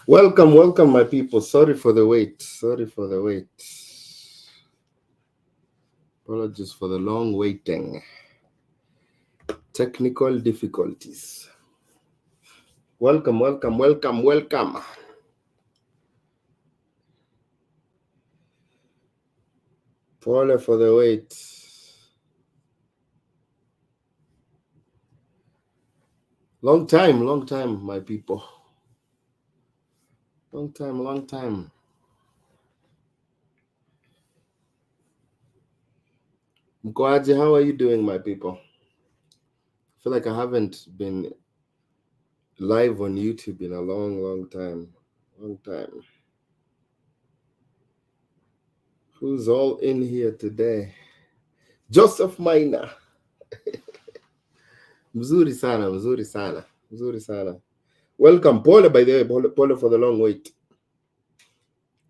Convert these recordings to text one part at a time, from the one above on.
Welcome, my people. Sorry for the wait. Apologies for the long waiting. Technical difficulties. Welcome. Pole for the wait. Long time, my people. Long time. Mkoaji, how are you doing, my people? I feel like I haven't been live on YouTube in a long time. Who's all in here today? Joseph Maina. Mzuri sana. Welcome. Pole, by the way. Pole for the long wait.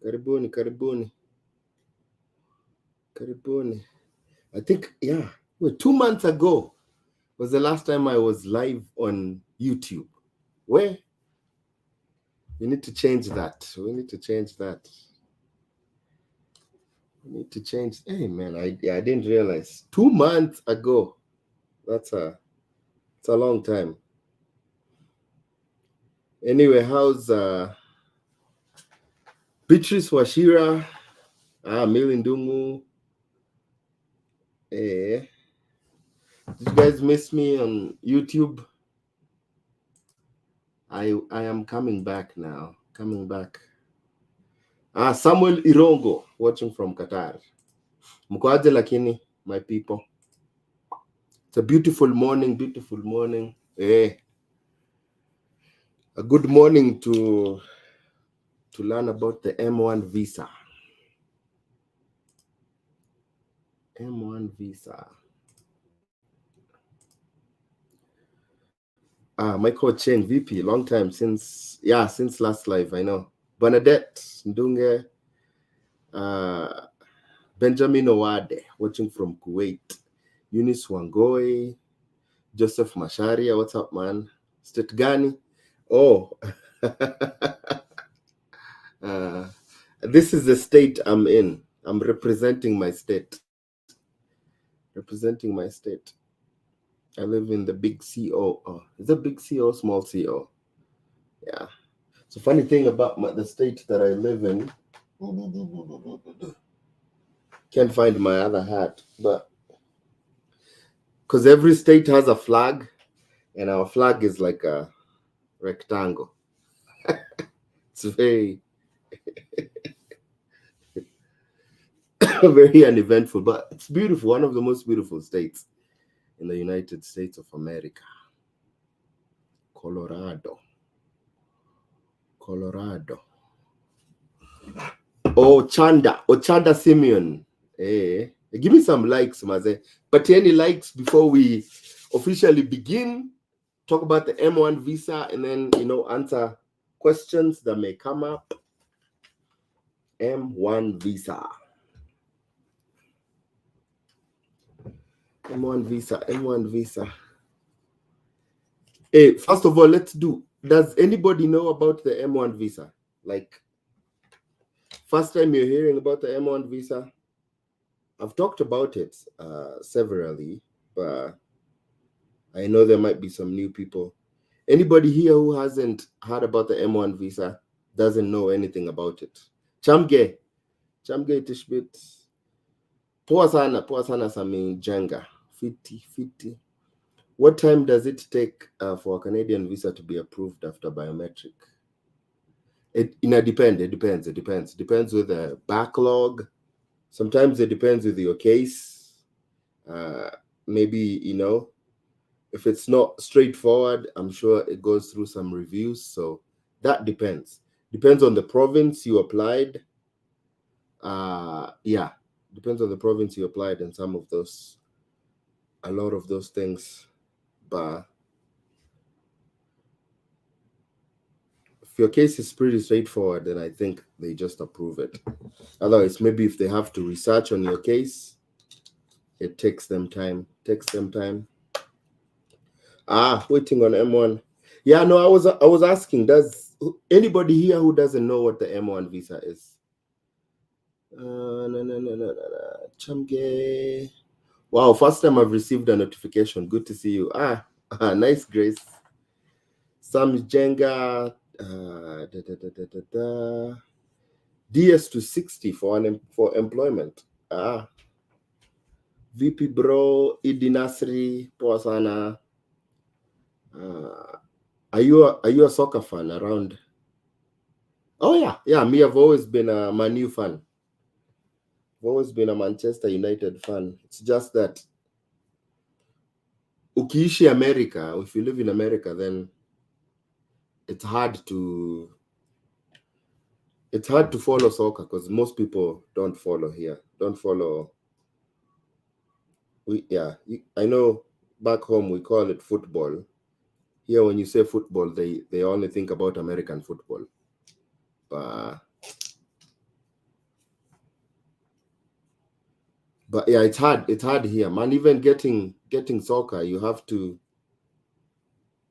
Karibuni. I think, 2 months ago was the last time I was live on YouTube. Where? We need to change that. Hey, man, I didn't realize. 2 months ago. It's a long time. Anyway, how's Beatrice Washira? Milindungu. Did you guys miss me on YouTube? I am coming back now. Samuel Irongo, watching from Qatar. Mkoaje lakini, my people. It's a beautiful morning. A good morning to learn about the M1 visa. Michael Cheng, VP, long time since last live, I know. Bernadette Ndunge, Benjamin Owade, watching from Kuwait. Eunice Wangoi, Joseph Masharia, what's up, man? State Gani. Oh, this is the state I'm in. I'm representing my state. I live in the big CO. Oh, is it big CO, small CO? Yeah. So funny thing about the state that I live in, can't find my other hat, but because every state has a flag, and our flag is like a rectangle. It's very very uneventful, but it's beautiful. One of the most beautiful states in the United States of America. Colorado. Ochanda Simeon. Give me some likes, Maze. But any likes before we officially begin? Talk about the M1 visa and then, answer questions that may come up. M1 visa. Hey, first of all, does anybody know about the M1 visa? Like, first time you're hearing about the M1 visa? I've talked about it severally, but I know there might be some new people. Anybody here who hasn't heard about the M1 visa, doesn't know anything about it? Chamge Tishbit. Poa sana sami jenga. Fiti. What time does it take for a Canadian visa to be approved after biometric? It depends. Depends with the backlog. Sometimes it depends with your case. Maybe, if it's not straightforward, I'm sure it goes through some reviews. So that depends. Depends on the province you applied. Depends on the province you applied and a lot of those things. But if your case is pretty straightforward, then I think they just approve it. Otherwise, maybe if they have to research on your case, it takes them time. Waiting on M1. Yeah, no, I was asking, does Anybody here who doesn't know what the M1 visa is? Chamge. Wow, first time I've received a notification. Good to see you. Nice, Grace. Sam Jenga. DS to 60 for employment. VP Bro, Idi Nasri, poa sana. Are you a soccer fan around? Oh yeah. Me, I've always been a Man U fan. I've always been a Manchester United fan. It's just that ukiishi America, if you live in America, then it's hard to follow soccer because most people don't follow here. Don't follow. I know back home we call it football. Here, when you say football, they only think about American football. But yeah, it's hard here, man. Even getting soccer, you have to,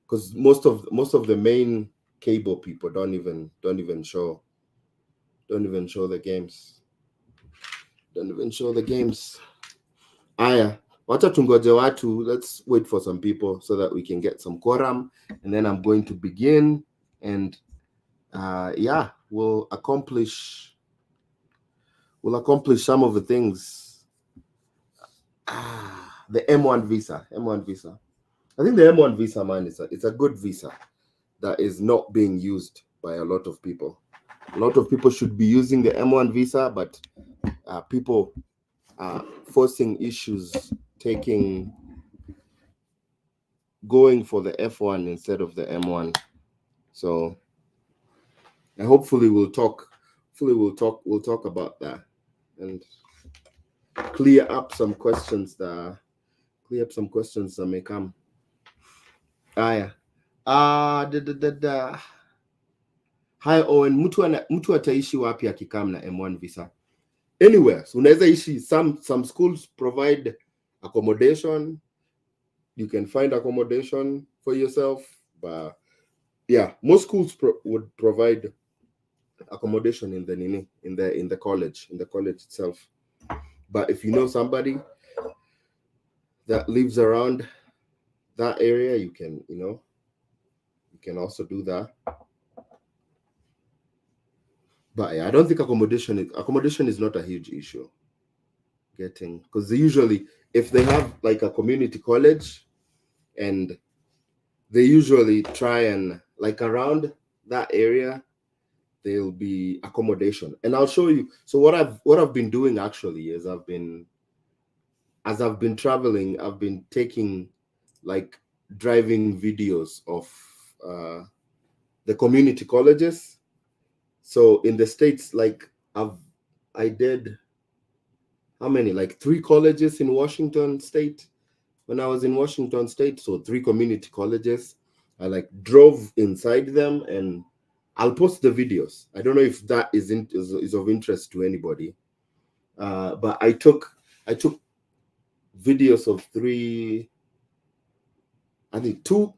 because most of the main cable people don't even show the games. Don't even show the games. Aya, wacha tungoje watu. Let's wait for some people so that we can get some quorum, and then I'm going to begin, and we'll accomplish some of the things. The M1 visa. I think the M1 visa, man, it's a good visa that is not being used by a lot of people. A lot of people should be using the M1 visa, but people are forcing issues, going for the F1 instead of the M1. So, and hopefully we'll talk about that and clear up some questions that may come. Hi Owen, mtu ataishi wapi akikam na M1 visa? Anywhere. So unaweza ishi, some schools provide accommodation. You can find accommodation for yourself, but yeah, most schools would provide accommodation in the college itself. But if you know somebody that lives around that area, you can also do that. But yeah, I don't think accommodation is not a huge issue. Because usually, if they have like a community college, and they usually try and, like, around that area, there'll be accommodation. And I'll show you. So what I've been doing actually is as I've been traveling, I've been taking, like, driving videos of the community colleges. So in the States, like, I did how many? Like 3 colleges in Washington State when I was in Washington State. So 3 community colleges. I like drove inside them, and I'll post the videos. I don't know if that is of interest to anybody. But I took videos of 3, I think two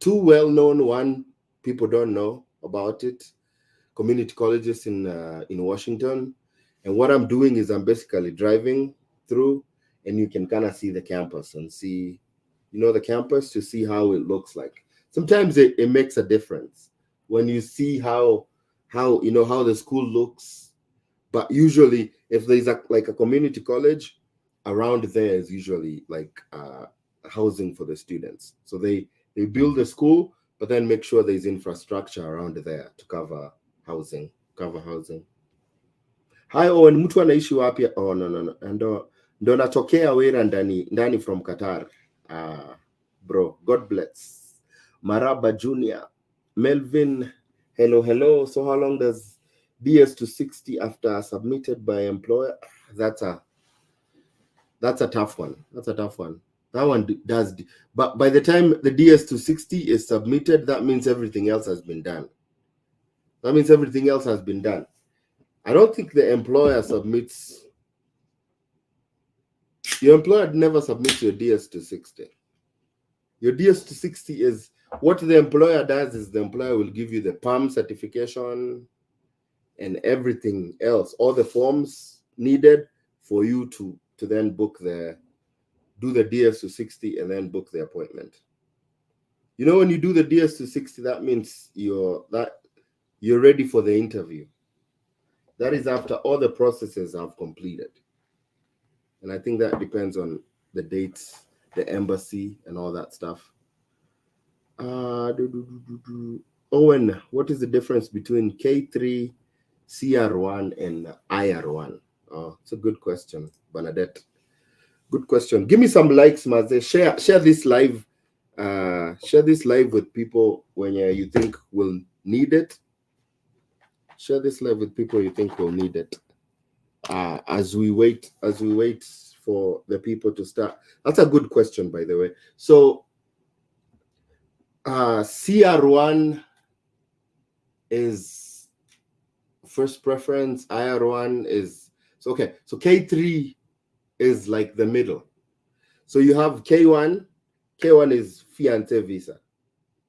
well-known, one people don't know about it, community colleges in Washington. And what I'm doing is I'm basically driving through, and you can kind of see the campus and see, the campus, to see how it looks like. Sometimes it makes a difference when you see how the school looks. But usually, if there's a community college around, there is usually like housing for the students. So they build a school, but then make sure there's infrastructure around there to cover housing. Hi Owen, mtu anaishi wapi? Oh, no. Ndo natokea Wera ndani from Qatar. Bro, God bless. Maraba Junior. Melvin, hello. So how long does DS to 60 after submitted by employer? That's a tough one. That one does, but by the time the DS to 60 is submitted, that means everything else has been done. I don't think the employer submits. Your employer never submits your DS to 60. Your DS-260 is what the employer does is the employer will give you the PAM certification and everything else, all the forms needed for you to then book do the DS-260 and then book the appointment. You know, when you do the DS-260, that means you're ready for the interview. That is after all the processes have completed. And I think that depends on the dates, the embassy, and all that stuff. Owen, what is the difference between K3, CR1, and IR1? Oh, it's a good question, Bernadette. Good question. Give me some likes, Maze. Share this live. Share this live with people when you think will need it. Share this live with people you think will need it. As we wait for the people to start. That's a good question, by the way. So CR1 is first preference. IR1 is okay. So K3 is like the middle. So you have K1. K1 is fiance visa.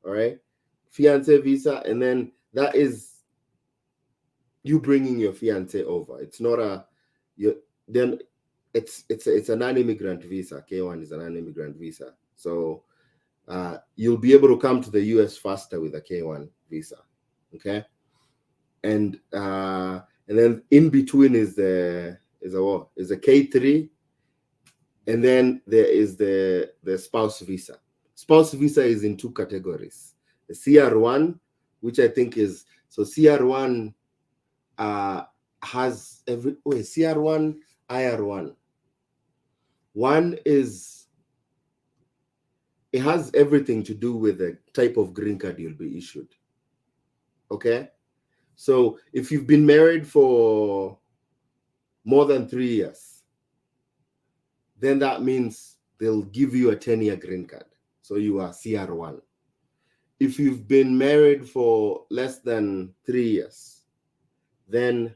All right, fiance visa, and then that is you bringing your fiance over. It's not it's a non-immigrant visa. K1 is a non-immigrant visa. So you'll be able to come to the US faster with a K1 visa. Okay. And then in between is a K3, and then there is the spouse visa. Spouse visa is in two categories. The CR1, which I think is CR1 has CR1, IR1. One is it has everything to do with the type of green card you'll be issued. Okay, so if you've been married for more than 3 years, then that means they'll give you a 10-year green card. So you are CR1. If you've been married for less than 3 years, then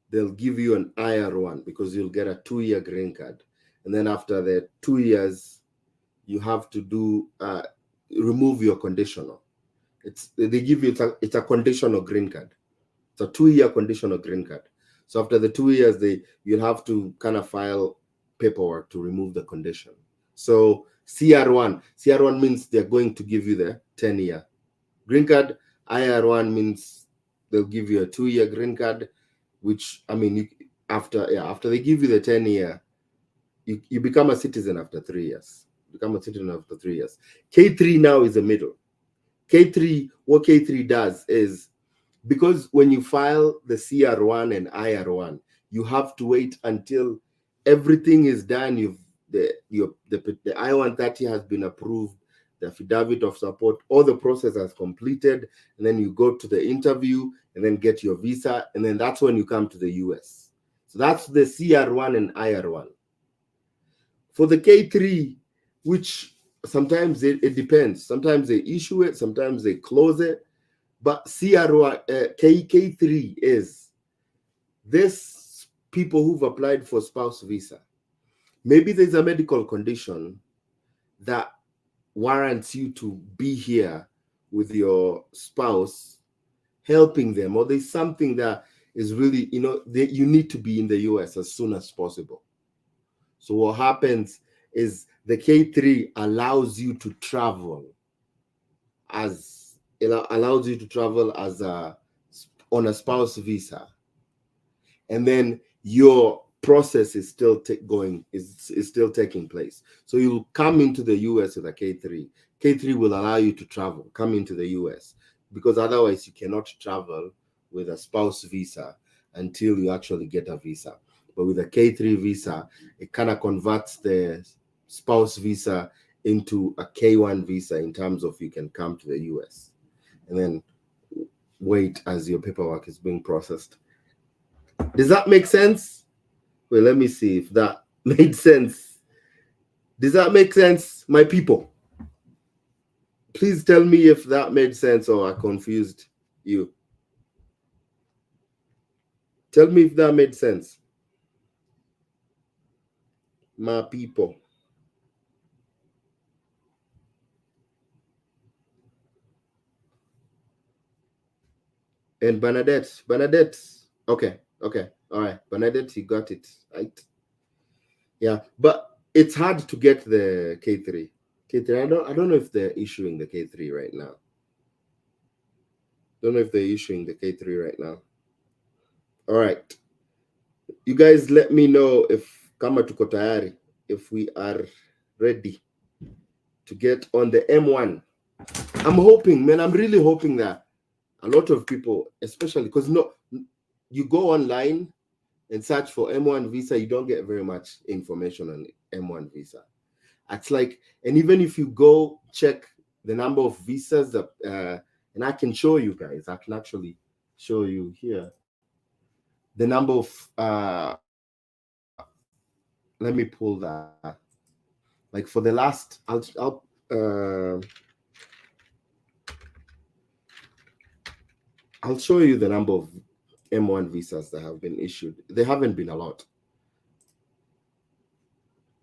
they'll give you an IR1 because you'll get a 2-year green card. And then after the 2 years, you have to remove your conditional. They give you it's a conditional green card. It's a 2-year conditional green card. So after the 2 years, you'll have to kind of file paperwork to remove the condition. So CR1 means they're going to give you the 10-year green card. IR1 means they'll give you a 2-year green card, which I mean, after they give you the 10-year, you become a citizen after 3 years. Become a citizen after 3 years. K3 now is the middle. K3, what K3 does is, because when you file the CR1 and IR1, you have to wait until everything is done. The I-130 has been approved, the affidavit of support, all the process has completed, and then you go to the interview and then get your visa, and then that's when you come to the US. So that's the CR1 and IR1. For the K3, which sometimes it depends. Sometimes they issue it, sometimes they close it. But K3 is this people who've applied for spouse visa. Maybe there's a medical condition that warrants you to be here with your spouse, helping them, or there's something that is really, you need to be in the US as soon as possible. So what happens is the K3 allows you to travel on a spouse visa, and then your process is still still taking place. So you'll come into the US with a K3. K3 will allow you to come into the US, because otherwise you cannot travel with a spouse visa until you actually get a visa. But with a K3 visa, it kind of converts the spouse visa into a K1 visa in terms of you can come to the US and then wait as your paperwork is being processed. Does that make sense? Well, let me see if that made sense. Does that make sense, my people? Please tell me if that made sense or I confused you. Tell me if that made sense, my people. And Bernadette, okay, all right, Bernadette, you got it right. Yeah, but it's hard to get the K3. K3, I don't know if they're issuing the K3 right now. Don't know if they're issuing the K3 right now. All right, you guys, let me know if kama tuko tayari, if we are ready to get on the M1. I'm hoping, man, I'm really hoping that a lot of people, especially because you go online and search for M1 visa, you don't get very much information on M1 visa. It's like, and even if you go check the number of visas that, and I can show you guys, I can actually show you here the number of, let me pull that. Like for the last, I'll show you the number of M1 visas that have been issued. There haven't been a lot.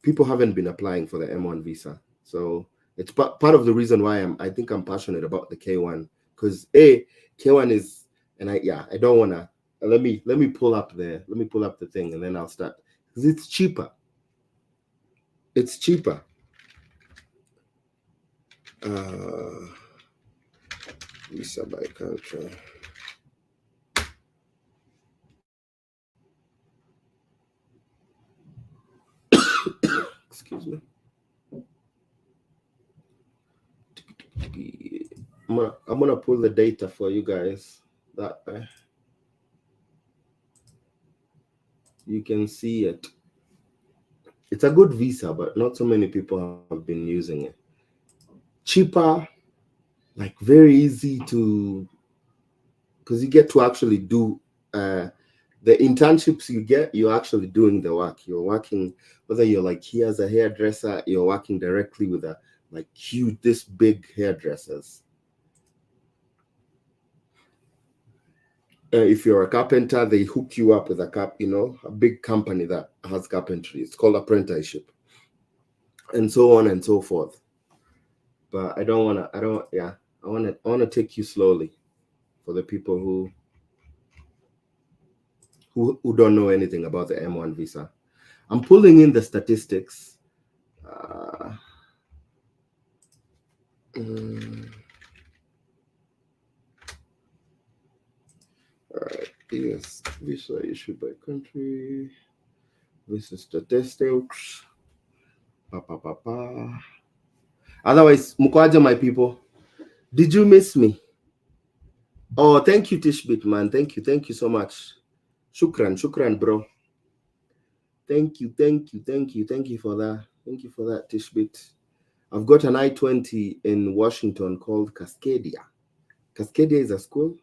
People haven't been applying for the M1 visa. So it's part of the reason why I think I'm passionate about the K1, because K1 is, and I don't want to, let me pull up the thing and then I'll start, because it's cheaper. It's cheaper. Visa by country. Excuse me. I'm gonna pull the data for you guys that you can see it. It's a good visa, but not so many people have been using it. Cheaper, like very easy to, because you get to actually do the internships you get, you're actually doing the work. You're working, whether you're like here as a hairdresser, you're working directly with a like huge, this big hairdressers. If you're a carpenter, they hook you up with a big company that has carpentry. It's called apprenticeship, and so on and so forth. But I want to take you slowly for the people who don't know anything about the M1 visa. I'm pulling in the statistics. All right, yes, visa issued by country. Visa statistics. Otherwise, mukwaje, my people. Did you miss me? Oh, thank you, Tishbit, man. Thank you so much. Shukran, bro. Thank you for that. Thank you for that, Tishbit. I've got an I-20 in Washington called Cascadia. Cascadia is a school?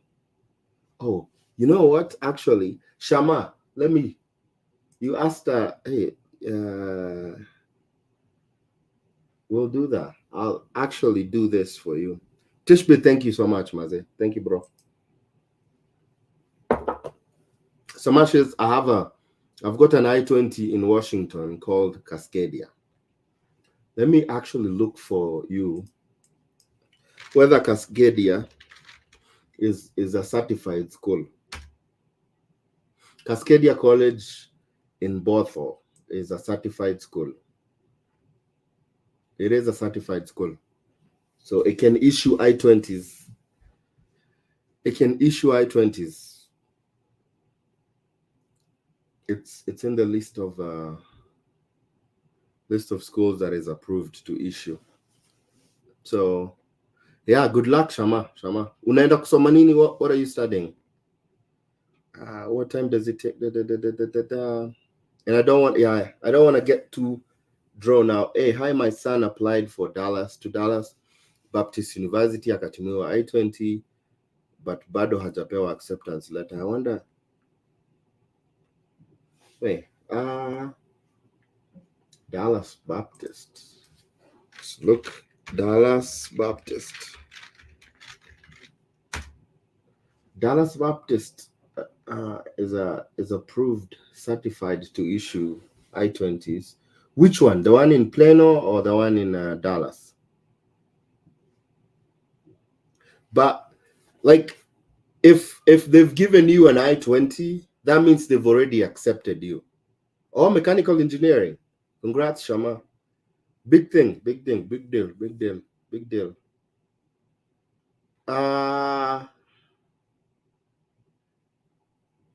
Oh, you know what? Actually, Shama, you asked her, hey, we'll do that. I'll actually do this for you. Tishbit, thank you so much, Maze. Thank you, bro. Samashes, I've got an I-20 in Washington called Cascadia. Let me actually look for you whether Cascadia is a certified school. Cascadia College in Bothell is a certified school. It is a certified school. So it can issue I-20s. It's in the list of schools that is approved to issue. So yeah, good luck, Shama. Unaenda kusoma nini? What are you studying? What time does it take? And I don't want to get too drawn out. Hey, hi, my son applied for Dallas Baptist University, akatumiwa I-20, but bado hajapewa acceptance letter. I wonder. Wait, Dallas Baptist. Let's look, Dallas Baptist. Dallas Baptist is approved, certified to issue I-20s. Which one? The one in Plano or the one in Dallas? But like, If they've given you an I-20, that means they've already accepted you. Or mechanical engineering. Congrats, Shama. Big thing, big thing, big deal, big deal, big deal.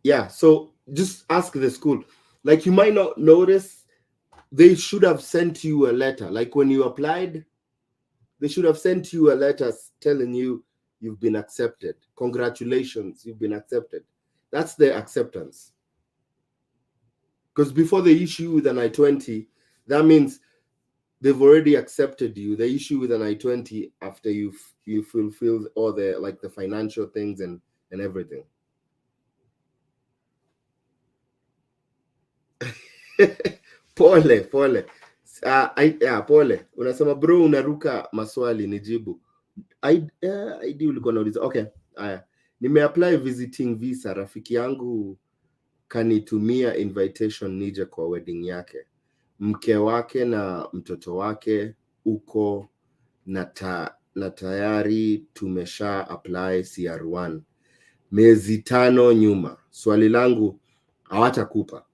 Yeah, so just ask the school. Like, you might not notice, they should have sent you a letter. Like, when you applied, they should have sent you a letter telling you you've been accepted. Congratulations, you've been accepted. That's their acceptance. Because before they issue with an I-20, that means they've already accepted you. They issue with an I-20 after you fulfilled all the, like, the financial things and everything. Pole. Pole. Unasema bro, unaruka maswali nijibu. ID ulikuwa nauliza. Okay. Haya. Nimeapply visiting visa. Rafiki yangu kanitumia invitation nije kwa wedding yake. Mke wake na mtoto wake uko na tayari tumesha apply CR1 miezi 5 nyuma. Swali langu, hawatakupa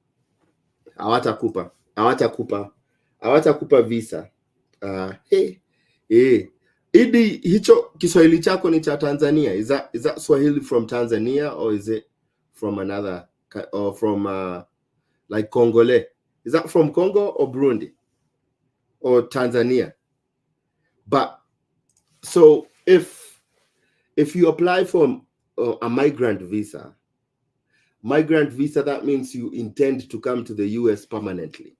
visa. Idi, hicho Kiswahili chako ni cha Tanzania? Is that Swahili from Tanzania, or is it from another, or from like Congolese? Is that from Congo or Burundi or Tanzania? But so if you apply for a migrant visa, that means you intend to come to the US permanently.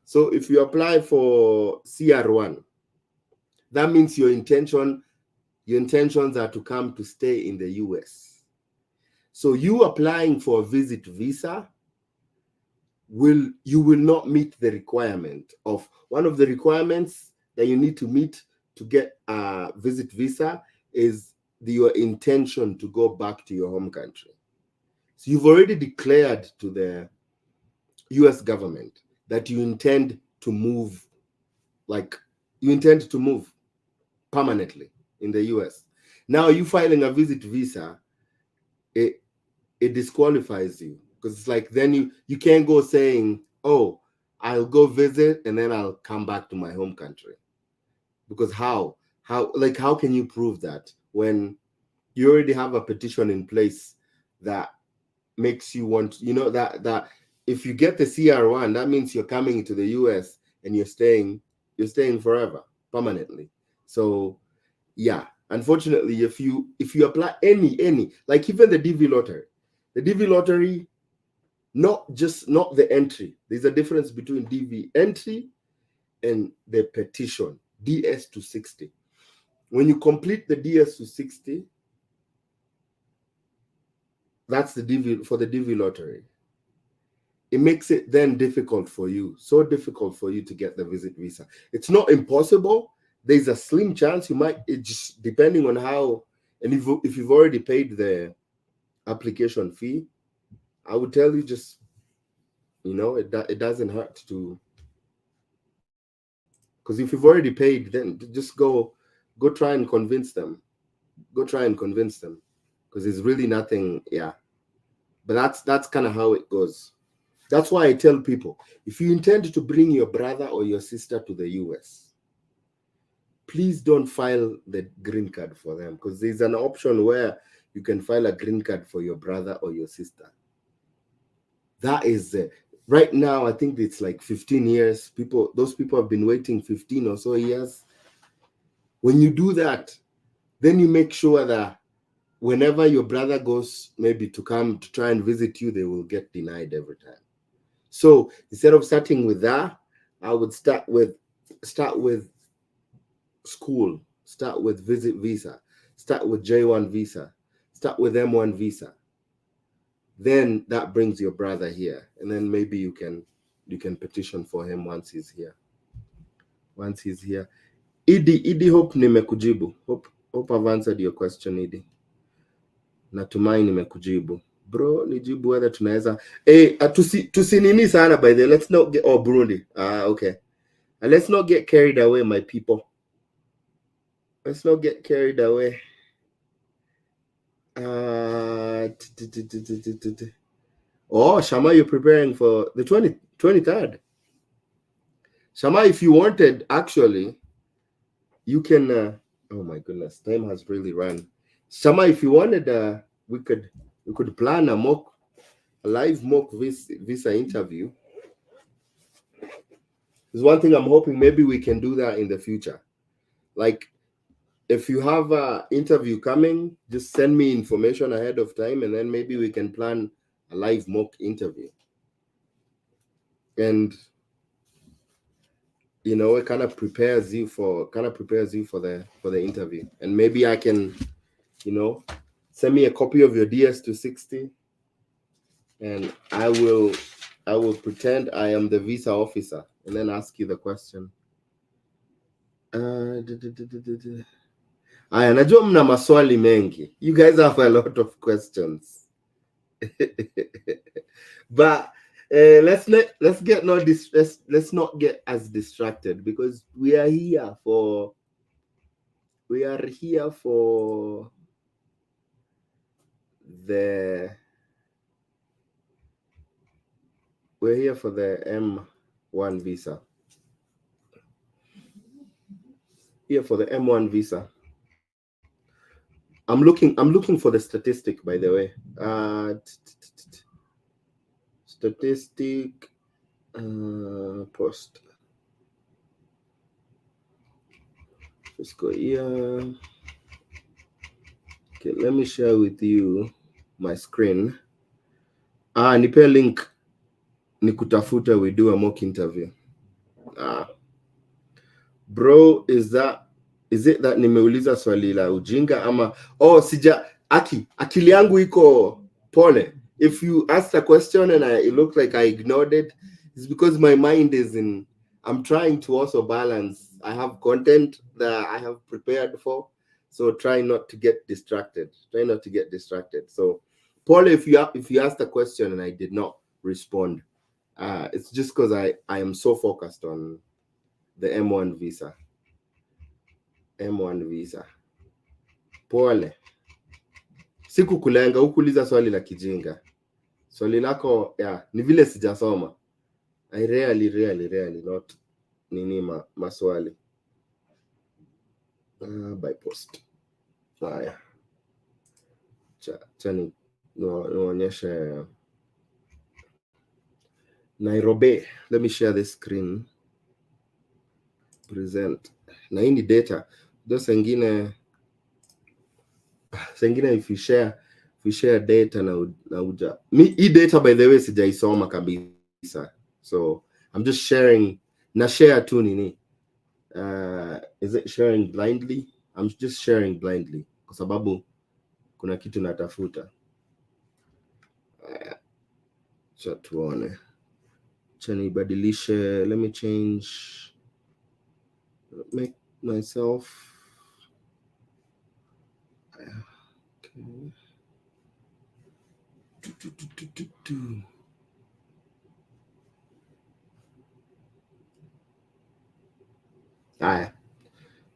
So if you apply for CR1, that means your intentions are to come to stay in the US. So you applying for a visit visa, you will not meet the requirement of, one of the requirements that you need to meet to get a visit visa is your intention to go back to your home country. So you've already declared to the US government that you intend to move, permanently in the US. Now you filing a visit visa, it disqualifies you, because it's like, then you can't go saying, oh, I'll go visit and then I'll come back to my home country. Because how can you prove that when you already have a petition in place that makes you want, that if you get the CR1, that means you're coming to the US and you're staying forever, permanently. So yeah, unfortunately, if you apply any, like even the DV lottery, not the entry. There's a difference between DV entry and the petition, DS to 60. When you complete the DS to 60, that's the DV for the DV lottery. It makes it then difficult for you to get the visit visa. It's not impossible. There's a slim chance you might, it just depending on how, and if you've already paid the application fee, I would tell you, just, it doesn't hurt to, because if you've already paid, then just go try and convince them. Because it's really nothing. Yeah, but that's kind of how it goes. That's why I tell people, if you intend to bring your brother or your sister to the US, please don't file the green card for them, because there's an option where you can file a green card for your brother or your sister. That is right now, I think it's like 15 years. Those people have been waiting 15 or so years. When you do that, then you make sure that whenever your brother goes maybe to come to try and visit you, they will get denied every time. So instead of starting with that, I would start with school, start with visit visa, start with J1 visa, start with M1 visa. Then that brings your brother here, and then maybe you can petition for him once he's here. Idi, hope nimekujibu. Hope I've answered your question, Idi. Natumai nimekujibu. Bro, nijibu whether tunaweza tusinini sana, by the, let's not get, Burundi. Okay. Let's not get carried away, my people. Let's not get carried away. Oh, Shama, you're preparing for the 23rd. Shama, if you wanted, actually, you can. Oh my goodness, time has really run. Shama, if you wanted, we could plan a live mock visa interview. There's one thing I'm hoping maybe we can do that in the future. Like, if you have an interview coming, just send me information ahead of time, and then maybe we can plan a live mock interview. And it kind of prepares you for the interview. And maybe I can, send me a copy of your DS-260, and I will pretend I am the visa officer and then ask you the question. Aya, najua mna maswali mengi. You guys have a lot of questions. But let's not get as distracted, because we are here for the M1 visa. Here for the M1 visa. I'm looking for the statistic, by the way. Statistic post fiscal year. Okay, let me share with you my screen. Nipe link nikutafuta, we do a mock interview. Bro, is it that nimeuliza swali la ujinga ama akili yangu iko pole. If you asked a question and it looked like I ignored it, it's because my mind is I'm trying to also balance. I have content that I have prepared for, so try not to get distracted. So Paul, if you asked a question and I did not respond, it's just because I am so focused on the M1 visa. Pole. Siku kulenga, ukuuliza swali la kijinga. Swali lako ni vile sijasoma. I rarely not maswali. By post. Haya. Chani nionyeshe Nairobi. Let me share the screen. Present. Na hii ni data. Those sengine if you share data na uja. Hii data, by the way, sijaisoma kabisa. So I'm just sharing, na share tu nini. Is it sharing blindly? I'm just sharing blindly kwa sababu kuna kitu natafuta. Cha tuone. Cha nibadilishe. Let me change. Make myself. Okay.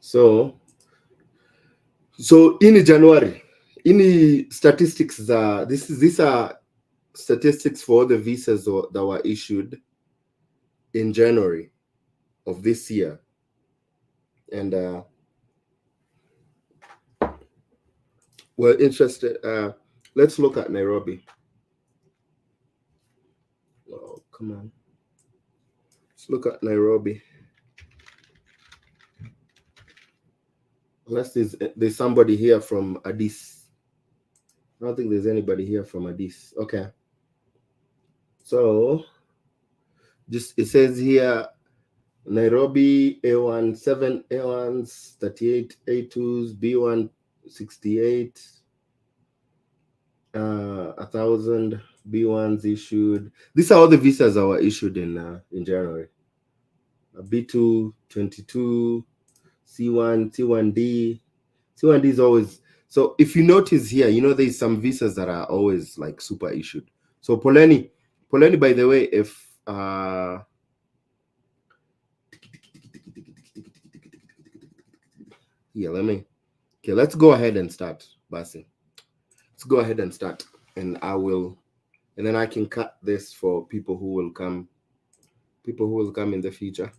So in January, in statistics, these are statistics for the visas that were issued in January of this year. And we're interested. Let's look at Nairobi. Oh, come on. Let's look at Nairobi. Unless there's somebody here from Addis. I don't think there's anybody here from Addis. Okay. So it says here, Nairobi A1 7 A1s, 38 A2s, B1 68, 1,000 B1s issued. These are all the visas that were issued in January. B2 22, C1, C1D. C1D is always, so if you notice here, there's some visas that are always like super issued. So Poleni, by the way, if let's go ahead and start, Basi. Let's go ahead and start. and then I can cut this for people who will come in the future.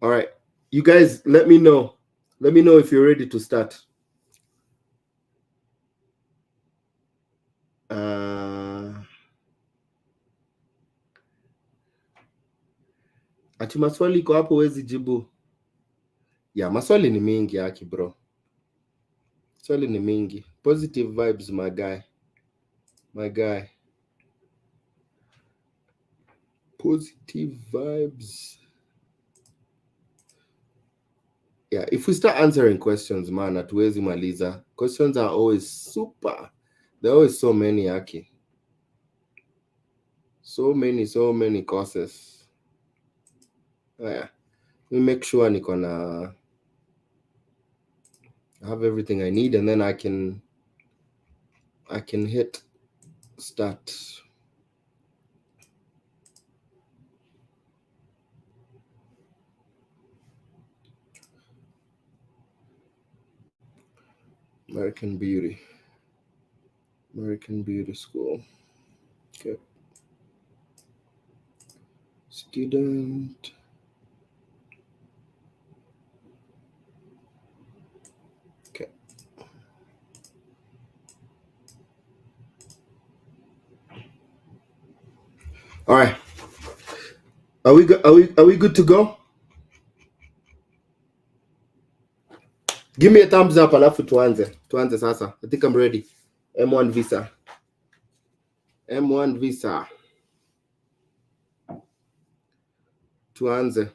All right, you guys, let me know if you're ready to start. Ati maswali iko hapo, wezi jibu. Ya, maswali ni mingi aki bro, maswali ni mingi. Positive vibes, my guy. Positive vibes. Yeah, if we start answering questions, man, hatuwezi maliza. Questions are always super. There are always so many, Aki. So many courses. Yeah. We make sure I have everything I need, and then I can hit start. American Beauty School. Okay. Student. Okay. All right. Are we good to go? Give me a thumbs up alafu tuanze sasa. I think I'm ready. M1 visa. Tuanze.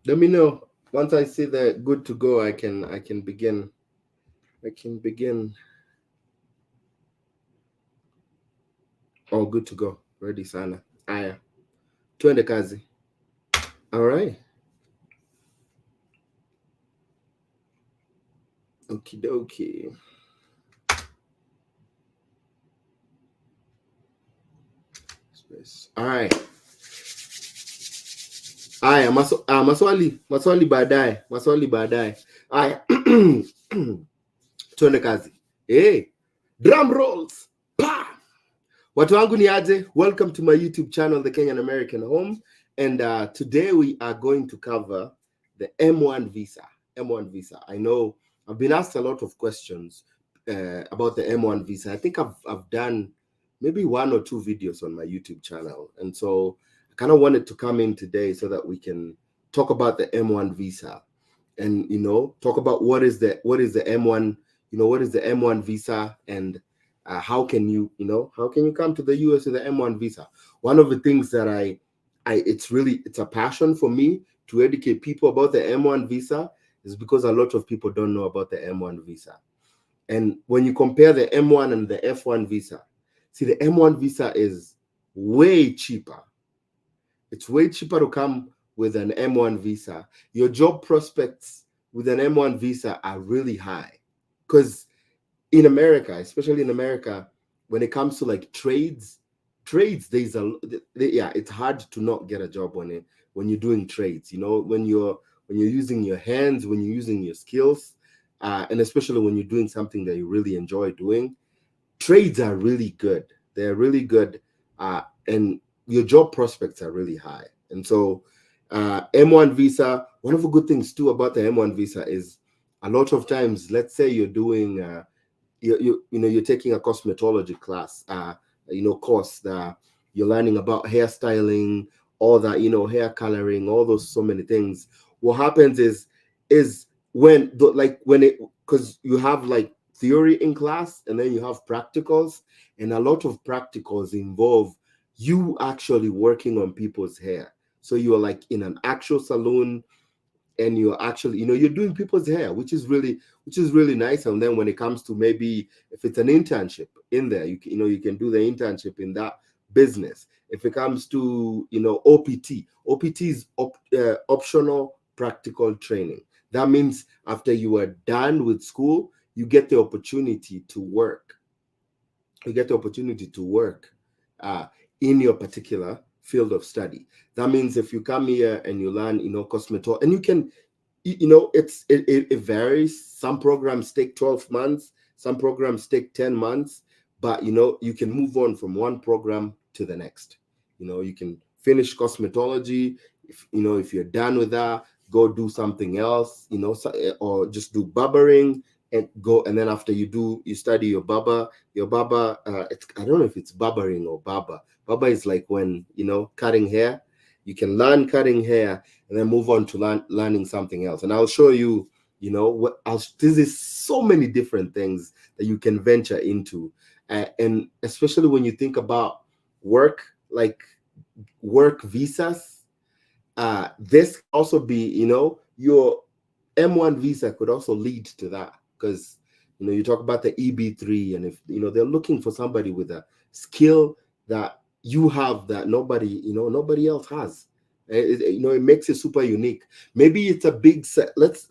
Let me know once I see the good to go. I can begin. Oh, good to go. Ready sana. Aya. Tuende kazi. All right. Okie dokie. All right. Aya, maswali baadaye. Aya. Tuende kazi. Hey, drum rolls. Pa! Watu wangu ni aje? Welcome to my YouTube channel, The Kenyan American Home. And today we are going to cover the M1 visa. I know I've been asked a lot of questions about the M1 visa. I think I've done maybe 1 or 2 videos on my YouTube channel. And so I kind of wanted to come in today so that we can talk about the M1 visa and, talk about what is the M1, what is the M1 visa, and how can you come to the US with the M1 visa? One of the things that it's a passion for me to educate people about the M1 visa is because a lot of people don't know about the M1 visa. And when you compare the M1 and the F1 visa, see, the M1 visa is way cheaper. It's way cheaper to come with an M1 visa. Your job prospects with an M1 visa are really high because in America, especially in America, when it comes to like trades, it's hard to not get a job when you're doing trades. When you're using your hands, when you're using your skills, and especially when you're doing something that you really enjoy doing, trades are really good. They're really good, and your job prospects are really high. And so, M1 visa. One of the good things too about the M1 visa is a lot of times, let's say you're doing you're taking a cosmetology class, course that you're learning about hairstyling, all that, hair coloring, all those, so many things. What happens is because you have like theory in class and then you have practicals, and a lot of practicals involve you actually working on people's hair. So you're like in an actual salon and you're actually, you're doing people's hair, which is really nice. And then when it comes to maybe if it's an internship in there, you can do the internship in that business. If it comes to, OPT is optional practical training. That means after you are done with school, you get the opportunity to work. In your particular field of study. That means if you come here and you learn, cosmetology, and it varies. Some programs take 12 months, some programs take 10 months, but you can move on from one program to the next. You can finish cosmetology. If you're done with that, go do something else, or just do barbering and go. And then after you study your barber. I don't know if it's barbering or barber. Barber is like when cutting hair. You can learn cutting hair and then move on to learning something else. And I'll show you, this is so many different things that you can venture into. And especially when you think about work, like work visas, this could also be, your M1 visa could also lead to that, because, you talk about the EB3, and if, they're looking for somebody with a skill that you have that nobody else has. It makes it super unique. Maybe it's a big let's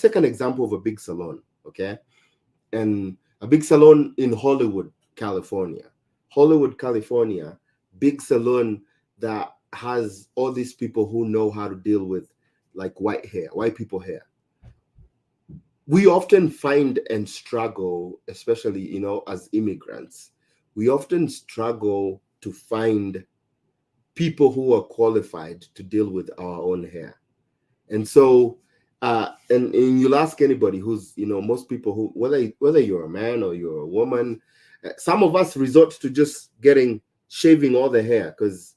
take an example of a big salon, okay? And a big salon in Hollywood, California, big salon that has all these people who know how to deal with like white people hair. We often find and struggle, especially as immigrants, we often struggle to find people who are qualified to deal with our own hair. And so and you'll ask anybody who's, most people who, whether you're a man or you're a woman, some of us resort to just shaving all the hair, because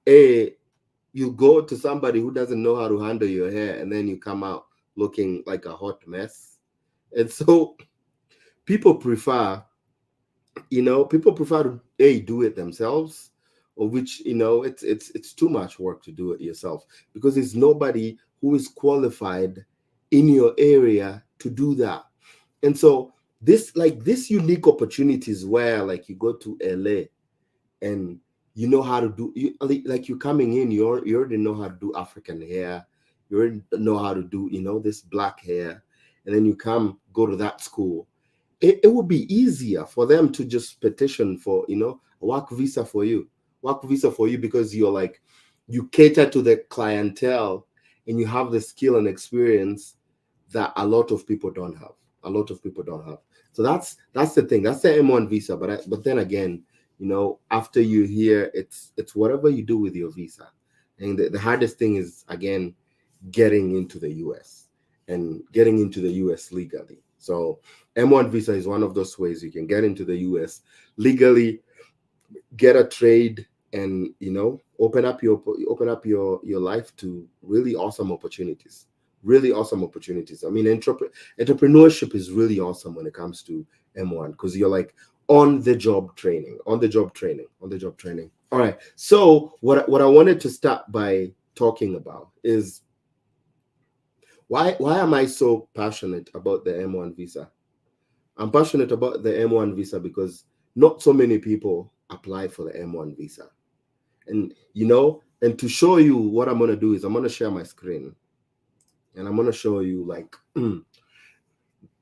you go to somebody who doesn't know how to handle your hair, and then you come out looking like a hot mess. And so people prefer to do it themselves, or which, it's too much work to do it yourself, because there's nobody who is qualified in your area to do that. And so this unique opportunities where, like, you go to LA and you know how to do, like, you're coming in, you already know how to do African hair, you already know how to do this black hair, and then you go to that school. It would be easier for them to just petition for a work visa for you, because you cater to the clientele, and you have the skill and experience that a lot of people don't have. So that's the thing. That's the M1 visa. But then again, after you here, it's whatever you do with your visa. And the hardest thing is, again, getting into the US and getting into the US legally. So M1 visa is one of those ways you can get into the US legally, get a trade, and open up your life to really awesome opportunities. I mean, entrepreneurship is really awesome when it comes to M1, because you're like on the job training. All right, so what I wanted to start by talking about is, why am I so passionate about the M1 visa? I'm passionate about the M1 visa because not so many people apply for the M1 visa. And to show you what I'm going to do is, I'm going to share my screen, and I'm going to show you like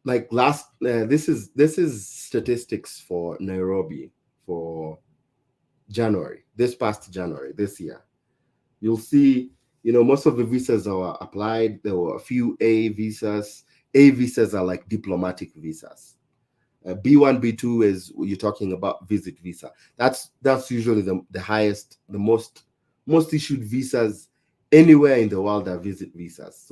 this is statistics for Nairobi for this past January this year. You'll see, most of the visas are applied. There were a few A visas. A visas are like diplomatic visas. B1, B2 is, you're talking about visit visa. That's usually the highest, the most issued visas anywhere in the world are visit visas.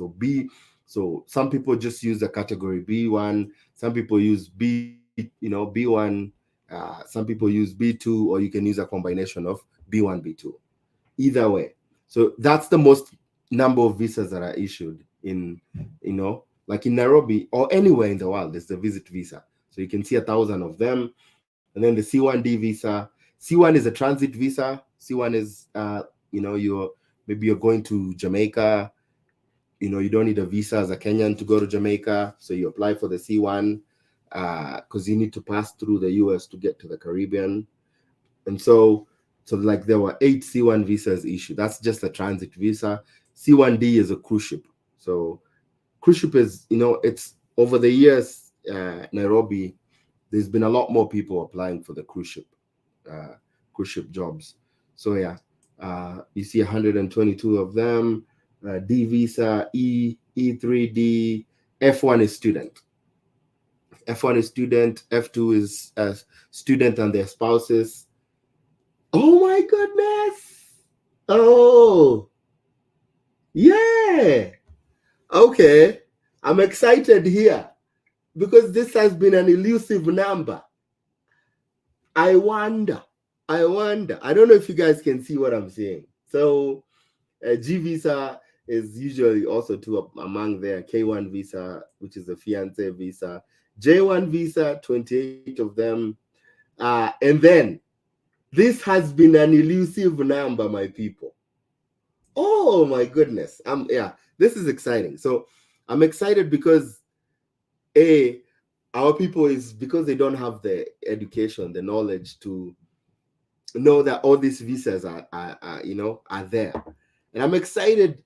So some people just use the category B1. Some people use B1. Some people use B2, or you can use a combination of B1, B2. Either way. So that's the most number of visas that are issued in, like in Nairobi or anywhere in the world. There's the visit visa. So you can see 1,000 of them. And then the C1D visa. C1 is a transit visa. C1 is, maybe you're going to Jamaica. You don't need a visa as a Kenyan to go to Jamaica. So you apply for the C1 because you need to pass through the US to get to the Caribbean. And so like there were 8 C1 visas issued. That's just a transit visa. C1D is a cruise ship. So cruise ship is, it's over the years, Nairobi, there's been a lot more people applying for the cruise ship jobs. So yeah, you see 122 of them. D visa, E3D. F1 is student. F1 is student. F2 is student and their spouses. Oh my goodness. Oh, yeah. Okay. I'm excited here because this has been an elusive number. I wonder. I don't know if you guys can see what I'm saying. So, G visa is usually also too among there. K1 visa, which is a fiance visa. J1 visa, 28 of them. And then this has been an elusive number, my people. Oh my goodness. Yeah, this is exciting. So I'm excited because our people is because they don't have the education, the knowledge to know that all these visas are there. And I'm excited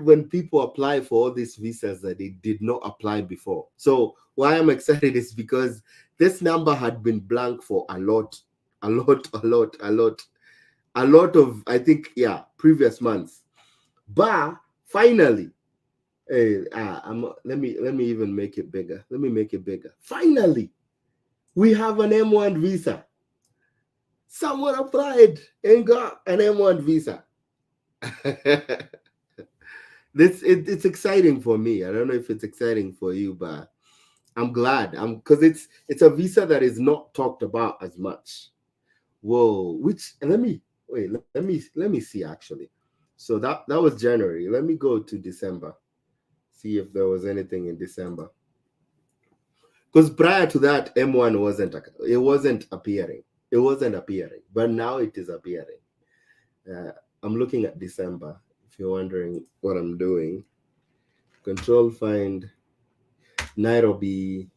when people apply for all these visas that they did not apply before. So why I'm excited is because this number had been blank for a lot of, I think, previous months. But finally, let me even make it bigger. Let me make it bigger. Finally, we have an M1 visa. Someone applied and got an M1 visa. It's exciting for me. I don't know if it's exciting for you, but I'm glad. Because it's a visa that is not talked about as much. Whoa, which let me see actually. So that was January. Let me go to December. See if there was anything in December. Because prior to that, M1 wasn't appearing. It wasn't appearing, but now it is appearing. I'm looking at December. If you're wondering what I'm doing, Control find Nairobi.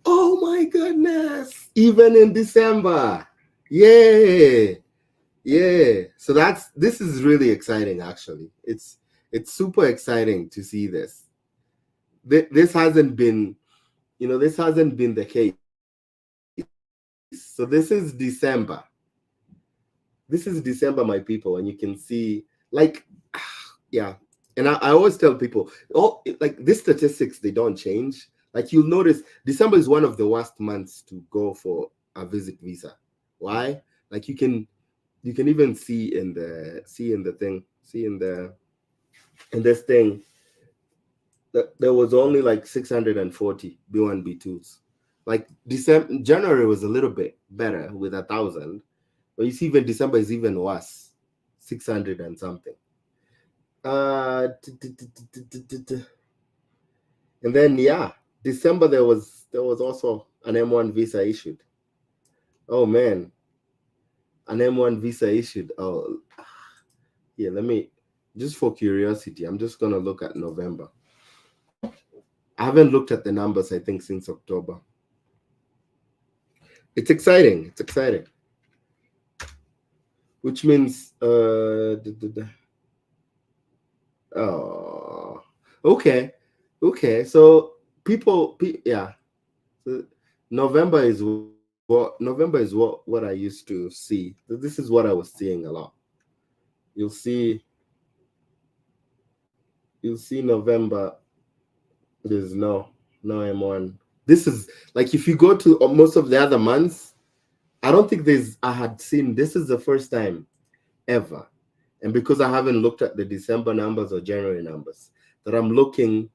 Oh my goodness! Even in December, yeah. So this is really exciting. Actually, it's super exciting to see this. This hasn't been, this hasn't been the case. So this is December. This is December, my people, and you can see, like, yeah. And I always tell people, like, these statistics, they don't change. Like, you'll notice December is one of the worst months to go for a visit visa. Why? Like, you can even see in this thing that there was only like 640 B1 B2s. Like January was a little bit better with 1,000, but you see even December is even worse, 600 and something. And then December there was also an M1 visa issued. Oh man, an M1 visa issued. Oh yeah, let me, just for curiosity, I'm just gonna look at November. I haven't looked at the numbers, I think, since October. It's exciting. It's exciting. Which means oh, okay. Okay. So yeah. So November is what I used to see. This is what I was seeing a lot. You'll see November, there's no M1. This is like, if you go to most of the other months, I don't think I had seen, this is the first time ever. And because I haven't looked at the December numbers or January numbers, that I'm looking.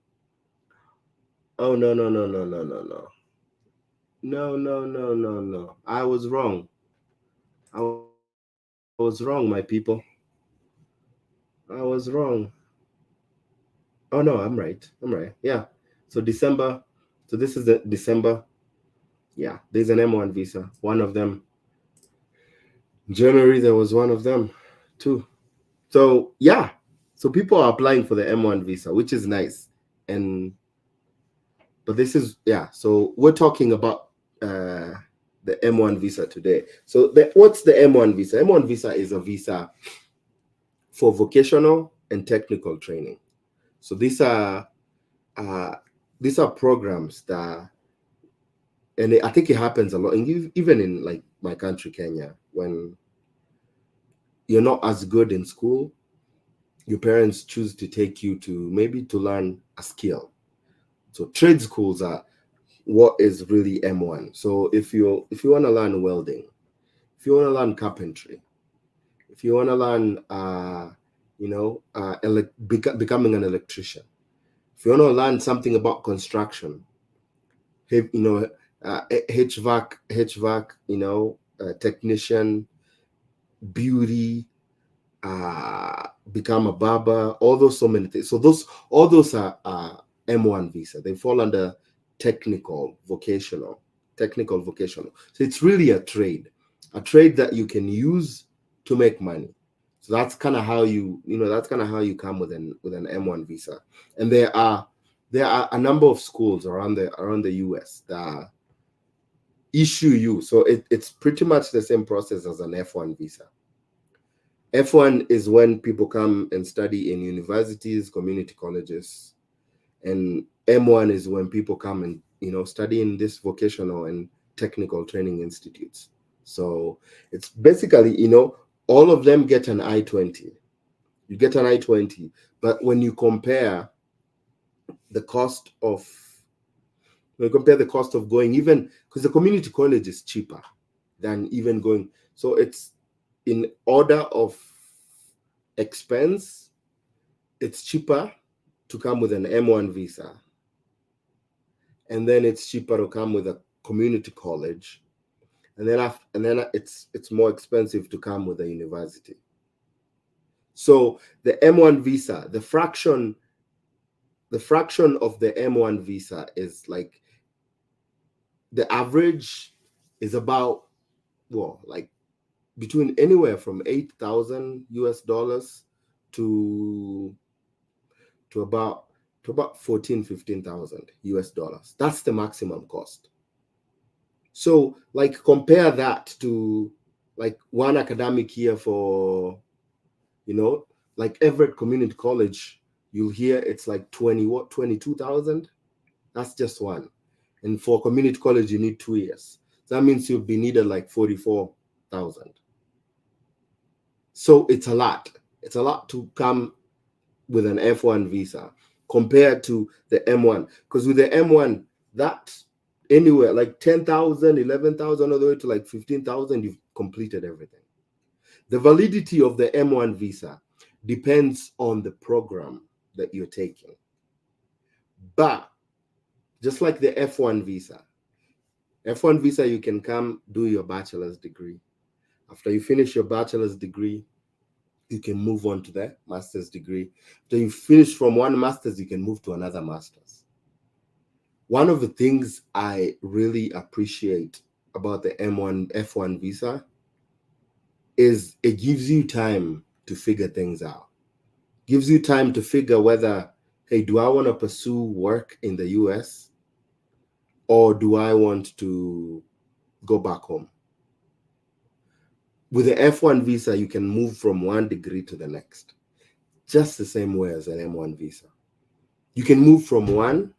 Oh no. No. I was wrong. I was wrong, my people. I was wrong. Oh no, I'm right. Yeah. So December. So this is the December. Yeah, there's an M1 visa. One of them. January there was one of them too. So yeah. So people are applying for the M1 visa, which is nice. And but this is, so we're talking about the M1 visa today. So what's the M1 visa? M1 visa is a visa for vocational and technical training. So uh, these are programs that and I think it happens a lot, and even in like my country, Kenya, when you're not as good in school, your parents choose to take you to maybe to learn a skill. So trade schools are what is really M1. So if you want to learn welding, if you want to learn carpentry, if you want to learn becoming an electrician, if you want to learn something about construction, HVAC, technician, beauty, become a barber, all those, so many things. So all those are M1 visa. They fall under technical vocational. So it's really a trade that you can use to make money. So that's kind of how you come with an M1 visa. And there are a number of schools around the US that issue you. So it's pretty much the same process as an F1 visa. F1 is when people come and study in universities, community colleges, and M1 is when people come and study in this vocational and technical training institutes. So it's basically all of them get an I-20. You get an I-20, but when you compare the cost of going, even because the community college is cheaper than even going, so it's in order of expense, it's cheaper to come with an M1 visa, and then it's cheaper to come with a community college, and then it's more expensive to come with a university. So the M1 visa, the fraction of the M1 visa is like, the average is about, well, like between anywhere from $8,000 to about 14,000-15,000 US dollars. That's the maximum cost. So like compare that to like one academic year for like Everett Community College, you'll hear it's like 22,000. That's just one. And for community college, you need 2 years. So that means you'll be needed like 44,000. So it's a lot. It's a lot to come with an F1 visa compared to the M1. Because with the M1, that's anywhere like 10,000, 11,000, all the way to like 15,000, you've completed everything. The validity of the M1 visa depends on the program that you're taking. But just like the F1 visa, you can come do your bachelor's degree. After you finish your bachelor's degree, you can move on to the master's degree. After you finish from one master's, you can move to another master's. One of the things I really appreciate about the F1 visa is it gives you time to figure things out. Gives you time to figure whether, hey, do I want to pursue work in the US or do I want to go back home? With the F1 visa, you can move from one degree to the next, just the same way as an M1 visa. You can move from one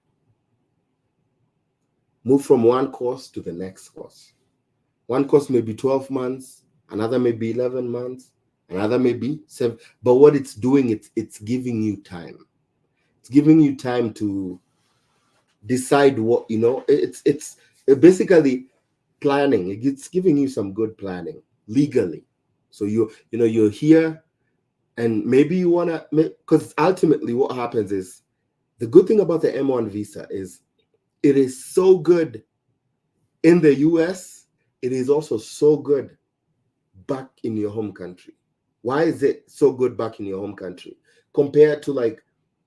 course to the next course. One course may be 12 months, another may be 11 months, another may be 7. But what it's doing, it's giving you time. It's giving you time to decide what, it's basically planning. It's giving you some good planning legally. So you're here, and maybe you want to, because ultimately what happens is, the good thing about the M1 visa is it is so good in the US, it is also so good back in your home country. Why is it so good back in your home country compared to like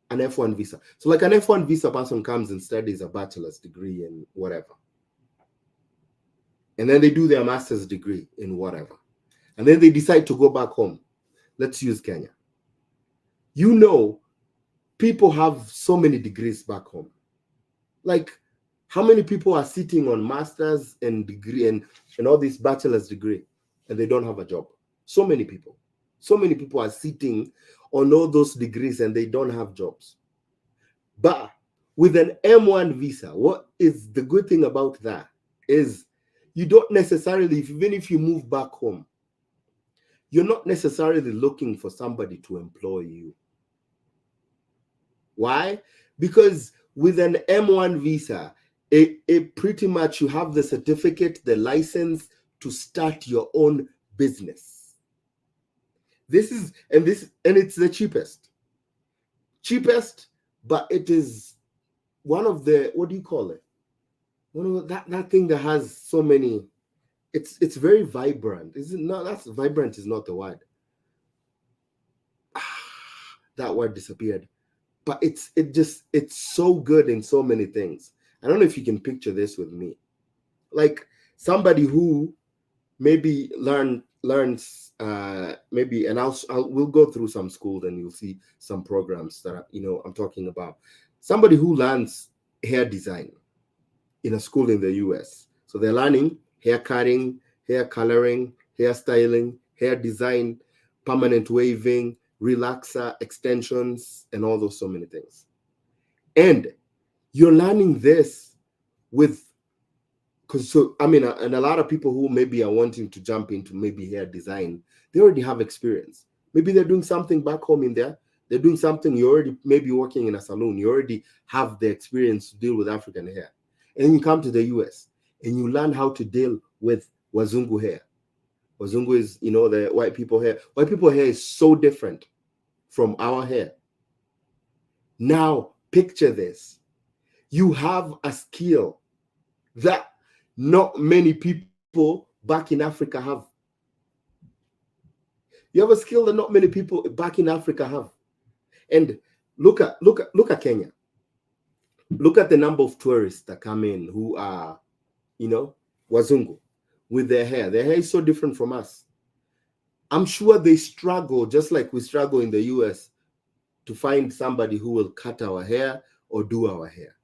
an F1 visa? So like an F1 visa person comes and studies a bachelor's degree in whatever. And then they do their master's degree in whatever. And then they decide to go back home. Let's use Kenya. People have so many degrees back home. Like, how many people are sitting on master's and degree and all this bachelor's degree and they don't have a job? So many people. So many people are sitting on all those degrees and they don't have jobs. But with an M1 visa, what is the good thing about that is you don't necessarily, even if you move back home, you're not necessarily looking for somebody to employ you. Why? Because with an M1 visa, it pretty much you have the certificate, the license to start your own business. This is, and it's the cheapest, but it is one of the, what do you call it? One of that thing that has so many. It's very vibrant. Is it not? That's vibrant is not the word. That word disappeared. But it's so good in so many things. I don't know if you can picture this with me. Like somebody who maybe learns maybe, and we'll go through some schools and you'll see some programs that I'm talking about. Somebody who learns hair design in a school in the US. So they're learning hair cutting, hair coloring, hair styling, hair design, permanent waving, relaxer, extensions, and all those so many things. And you're learning this with, because and a lot of people who maybe are wanting to jump into maybe hair design, they already have experience. Maybe they're doing something back home in there. They're doing something, you're already maybe working in a salon. You already have the experience to deal with African hair. And then you come to the US and you learn how to deal with Wazungu hair. Wazungu is, the white people hair. White people hair is so different from our hair. Now, picture this. You have a skill that not many people back in Africa have. You have a skill that not many people back in Africa have. And look at Kenya. Look at the number of tourists that come in who are, Wazungu with their hair. Their hair is so different from us. I'm sure they struggle, just like we struggle in the US, to find somebody who will cut our hair or do our hair.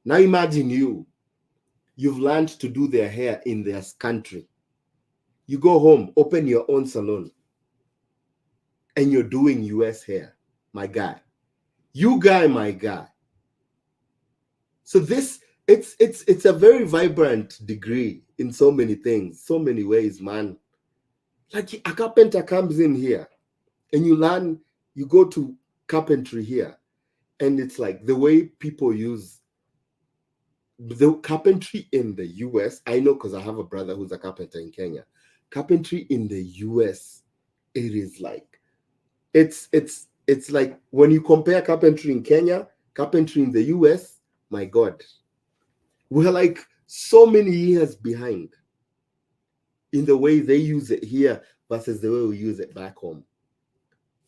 Now imagine you've learned to do their hair in their country. You go home, open your own salon, and you're doing US hair, my guy. My guy. So it's a very vibrant degree in so many things, so many ways, man. Like a carpenter comes in here and you learn, you go to carpentry here, and it's like the way people use the carpentry in the US. I know because I have a brother who's a carpenter in Kenya. Carpentry in the US, it is like, it's like when you compare carpentry in Kenya, carpentry in the US, my God, we're like so many years behind in the way they use it here versus the way we use it back home.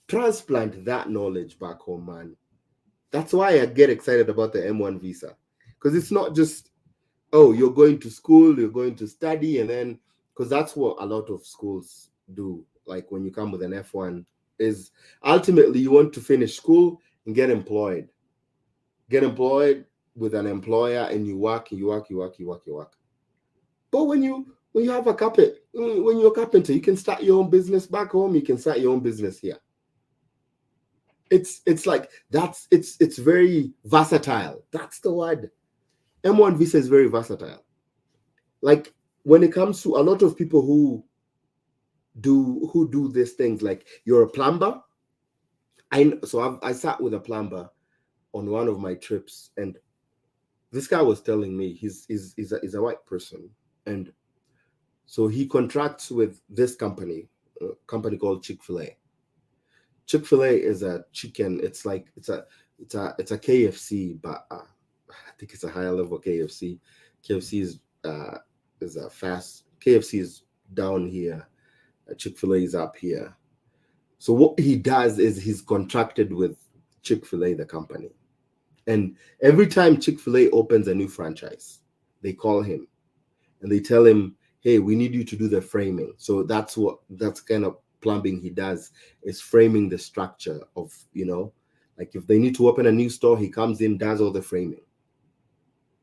Transplant that knowledge back home, man. That's why I get excited about the M1 visa. Because it's not just, oh, you're going to school, you're going to study, and then, because that's what a lot of schools do. Like when you come with an F1, is ultimately you want to finish school and get employed. Get employed with an employer, and you work. But when you have a carpenter, when you're a carpenter, you can start your own business back home. You can start your own business here. It's like it's very versatile. That's the word. M1 visa is very versatile. Like when it comes to a lot of people who do these things, like you're a plumber. I sat with a plumber on one of my trips, and this guy was telling me he's a white person, and so he contracts with this company, a company called Chick-fil-A. Chick-fil-A is a chicken. It's like it's a KFC, but I think it's a higher level KFC. KFC is a fast. KFC is down here. Chick-fil-A is up here. So what he does is he's contracted with Chick-fil-A, the company, and every time Chick-fil-A opens a new franchise, they call him and they tell him, "Hey, we need you to do the framing." So that's kind of plumbing he does, is framing the structure of, like if they need to open a new store, he comes in, does all the framing.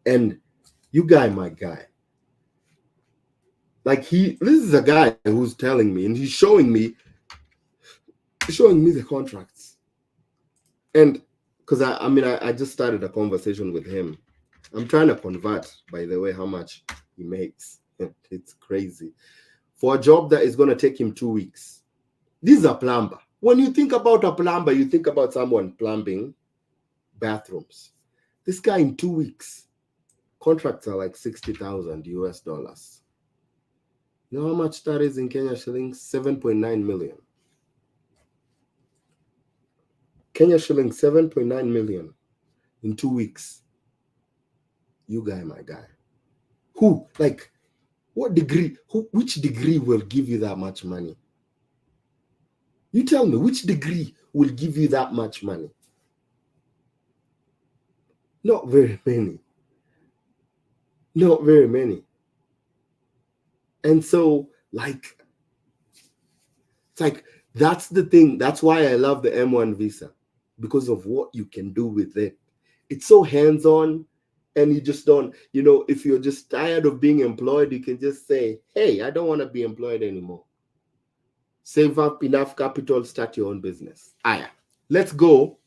And my guy, like this is a guy who's telling me, and he's showing me the contracts. And because I just started a conversation with him, I'm trying to convert, by the way, how much he makes. It's crazy. For a job that is going to take him 2 weeks. This is a plumber. When you think about a plumber, you think about someone plumbing bathrooms. This guy in 2 weeks, contracts are like 60,000 US dollars. You know how much that is in Kenya shillings? 7.9 million. Kenya shillings, 7.9 million in 2 weeks. You guy, my guy. Who? Like, what degree? Which degree will give you that much money? You tell me, which degree will give you that much money? Not very many. Not very many. And so, like, it's like, that's the thing. That's why I love the M1 visa, because of what you can do with it. It's so hands-on, and you just don't, if you're just tired of being employed, you can just say, hey, I don't want to be employed anymore. Save up enough capital, start your own business. Let's go.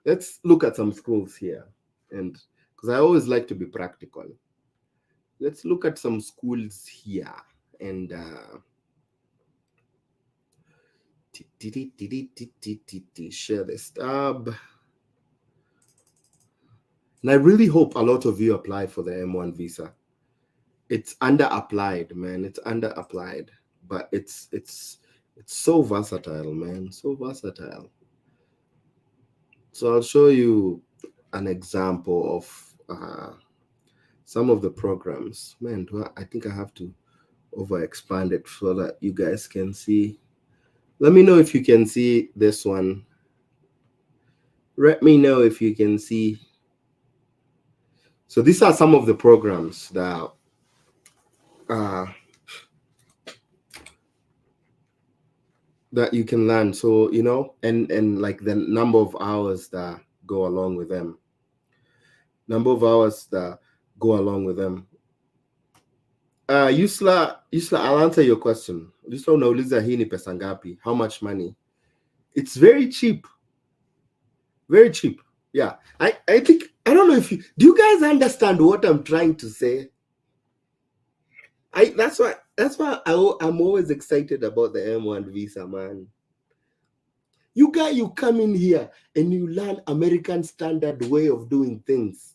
Let's look at some schools here. And because I always like to be practical, let's look at some schools here. And share this tab. And I really hope a lot of you apply for the M1 visa. It's under-applied, man. It's under-applied. But it's so versatile, man. So versatile. So I'll show you an example of some of the programs. Man, I think I have to over-expand it so that you guys can see. Let me know if you can see this one. Let me know if you can see. So these are some of the programs that that you can learn. So, and like the number of hours that go along with them. Yusla, I'll answer your question. Yusla unauliza hii ni pesa ngapi? How much money? It's very cheap. Very cheap. Yeah. I think, I don't know do you guys understand what I'm trying to say? That's why I'm always excited about the M1 visa, man. You come in here and you learn American standard way of doing things.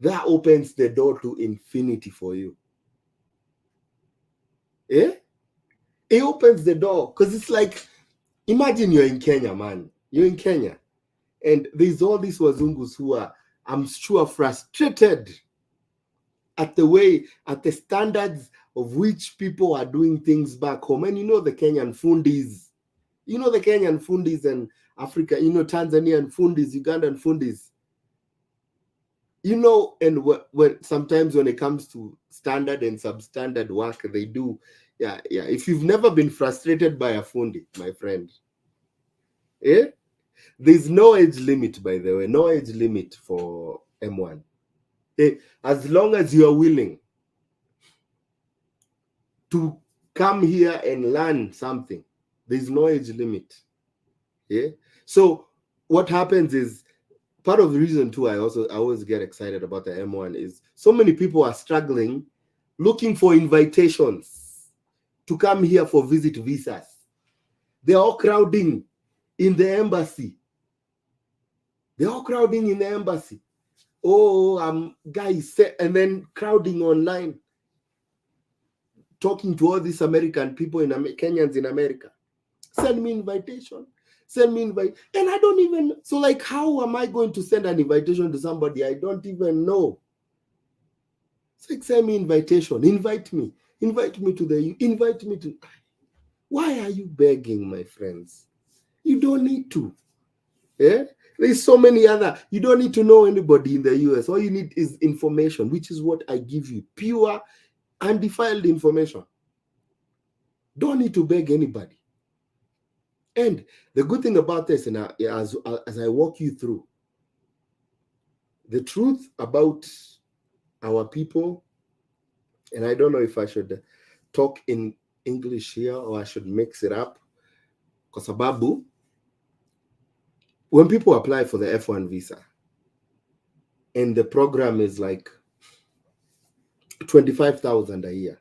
That opens the door to infinity for you. Yeah? It opens the door, because it's like, imagine you're in Kenya, man. You're in Kenya, and there's all these wazungus who are, I'm sure, frustrated at the standards of which people are doing things back home. And the Kenyan fundis. The Kenyan fundis and Africa, Tanzanian fundis, Ugandan fundis. And what sometimes when it comes to standard and substandard work they do, yeah. If you've never been frustrated by a fundi, my friend, there's no age limit, by the way, no age limit for M1. As long as you are willing to come here and learn something, there's no age limit. Yeah. So what happens is, part of the reason too, I always get excited about the M1 is so many people are struggling, looking for invitations to come here for visit visas. They're all crowding in the embassy. Oh, guys, and then crowding online, talking to all these American people Kenyans in America. Send me invitation. And I don't even, so like, how am I going to send an invitation to somebody I don't even know? It's like, send me invitation. Invite me to. Why are you begging, my friends? You don't need to. Yeah? There's so many other, you don't need to know anybody in the US. All you need is information, which is what I give you. Pure, undefiled information. Don't need to beg anybody. And the good thing about this, and as I walk you through, the truth about our people, and I don't know if I should talk in English here or I should mix it up. Kwa sababu, when people apply for the F1 visa, and the program is like 25,000 a year.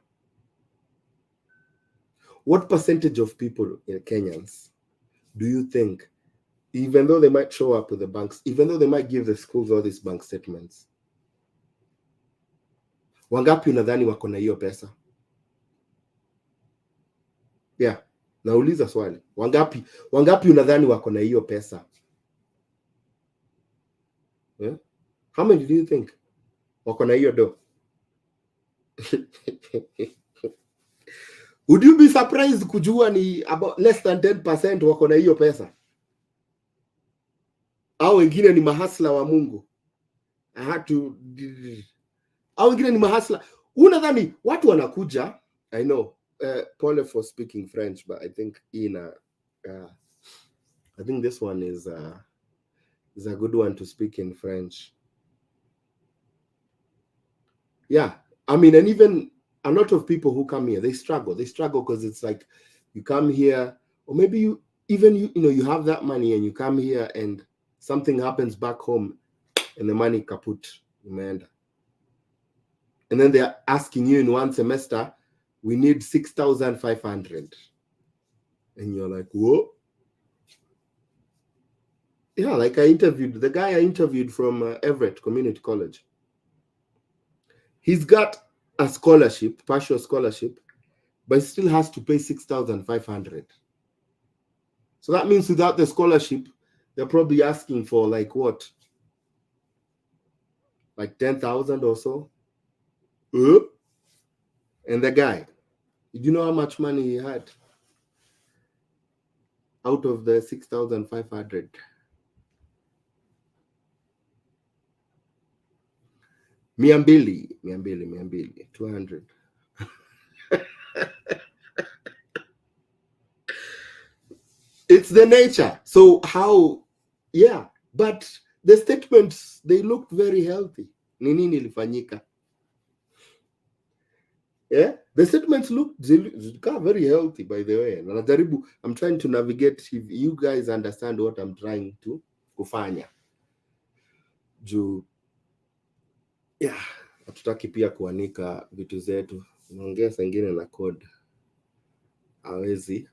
What percentage of people in Kenyans do you think, even though they might show up with the banks, even though they might give the schools all these bank statements, wangapi unadhani wako na hiyo pesa? Yeah, nauliza swali. Wangapi unadhani wako na hiyo pesa? Yeah? How many do you think wako na hiyo do? Would you be surprised kujua ni about less than 10% wako na hiyo pesa? Au wengine ni mahasla wa Mungu? Au wengine ni mahasla. Unadhani watu wanakuja, I know, Paul for speaking French, but I think I think this one is a good one to speak in French. Yeah, I mean, and even a lot of people who come here, they struggle because it's like you come here, or maybe you have that money and you come here and something happens back home and the money kaput, umeenda. And then they're asking you in one semester, we need 6,500. And you're like, whoa. Yeah, like the guy I interviewed from Everett Community College. He's got a scholarship, partial scholarship, but he still has to pay 6,500. So that means without the scholarship, they're probably asking for like what? Like 10,000 or so. And the guy, do you know how much money he had out of the 6,500? Miambili, 200. It's the nature. So how, yeah, but the statements, they looked very healthy. Nini nilifanyika? Yeah, the statements look very healthy, by the way. I'm trying to navigate if you guys understand what I'm trying to kufanya. Yeah, hatutaki pia kuanika vitu zetu. Unaongea sangine na code.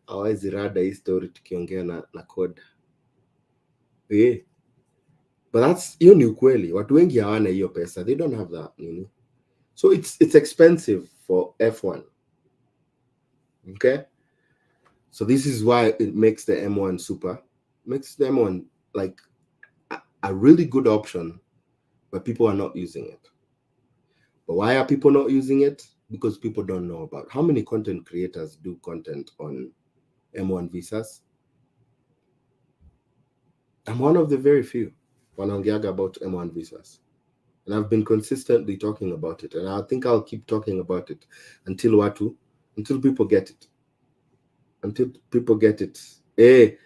Hawezi rada hii story tukiongea na code. Yeah. But that's hiyo ni ukweli. Watu wengi hawana hiyo pesa. They don't have that, So it's expensive for F1. Okay? So this is why it makes the M1 super. Makes the M1 like a really good option, but people are not using it. But why are people not using it? Because people don't know about how many content creators do content on M1 visas. I'm one of the very few wanaongeaga about M1 visas. And I've been consistently talking about it. And I think I'll keep talking about it until people get it. Until people get it.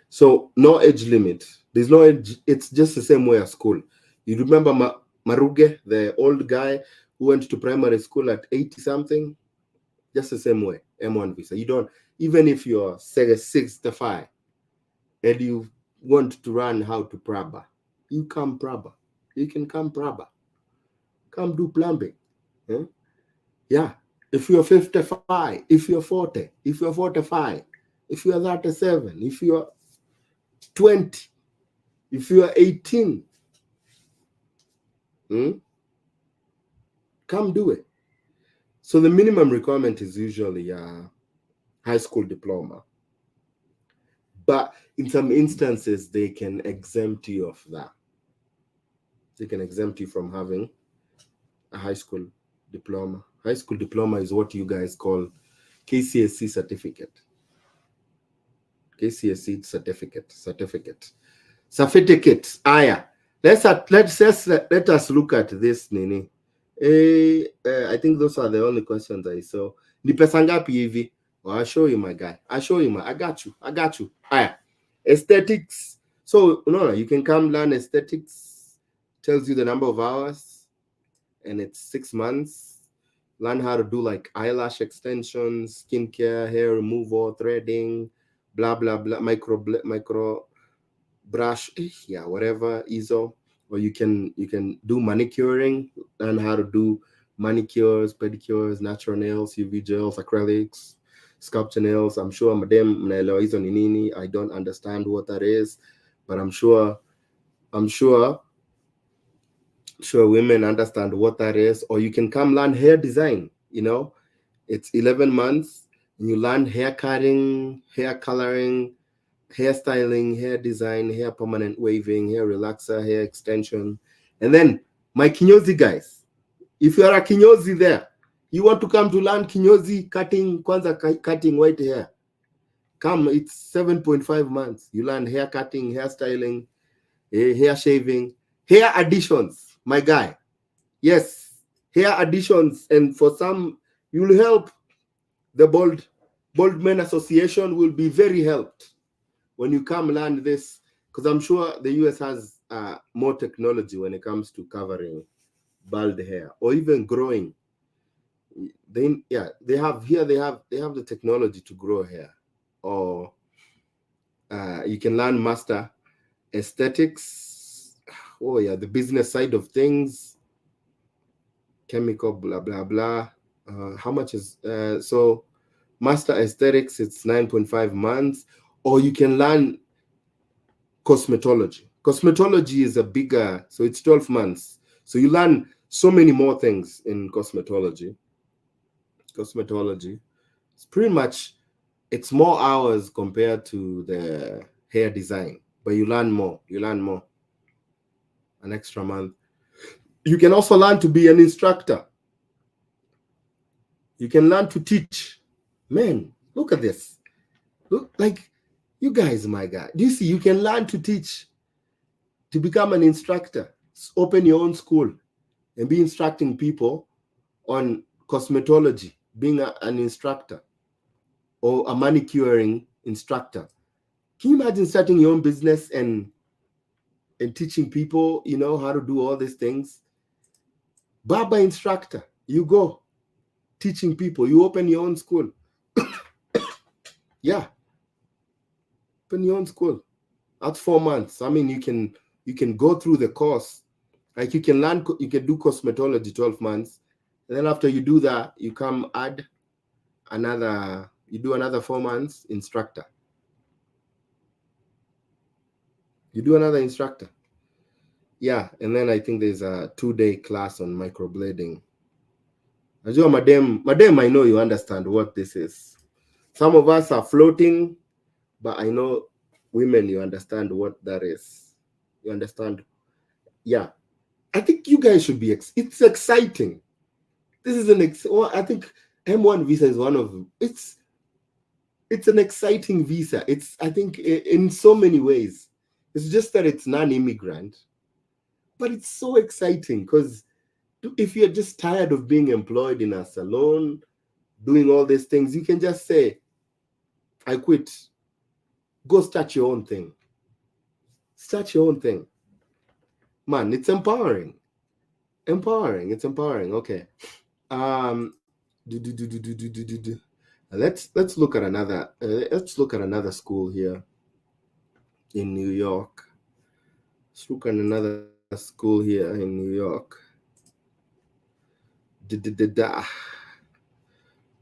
So no age limit. There's no age. It's just the same way as school. You remember Maruge, the old guy who went to primary school at 80 something? Just the same way. M1 visa. You don't, even if you're 65 and you want to run how to Praba, you come Praba. You can come Praba. Come do plumbing. Yeah. If you're 55, if you're 40, if you're 45, if you're 37, if you're 20, if you're 18, come do it. So the minimum requirement is usually a high school diploma. But in some instances, they can exempt you of that. They can exempt you from having a high school diploma. High school diploma is what you guys call KCSE certificate. KCSE certificate. Aya. Let us look at this, Nini. I think those are the only questions I saw. Ni pesa ngapi hivi? I'll show you, my guy. I got you. Aya. Aesthetics. So, no, you can come learn aesthetics. Tells you the number of hours. And it's 6 months. Learn how to do like eyelash extensions, skincare, hair removal, threading, blah, blah, blah, micro brush, yeah, whatever, ISO. or you can do manicuring, learn how to do manicures, pedicures, natural nails, UV gels, acrylics, sculpture nails. I'm sure madam mnaelewa hizo ni nini. I don't understand what that is, but I'm sure women understand what that is. Or you can come learn hair design. It's 11 months and you learn hair cutting, hair coloring, hairstyling, hair design, hair permanent waving, hair relaxer, hair extension. And then my kinyozi guys, if you are a kinyozi there, you want to come to learn kinyozi cutting, kwanza cutting white hair, come. It's 7.5 months. You learn hair cutting, hair styling, hair shaving, hair additions, my guy. Yes, hair additions. And for some, you'll help. The Bald Men Association will be very helped when you come learn this, because I'm sure the US has more technology when it comes to covering bald hair or even growing. They have the technology to grow hair. Or you can learn master aesthetics. Oh yeah, the business side of things, chemical, blah blah blah. How much is so master aesthetics? It's 9.5 months. Or you can learn cosmetology. Cosmetology is a bigger, so it's 12 months. So you learn so many more things in cosmetology. It's pretty much, it's more hours compared to the hair design, but you learn more. An extra month. You can also learn to be an instructor. You can learn to teach. Man, look at this. Look, like, you guys, my guy. Do you see? You can learn to teach, to become an instructor. Open your own school and be instructing people on cosmetology, being an instructor or a manicuring instructor. Can you imagine starting your own business and teaching people, how to do all these things? Barber instructor, you go teaching people. You open your own school. Yeah, open your own school. That's 4 months. I mean, you can go through the course. Like, you can do cosmetology 12 months. And then after you do that, you come add you do another 4 months instructor. You do another instructor. Yeah, and then I think there's a 2-day class on microblading. Madam, I know you understand what this is. Some of us are floating, but I know women, you understand what that is. You understand? Yeah. I think you guys should be, it's exciting. This is I think M1 visa is one of, it's an exciting visa. I think in so many ways. It's just that it's non-immigrant, but it's so exciting because if you're just tired of being employed in a salon, doing all these things, you can just say, I quit. Go start your own thing. Start your own thing. Man, it's empowering. It's empowering. Okay. Let's look at another school here in New York. Let's look at another school here in New York.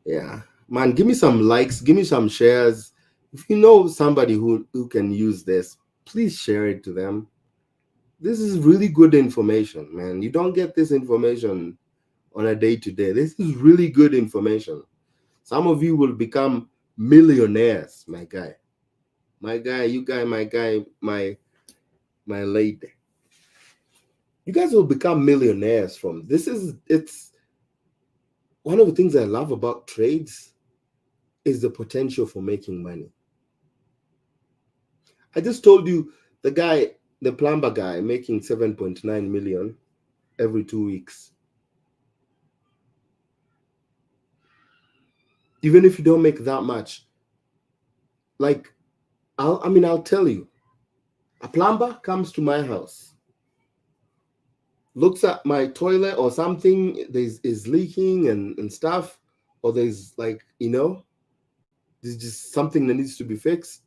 Yeah, man, give me some likes, give me some shares. If you know somebody who can use this, please share it to them. This is really good information, man. You don't get this information on a day-to-day. This is really good information. Some of you will become millionaires, my guy, you guy, my guy, my lady. You guys will become millionaires from this. It's one of the things I love about trades is the potential for making money. I just told you the plumber guy making 7.9 million every 2 weeks. Even if you don't make that much, like, I'll tell you, a plumber comes to my house, looks at my toilet or something is leaking and stuff, or there's there's just something that needs to be fixed.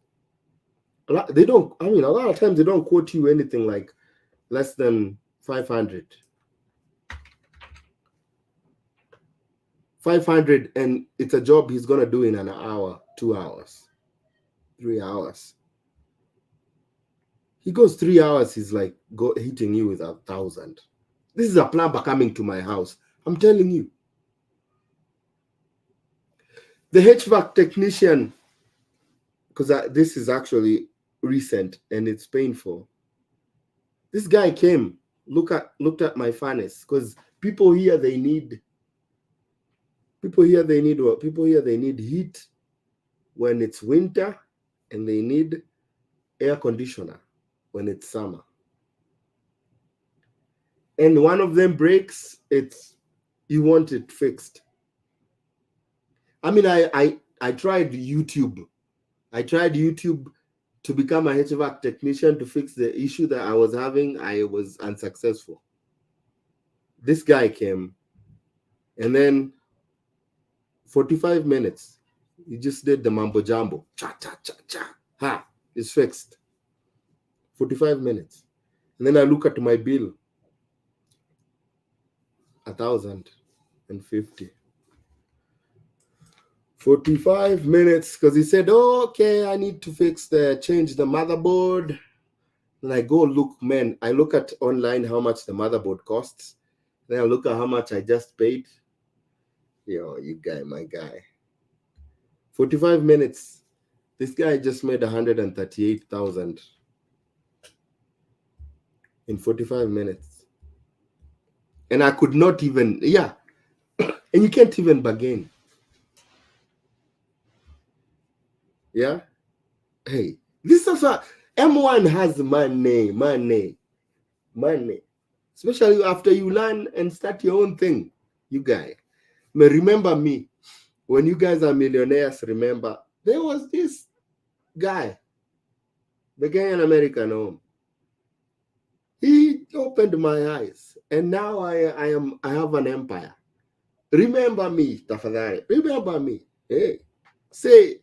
A lot of times they don't quote you anything like less than 500. 500, and it's a job he's gonna do in an hour, 2 hours, 3 hours. He goes 3 hours, he's like hitting you with 1,000. This is a plumber coming to my house. I'm telling you. The HVAC technician, because this is actually recent and it's painful. This guy came, looked at my furnace, because people here they need what? People here they need heat when it's winter, and they need air conditioner when it's summer. And one of them breaks, you want it fixed. I mean, I tried YouTube. I tried YouTube to become a HVAC technician to fix the issue that I was having. I was unsuccessful. This guy came, and then 45 minutes, he just did the mambo jumbo. Cha, cha, cha, cha. Ha, it's fixed. 45 minutes. And then I look at my bill, 1,050. 45 minutes, because he said, oh, okay, I need to change the motherboard. And I go look, man, I look at online how much the motherboard costs. Then I look at how much I just paid. Yo, my guy. 45 minutes. This guy just made 138,000 in 45 minutes. And I could not even, and you can't even bargain. Yeah. Hey, this is what M1 has money. Especially after you learn and start your own thing. You guys. Remember me. When you guys are millionaires, remember, there was this guy, the Kenyan American home. He opened my eyes. And now I have an empire. Remember me, tafadhali. Remember me. Hey. Say,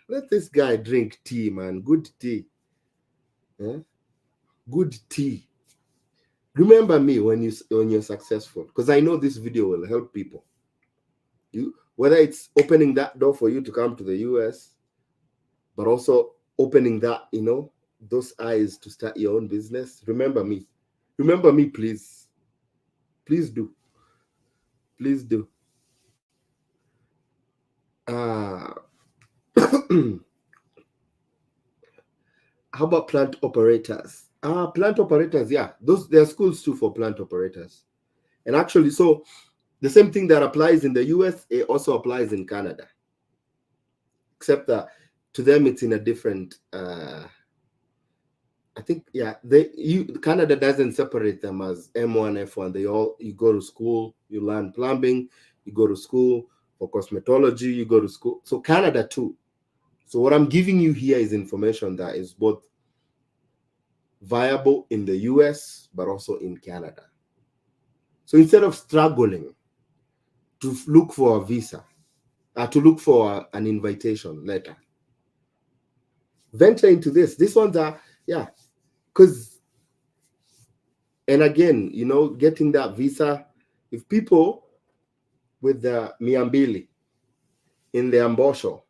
let this guy drink tea, man. Good tea. Yeah? Good tea. Remember me when you're successful, because I know this video will help people. Whether it's opening that door for you to come to the US, but also opening that, those eyes to start your own business. Remember me. Remember me, please. Please do. Please do. How about plant operators? Plant operators, yeah. There are schools too for plant operators. And actually, so the same thing that applies in the US, it also applies in Canada. Except that to them it's in a different I think, Canada doesn't separate them as M1, F1. You go to school, you learn plumbing, you go to school for cosmetology, you go to school. So Canada too. So what I'm giving you here is information that is both viable in the US, but also in Canada. So instead of struggling to look for a visa, to look for an invitation letter, venture into this. These ones are, because, and again, getting that visa, if people with the miambili in the ambosho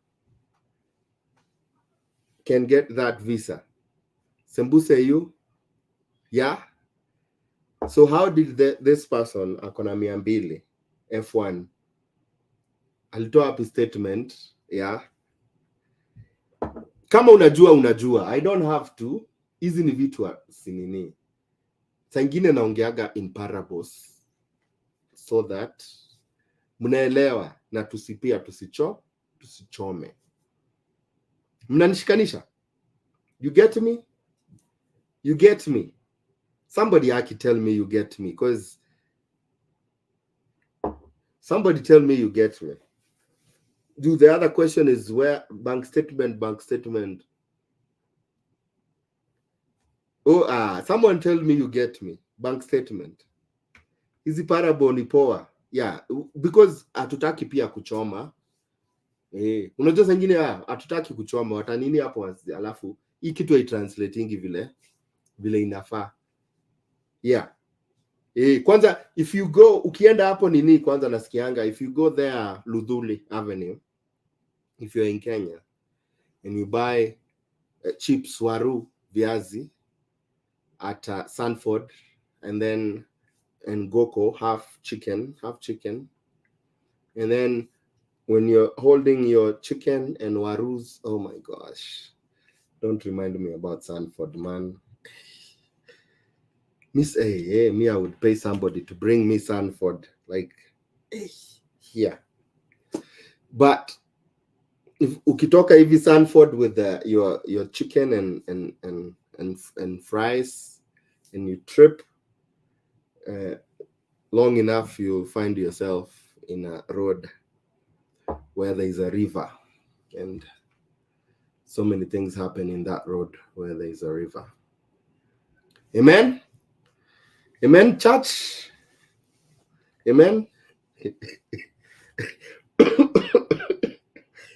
can get that visa, sembuse you, so how did this person akona miambili F1 alitoa hapi statement, kama unajua, I don't have to, hizi ni vitu sinini, sangine naongeaga in parables so that mnaelewa na tusichome. Mnanishikanisha? You get me? You get me? Somebody tell me you get me, because somebody tell me you get me. The other question is where bank statement. Someone tell me you get me. Bank statement. Hizi parable ni poa. Because hatutaki pia kuchoma. Unajua zingine hatutaki kuchoma, watanini hapo alafu hii kitu haitranslatingi vile inafaa. Yeah. Kwanza if you go ukienda hapo nini kwanza nasikianga, if you go there Ludhuli Avenue, if you're in Kenya and you buy chips waru viazi at Sanford, and then and Goko half chicken, and then when you're holding your chicken and warus, oh my gosh, don't remind me about Sanford, man. Me, I would pay somebody to bring me Sanford, like, yeah. But if ukitoka hivi Sanford with your chicken and fries, and you trip long enough, you'll find yourself in a road where there's a river, and so many things happen in that road where there's a river. Amen. Amen, church. Amen.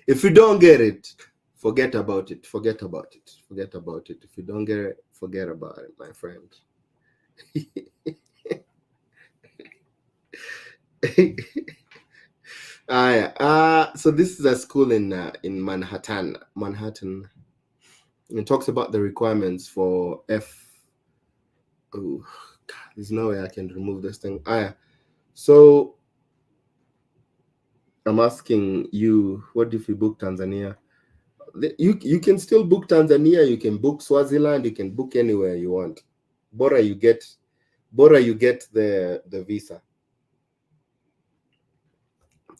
If you don't get it, forget about it. Forget about it. Forget about it. If you don't get it, forget about it, my friend. So this is a school in Manhattan. It talks about the requirements for F. Oh, God, there's no way I can remove this thing. So I'm asking you, what if you book Tanzania? You can still book Tanzania, you can book Swaziland, you can book anywhere you want. Bora you get the visa.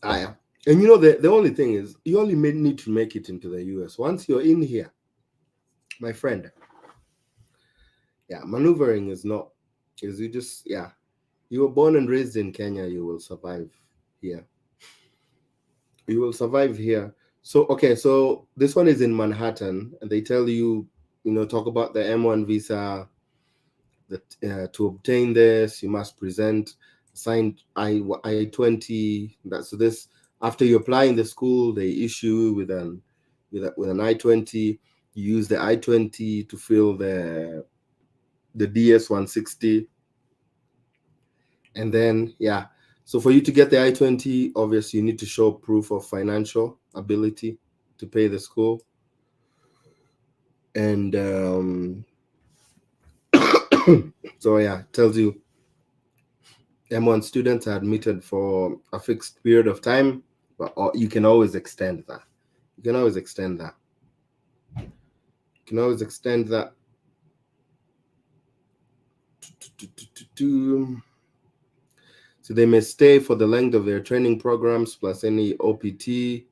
And you know the only thing is you only need to make it into the US. Once you're in here, my friend, maneuvering is you just, you were born and raised in Kenya, you will survive here. You will survive here. So, okay, so this one is in Manhattan, and they tell you, talk about the M1 visa, that to obtain this, you must present signed I-20. So this, after you apply in the school, they issue with an I-20. You use the I-20 to fill the DS-160. And then, so for you to get the I-20, obviously you need to show proof of financial ability to pay the school. And so it tells you M1 students are admitted for a fixed period of time, but you can always extend that. You can always extend that. So they may stay for the length of their training programs, plus any OPT,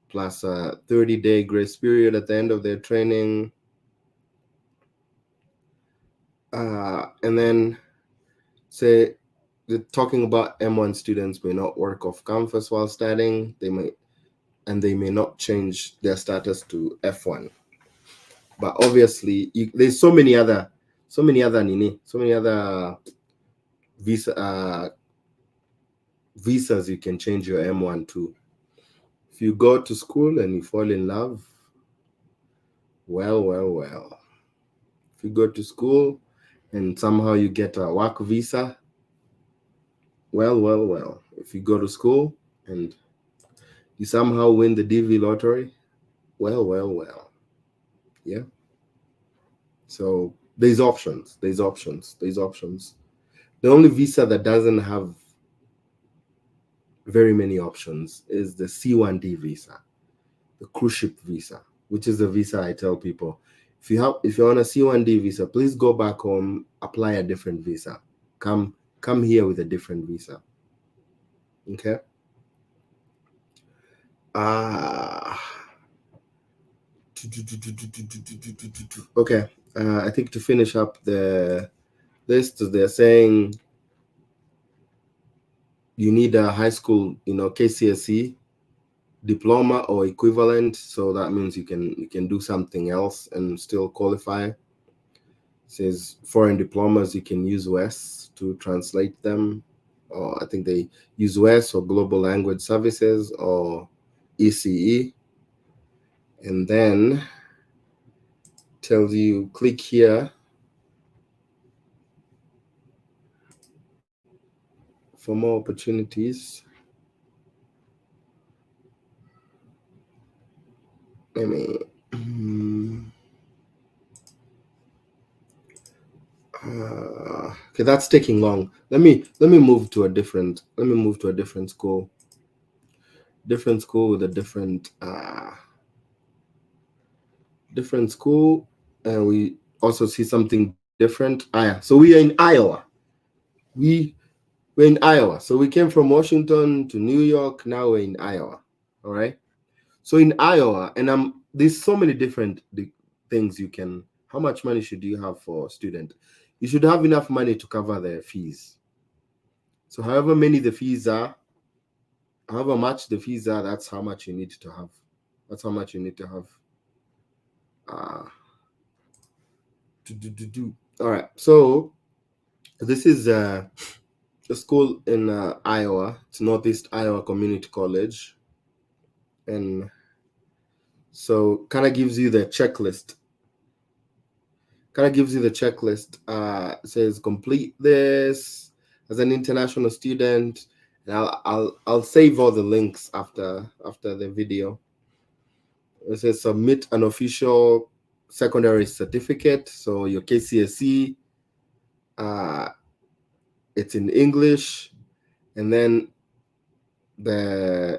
plus a 30-day grace period at the end of their training. And then say they're talking about M1 students may not work off campus while studying. They may not change their status to F1. But obviously, there's so many other visas you can change your M1 to. If you go to school and you fall in love, well. If you go to school and somehow you get a work visa, well. If you go to school and you somehow win the DV lottery, well. Yeah. So there's options. The only visa that doesn't have very many options is the C1D visa, the cruise ship visa, which is the visa I tell people, if you're on a C1D visa, please go back home, apply a different visa. Come here with a different visa. Okay. Okay. I think to finish up the list, they're saying you need a high school, KCSE diploma or equivalent. So that means you can do something else and still qualify. It says foreign diplomas, you can use WES to translate them. Or I think they use WES or Global Language Services or ECE. And then tells you click here for more opportunities. Let me. Okay, that's taking long. Let me move to a different. Let me move to a different school. Different school with a different school, and we also see something different. Yeah. So we are in Iowa. We're in Iowa. So we came from Washington to New York. Now we're in Iowa. All right. So in Iowa, and there's so many different things you can. How much money should you have for a student? You should have enough money to cover their fees. So however many the fees are, however much the fees are, that's how much you need to have. That's how much you need to have. All right. So this is a school in Iowa. It's Northeast Iowa Community College, and so kind of gives you the checklist. Says complete this as an international student, and I'll save all the links after the video. It says submit an official secondary certificate, so your KCSE, it's in English, and then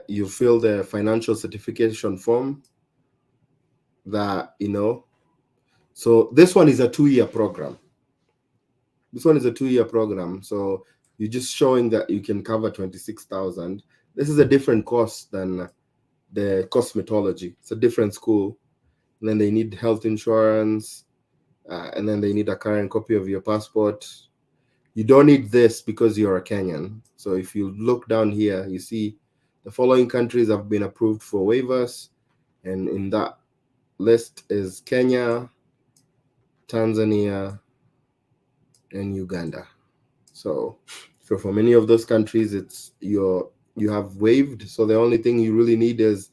you fill the financial certification form. So this one is a 2-year program. So you're just showing that you can cover 26,000. This is a different course than the cosmetology. It's a different school. And then they need health insurance, and then they need a current copy of your passport. You don't need this because you're a Kenyan. So if you look down here, you see the following countries have been approved for waivers, and in that list is Kenya, Tanzania, and Uganda. So for many of those countries, it's you have waived. So the only thing you really need is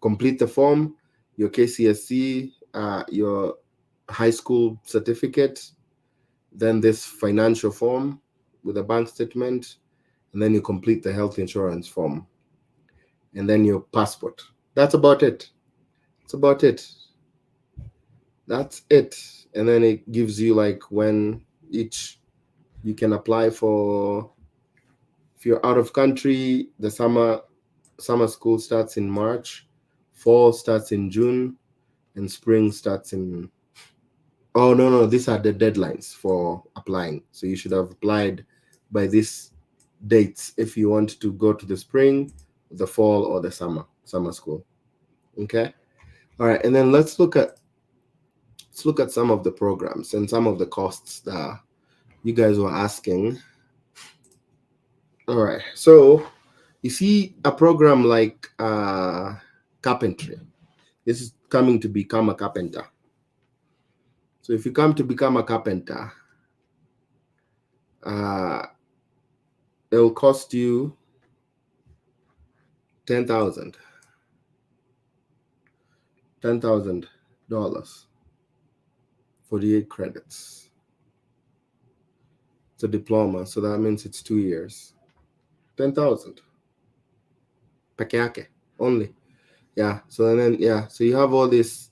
complete the form, your KCSE, your high school certificate, then this financial form with a bank statement, and then you complete the health insurance form, and then your passport. That's about it. That's it. And then it gives you like when each you can apply for. If you're out of country, the summer school starts in March, fall starts in June, and spring starts in. Oh no, these are the deadlines for applying. So you should have applied by these dates if you want to go to the spring, the fall, or the summer school. Okay. All right, and then let's look at some of the programs and some of the costs that you guys were asking. All right, so you see a program like carpentry. This is coming to become a carpenter. So if you come to become a carpenter, it'll cost you 10,000 $10,000, 48 credits. It's a diploma, so that means it's 2 years. 10,000 peke yake only. Yeah. So then so you have all this.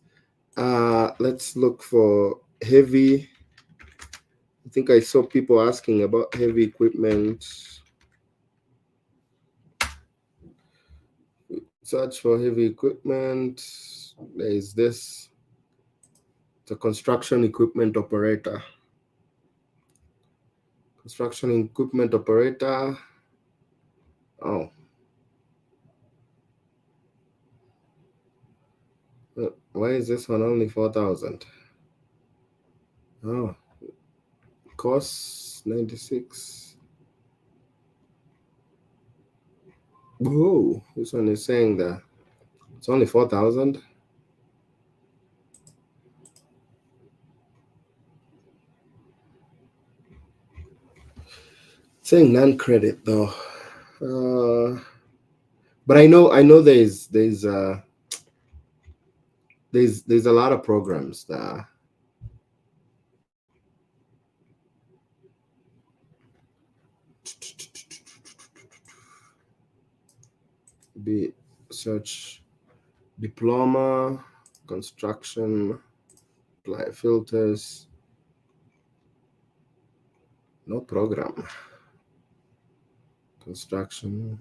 Let's look for heavy. I think I saw people asking about heavy equipment. Search for heavy equipment. There is this. It's a construction equipment operator. Oh. Why is this one only 4,000? Oh. Cost 96. Whoa. This one is saying that it's only 4,000. Saying non-credit though. But I know there's a lot of programs that Be search diploma, construction, apply filters, no program, construction.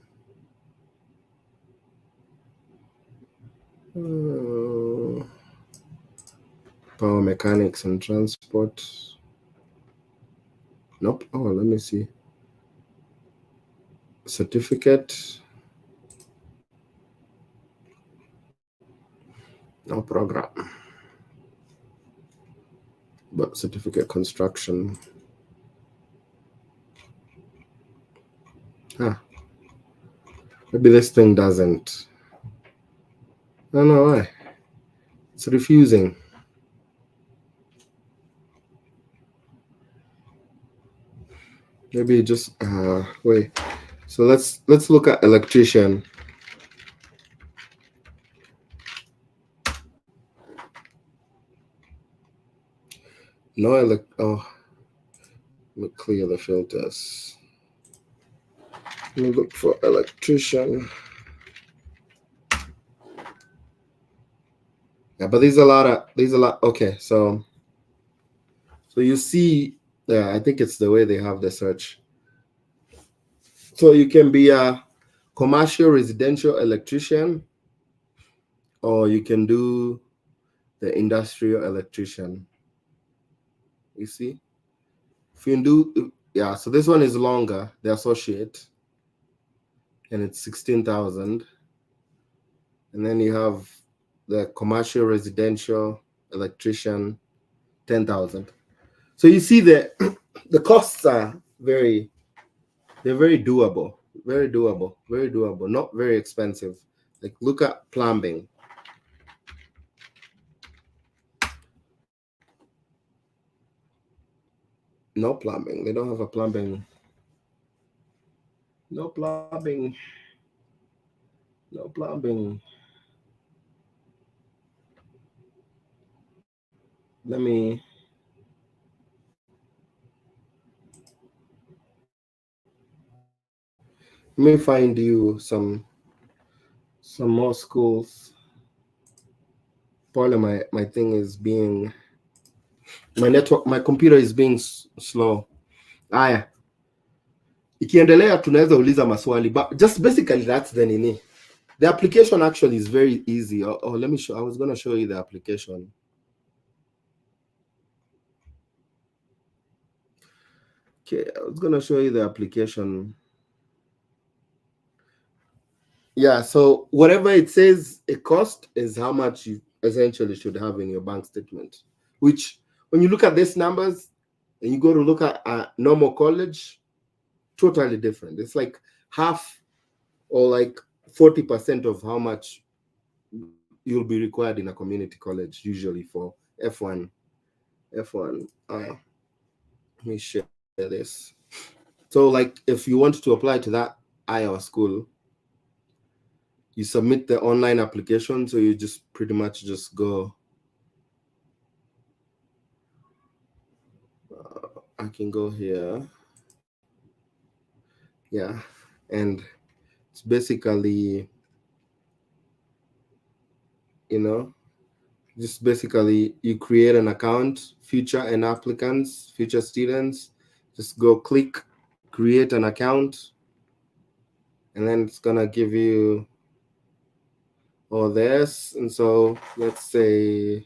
Power mechanics and transport. Nope. Oh, let me see. Certificate. No program. But certificate construction. Maybe this thing doesn't. I don't know why. It's refusing. Maybe just wait. So let's look at electrician. No oh, let me clear the filters. Let me look for electrician. Yeah, but there's a lot. Okay, so you see, I think it's the way they have the search. So you can be a commercial residential electrician, or you can do the industrial electrician. You see, if you do, yeah. So this one is longer, the associate, and it's 16,000. And then you have the commercial residential electrician, 10,000. So you see that the costs are very doable, very doable, not very expensive. Like look at plumbing. No plumbing. They don't have a plumbing. No plumbing. No plumbing. Let me find you some more schools. Probably my thing is being, my network, my computer is being slow. Aya, ikiendelea tunaweza uliza maswali, but just basically that's the nini. The application actually is very easy. Let me show. I was gonna show you the application. Okay, I was gonna show you the application. Yeah, so whatever it says a cost is how much you essentially should have in your bank statement. Which, when you look at these numbers and you go to look at a normal college, totally different. It's like half or like 40% of how much you'll be required in a community college usually for F1. Let me share this. So like if you want to apply to that Iowa school, you submit the online application. So you just pretty much just go. I can go here. Yeah. And it's basically, just basically you create an account, future and applicants, future students, just go click, create an account, and then it's gonna give you all this. And so let's say,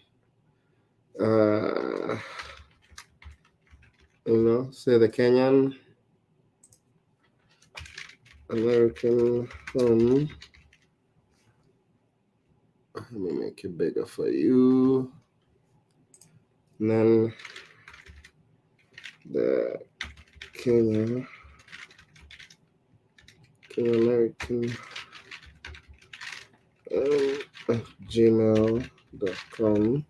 say the Kenyan American home. Let me make it bigger for you. And then the Kenyan American gmail.com.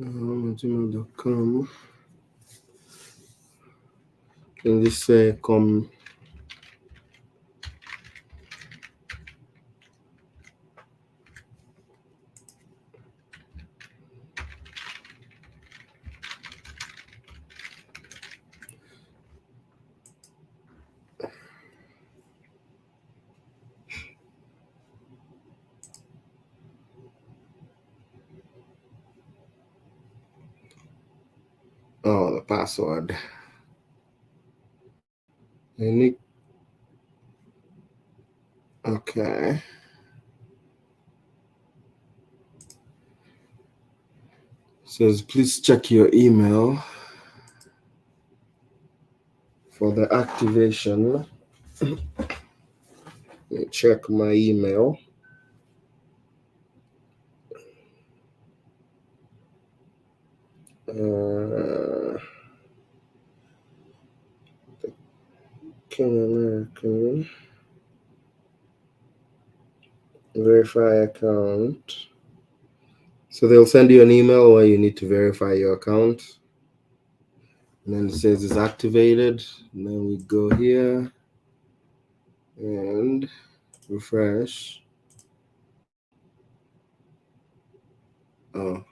Gmail.com. And just say come. Oh, the password. Any? Okay. Says please check your email for the activation. Check my email. Kenyan verify account. So they'll send you an email where you need to verify your account. And then it says it's activated. And then we go here and refresh. Oh, I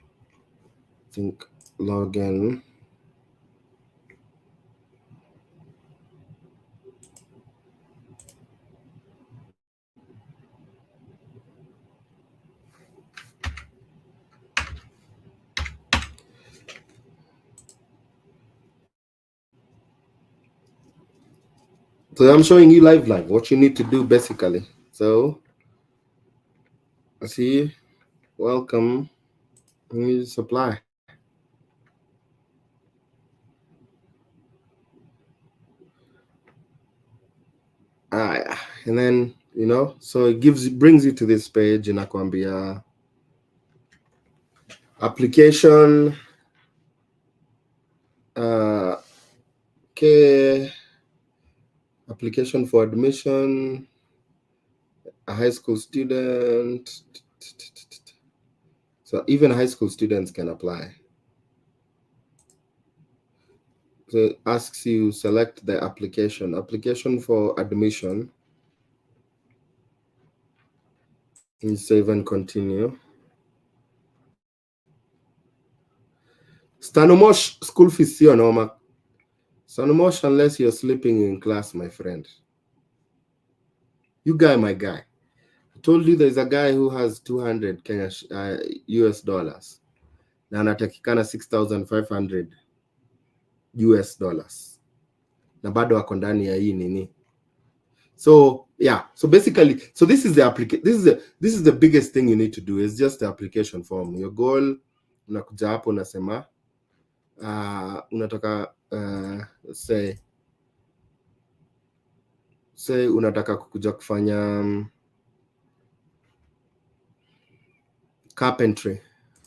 think log in. So I'm showing you live what you need to do basically. So I see, welcome. Let supply. And then so it brings you to this page inakwambia application application for admission, a high school student. So even high school students can apply. So it asks you select the application for admission. You save and continue. Stanomosh school fees sio noma. Stanomosh unless you're sleeping in class, my friend. My guy. I told you there's a guy who has 200 US dollars. Na anatakikana 6,500 US dollars. Na bado ako ndani ya hii nini. So yeah, so basically, so this is the application. This is the biggest thing you need to do. Is just the application form. Your goal, unakuja hapo unasema unataka say unataka kukuja kufanya carpentry. You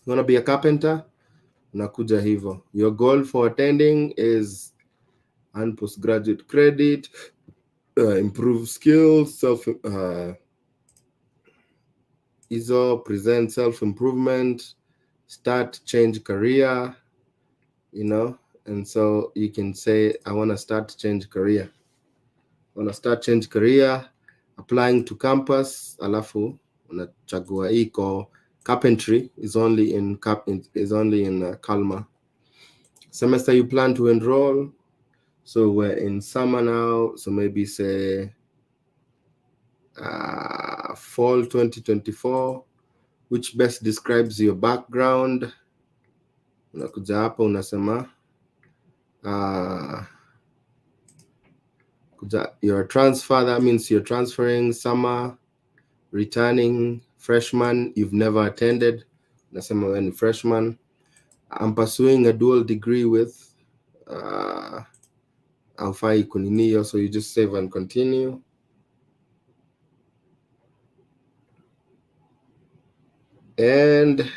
wanna be a carpenter? Unakuja hivyo. Your goal for attending is earn postgraduate credit, improve skills, present self-improvement, start, change career, and so you can say, I want to start, change career. Applying to campus, alafu, unachagua iko, carpentry is only in Kalmar. Semester you plan to enroll, so we're in summer now, so maybe say fall 2024, which best describes your background. Unakuja hapa unasema you're a transfer, that means you're transferring. Summer, returning, freshman, you've never attended, unasema wewe ni freshman. I'm pursuing a dual degree with aufai kuninio, so you just save and continue. And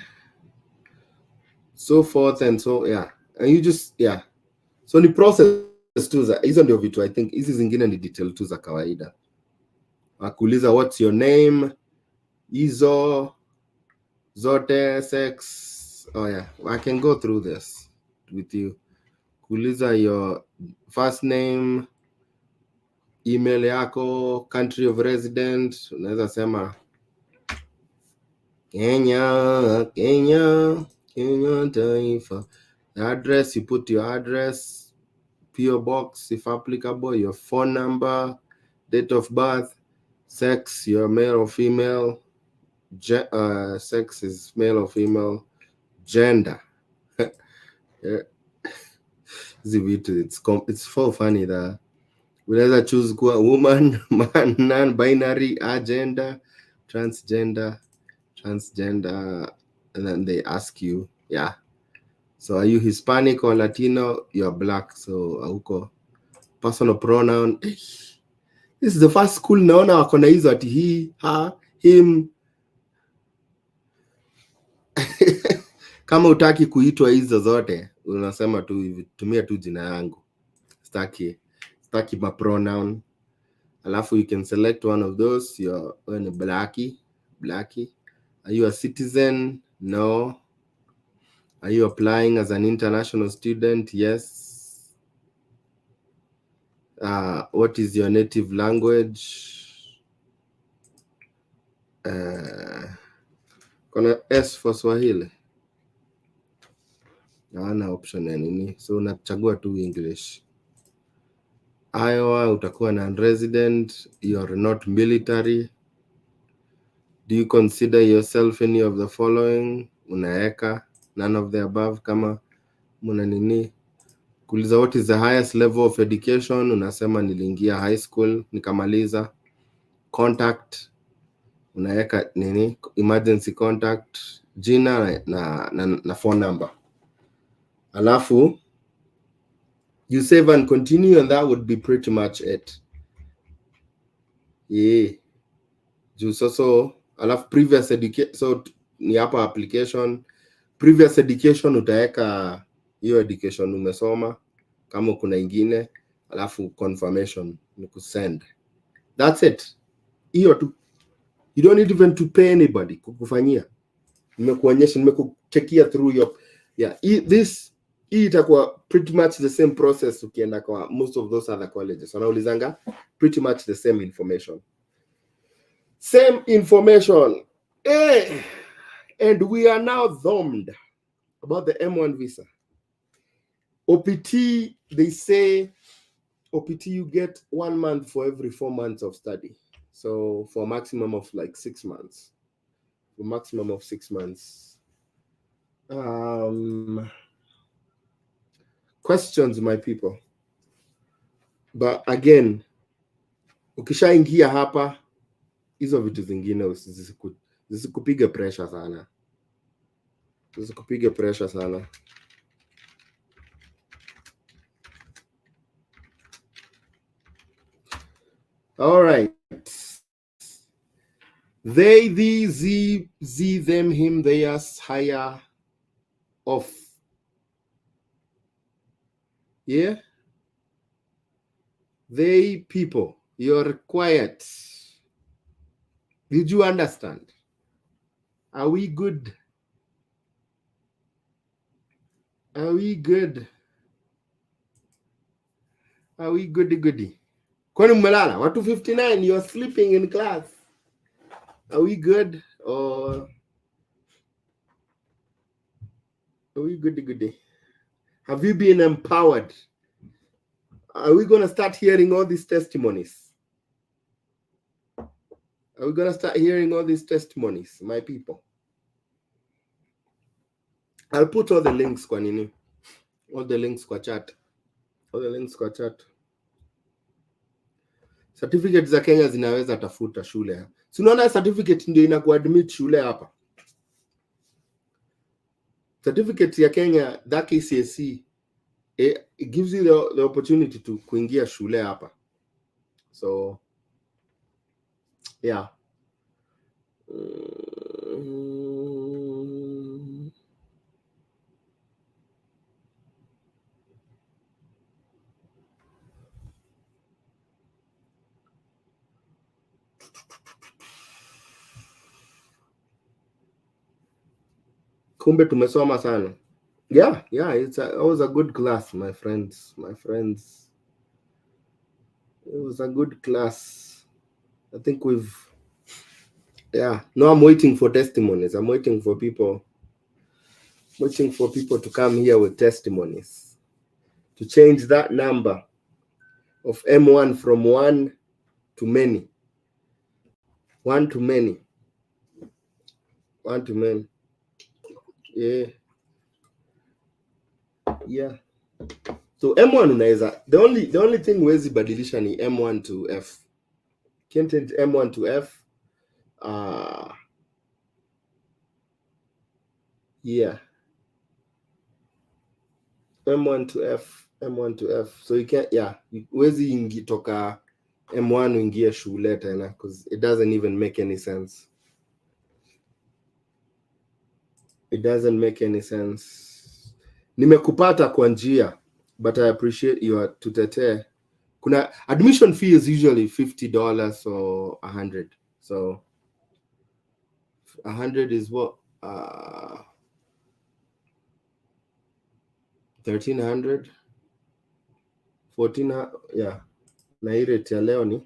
so forth and so and you just so ni process tu za hizo ndio vitu. I think hizi zingine ni detail tu za kawaida. Akuuliza what's your name, hizo zote, sex. I can go through this with you. Kuuliza your first name, email yako, country of resident, unaweza sema Kenya taifa. The address, you put your address, PO box if applicable, your phone number, date of birth, sex, you're male or female, sex is male or female, gender. It's so funny that unaweza choose kuwa woman, man, non-binary, agender, transgender, and then they ask you, yeah, so are you Hispanic or Latino? You're black, so auko personal pronoun. This is the first school naona wako na hizo ati he, her, him. Kama utaki kuitwa hizo zote, unasema tu tumia tu jina yangu. Staki ma pronoun. Alafu you can select one of those. You're blackie. Are you a citizen? No. Are you applying as an international student? Yes. What is your native language? Kuna S for Swahili. Hawana option ya nini, so unachagua tu English. Iowa utakuwa non-resident. You're not military. Do you consider yourself any of the following? Unaeka none of the above. Kama muna nini, kuuliza what is the highest level of education, unasema niliingia high school nikamaliza. Contact unaeka nini, emergency contact, jina na phone number. Alafu you save and continue, and that would be pretty much it. Yeah. So alafu previous education, so ni hapa application. Previous education utaeka hiyo education umesoma kama kuna ingine, alafu confirmation ni kusend. That's it. Hiyo tu. You don't need even to pay anybody kukufanyia. Nimekuonyesha, nimekuchekia through your, yeah, hii itakuwa pretty much the same process ukienda kwa most of those other colleges. Wanaulizanga pretty much the same information. And we are now thumbed about the M1 visa. OPT, they say OPT you get 1 month for every 4 months of study. So for a maximum of like 6 months. For maximum of 6 months. Questions, my people. But again, ukishaingia hapa, hizo vitu zingine zisikupiga pressure sana. Zisikupiga pressure sana. All right. They, thee, ze, them, him, theirs, higher, off. Yeah? They, people, you're quiet. Did you understand? Are we good? Are we good? Are we goody? Kwani mmelala? Watu 59, you're sleeping in class. Are we good? Or are we goody? Have you been empowered? Are we going to start hearing all these testimonies? Are we going to start hearing all these testimonies, my people? I'll put all the links kwa nini. All the links kwa chat. Certificate za Kenya zinaweza tafuta shule. Si unaona certificate ndio inakuadmit shule hapa. Certificate ya Kenya, that KCSE, it gives you the opportunity to kuingia shule hapa. So yeah. Kumbe tumesoma sana. Yeah, it was a good class, my friends. It was a good class. I think now I'm waiting for testimonies. I'm waiting for people to come here with testimonies to change that number of M1 from 1 to many. 1 to many. Yeah. So M1 unaweza, the only thing huwezi badilisha ni M1 to F. Can't change M1 to F. Yeah. M1 to F, M1 to F. So you can't, yeah, huwezi ingitoka M1 uingie shule tena, because it doesn't even make any sense. It doesn't make any sense. Nimekupata kwa njia, but I appreciate your tutetee. Kuna admission fee is usually $50 or $100. So $100 is what? $1,300, $1,400, yeah. Na hii rate ya leo ni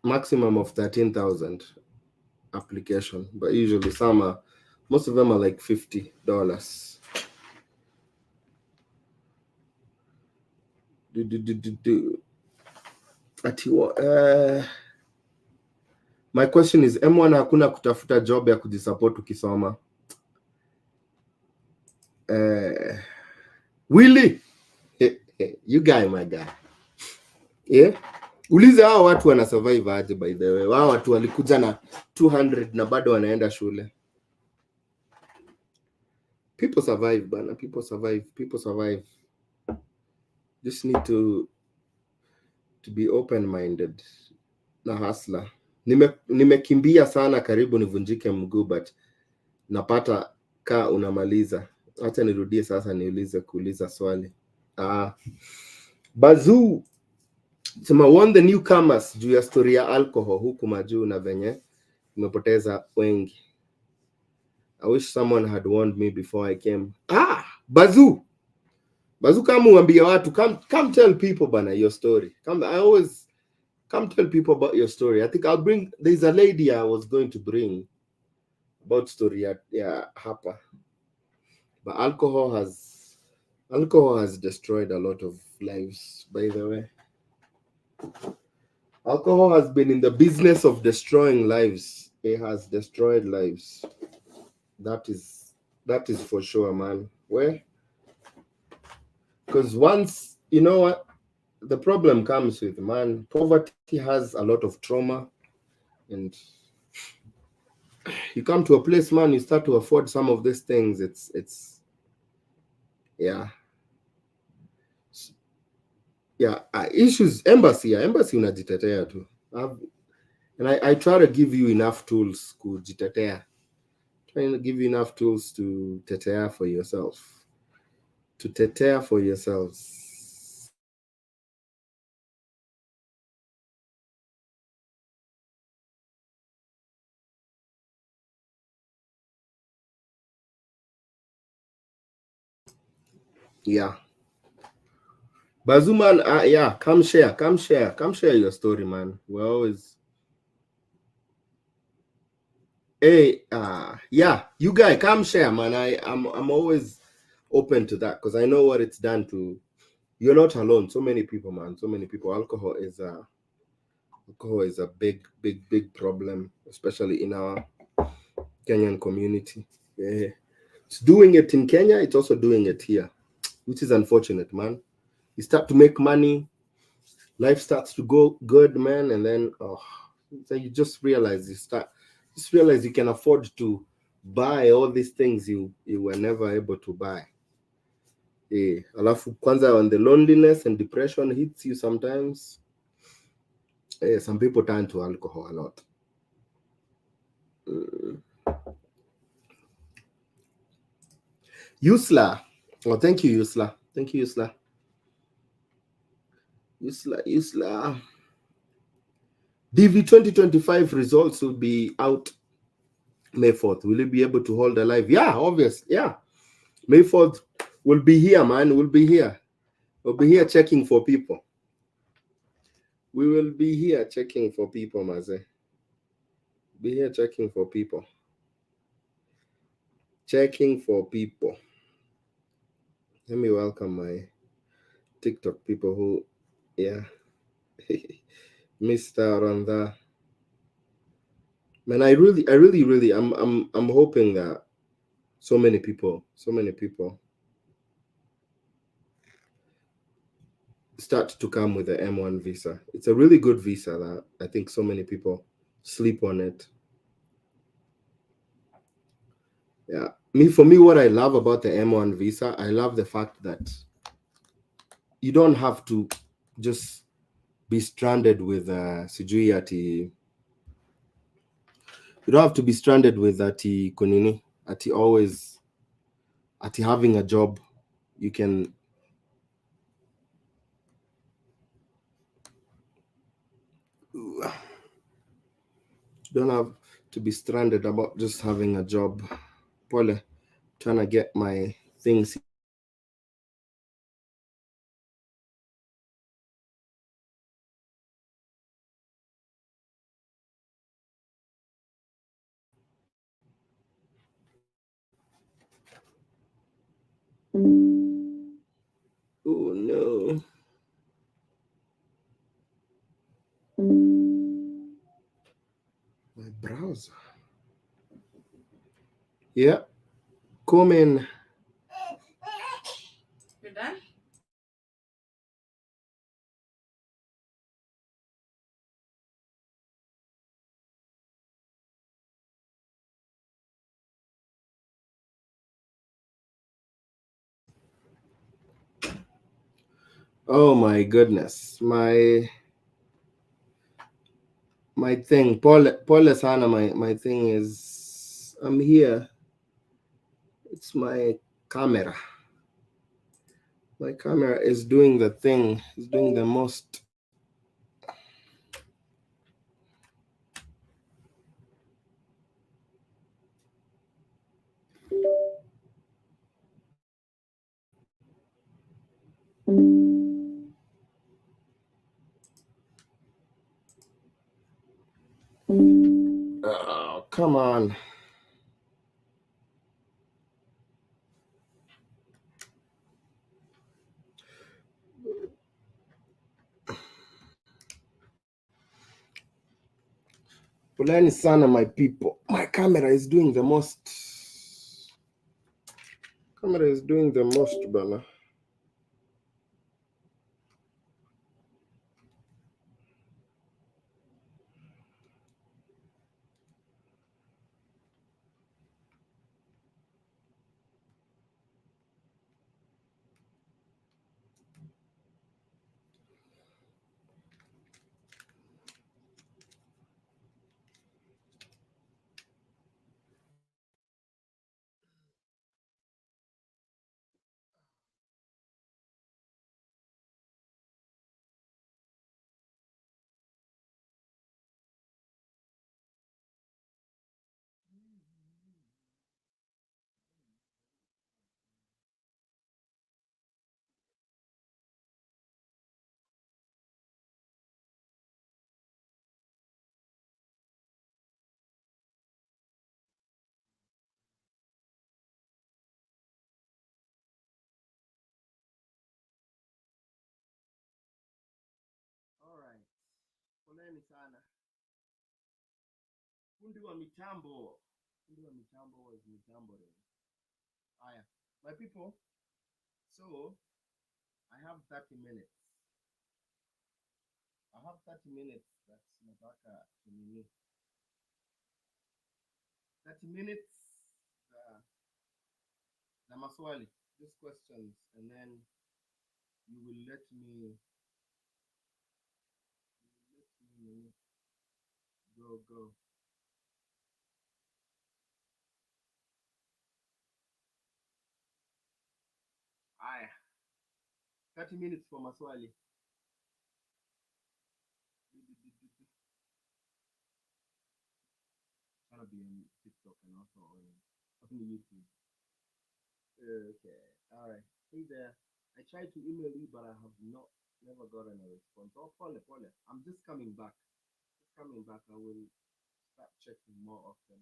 maximum of 13,000 application, but usually most of them are like $50. My question is, M1 hakuna kutafuta job ya kujisupport ukisoma? Willy, you guy, my guy. Yeah, uliza hao watu wana survive aje? By the way, wao watu walikuja na 200 na bado wanaenda shule. People survive bana, people survive. Just need to be open-minded na hustler. Nimekimbia sana karibu nivunjike mguu, but napata ka unamaliza. Acha nirudie sasa kuuliza swali. Bazoo sema warn the newcomers juu ya story ya alcohol huku majuu na venye umepoteza wengi. I wish someone had warned me before I came. Bazoo kama uambie watu, come tell people bana your story. Come tell people about your story. I think there's a lady I was going to bring about story ya hapa. But alcohol has destroyed a lot of lives, by the way. Alcohol has been in the business of destroying lives. It has destroyed lives. That is for sure, man. Where? Because once, you know what, the problem comes with, man, poverty has a lot of trauma, and you come to a place, man, you start to afford some of these things. It's yeah. Issues. Embassy unajitetea tu. And I try to give you enough tools kujitetea. Trying to give you enough tools to tetea for yourself. To tetea for yourselves. Yeah. Bazoo, man, yeah, come share your story, man. We're always yeah, you guys come share, man. I'm always open to that, because I know what it's done to. You're not alone. So many people, man. So many people. Alcohol is a big problem, especially in our Kenyan community. Yeah. It's doing it in Kenya, it's also doing it here, which is unfortunate, man. You start to make money, life starts to go good, man, and then so you just realize you can afford to buy all these things you were never able to buy. Alafu kwanza, when the loneliness and depression hits you sometimes, some people turn to alcohol a lot. Yusla. Oh, thank you, Yusla. Yusla. DV 2025 results will be out May 4th. Will you be able to hold alive? Yeah, obviously. Yeah. May 4th, we'll be here, man. We'll be here. We'll be here checking for people. We will be here checking for people, Maze. Be here checking for people. Checking for people. Let me welcome my TikTok people who, yeah. Mr. Randa. Man, I really, I'm hoping that So many people start to come with the M1 visa. It's a really good visa that I think so many people sleep on it. Yeah. For me, what I love about the M1 visa, I love the fact that you don't have to just be stranded with sijui ati, you don't have to be stranded with ati kunini, ati always ati having a job. You can don't have to be stranded about just having a job. Pole, trying to get my things. Oh no. My browser. Yeah. Come in. You're done? Oh my goodness. My thing. Paul Sana, my thing is I'm here. It's my camera. My camera is doing the thing, is doing the most. Oh, come on. Polani sana, my people. My camera is doing the most. Camera is doing the most, brother. All right. Poleni sana. Fundi wa mitambo. Fundi wa mitambo was mitambo. Aya. My people, so I have 30 minutes. I have 30 minutes. That's nataka kunini. 30 minutes na maswali, just questions, and then you will let me go. Aya. 30 minutes for maswali. Gonna be on TikTok and also on YouTube. Okay. All right. Hey there. I tried to email you, but I have never gotten a response. Oh, Pole. I'm just coming back. Just coming back. I will start checking more often.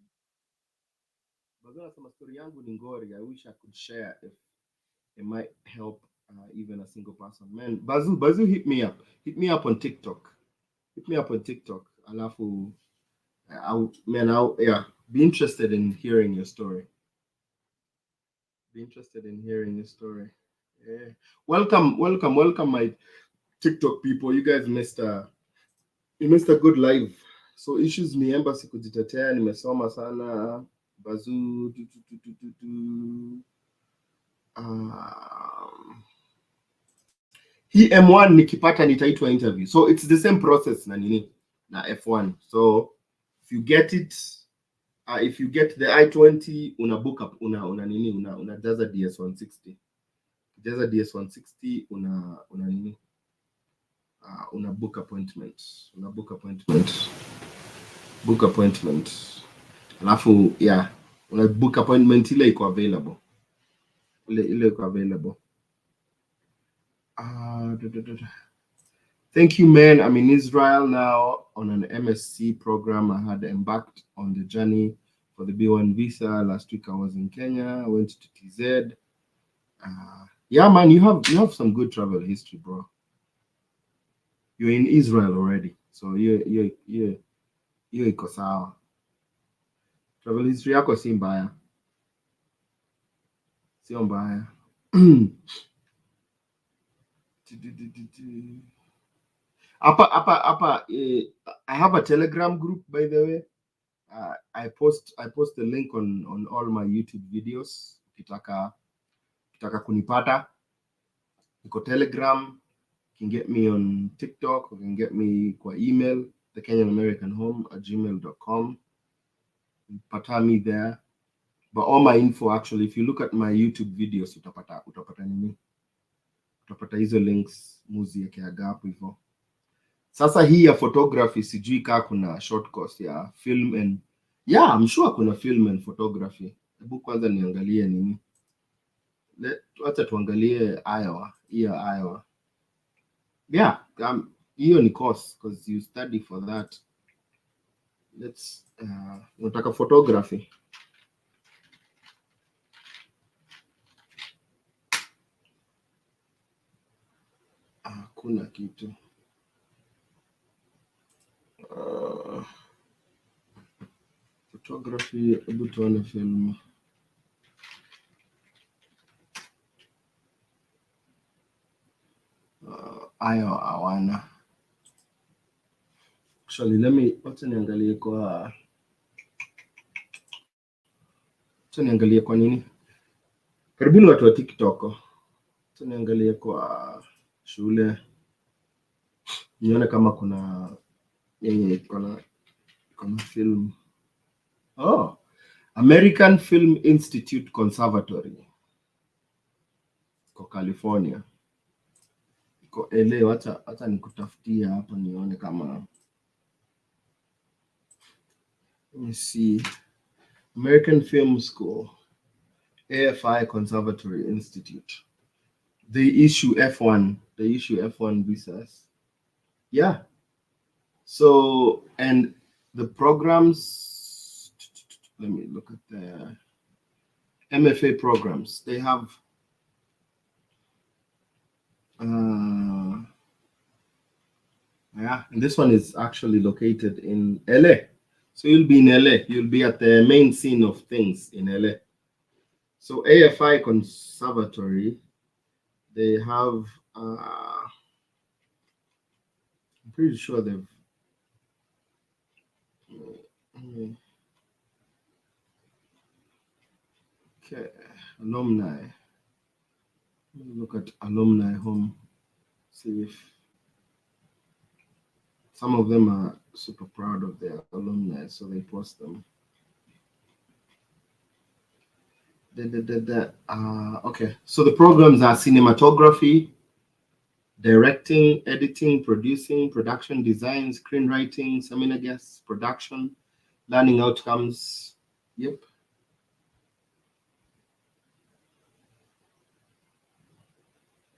But some story yangu ni ngori. I wish I could share if it might help even a single person. Man, Bazu, hit me up. Hit me up on TikTok. Hit me up on TikTok. Alafu, I'll yeah, be interested in hearing your story. Be interested in hearing his story. Yeah. Welcome, my TikTok people. You guys missed a good live. So issues ni embassy kujitetea, nimesoma sana bazoo hii M1 nikipata nitaitwa interview. So it's the same process na nini na F1. So if you get it, if you get the I-20 una book up una nini una jaza DS160. Jaza DS160 una nini una book appointment. Book appointment. Alafu yeah, una book appointment ile iko available. Ile iko available. Thank you, man. I'm in Israel now on an MSc program. I had embarked on the journey for the B1 visa. Last week I was in Kenya. I went to TZ. Yeah, man, you have some good travel history, bro. You're in Israel already, so you're iko sawa. Travel history yako si mbaya. Sio mbaya. Apa, I have a Telegram group, by the way. I post the link on all my YouTube videos. Kitaka kunipata, iko Telegram. You can get me on TikTok. You can get me kwa email, thekenyanamericanhome@gmail.com. Pata me there. But all my info, actually, if you look at my YouTube videos, utapata nini? Utapata hizo links muzi yakiaga hapo hivyo. Sasa hii ya photography sijui kaa kuna short course ya film and yeah, I'm sure kuna film and photography. Hebu kwanza niangalie nini. Acha tuangalie Iowa. Iowa. Yeah, hiyo ni course because you study for that. Let's unataka photography. Kuna kitu. Photography, hebu tuone film. Ayo hawana. Actually, wacha niangalie kwa nini. Karibuni watu wa TikTok. Wacha niangalie kwa shule. Nione kama kuna yenye kuna film. Oh, American Film Institute Conservatory. Kwa California. Iko LA, wacha nikutafutia hapa nione kama. Let me see. American Film School. AFI Conservatory Institute. They issue F1. They issue F1 visas. Yeah. So, and the programs, let me look at the MFA programs. They have yeah, and this one is actually located in LA. So you'll be in LA. You'll be at the main scene of things in LA. So AFI Conservatory, they have I'm pretty sure they've okay, alumni. Look at alumni home. See if some of them are super proud of their alumni, so they post them. Okay, so the programs are cinematography, directing, editing, producing, production design, screenwriting, seminar guests, production, learning outcomes. Yep.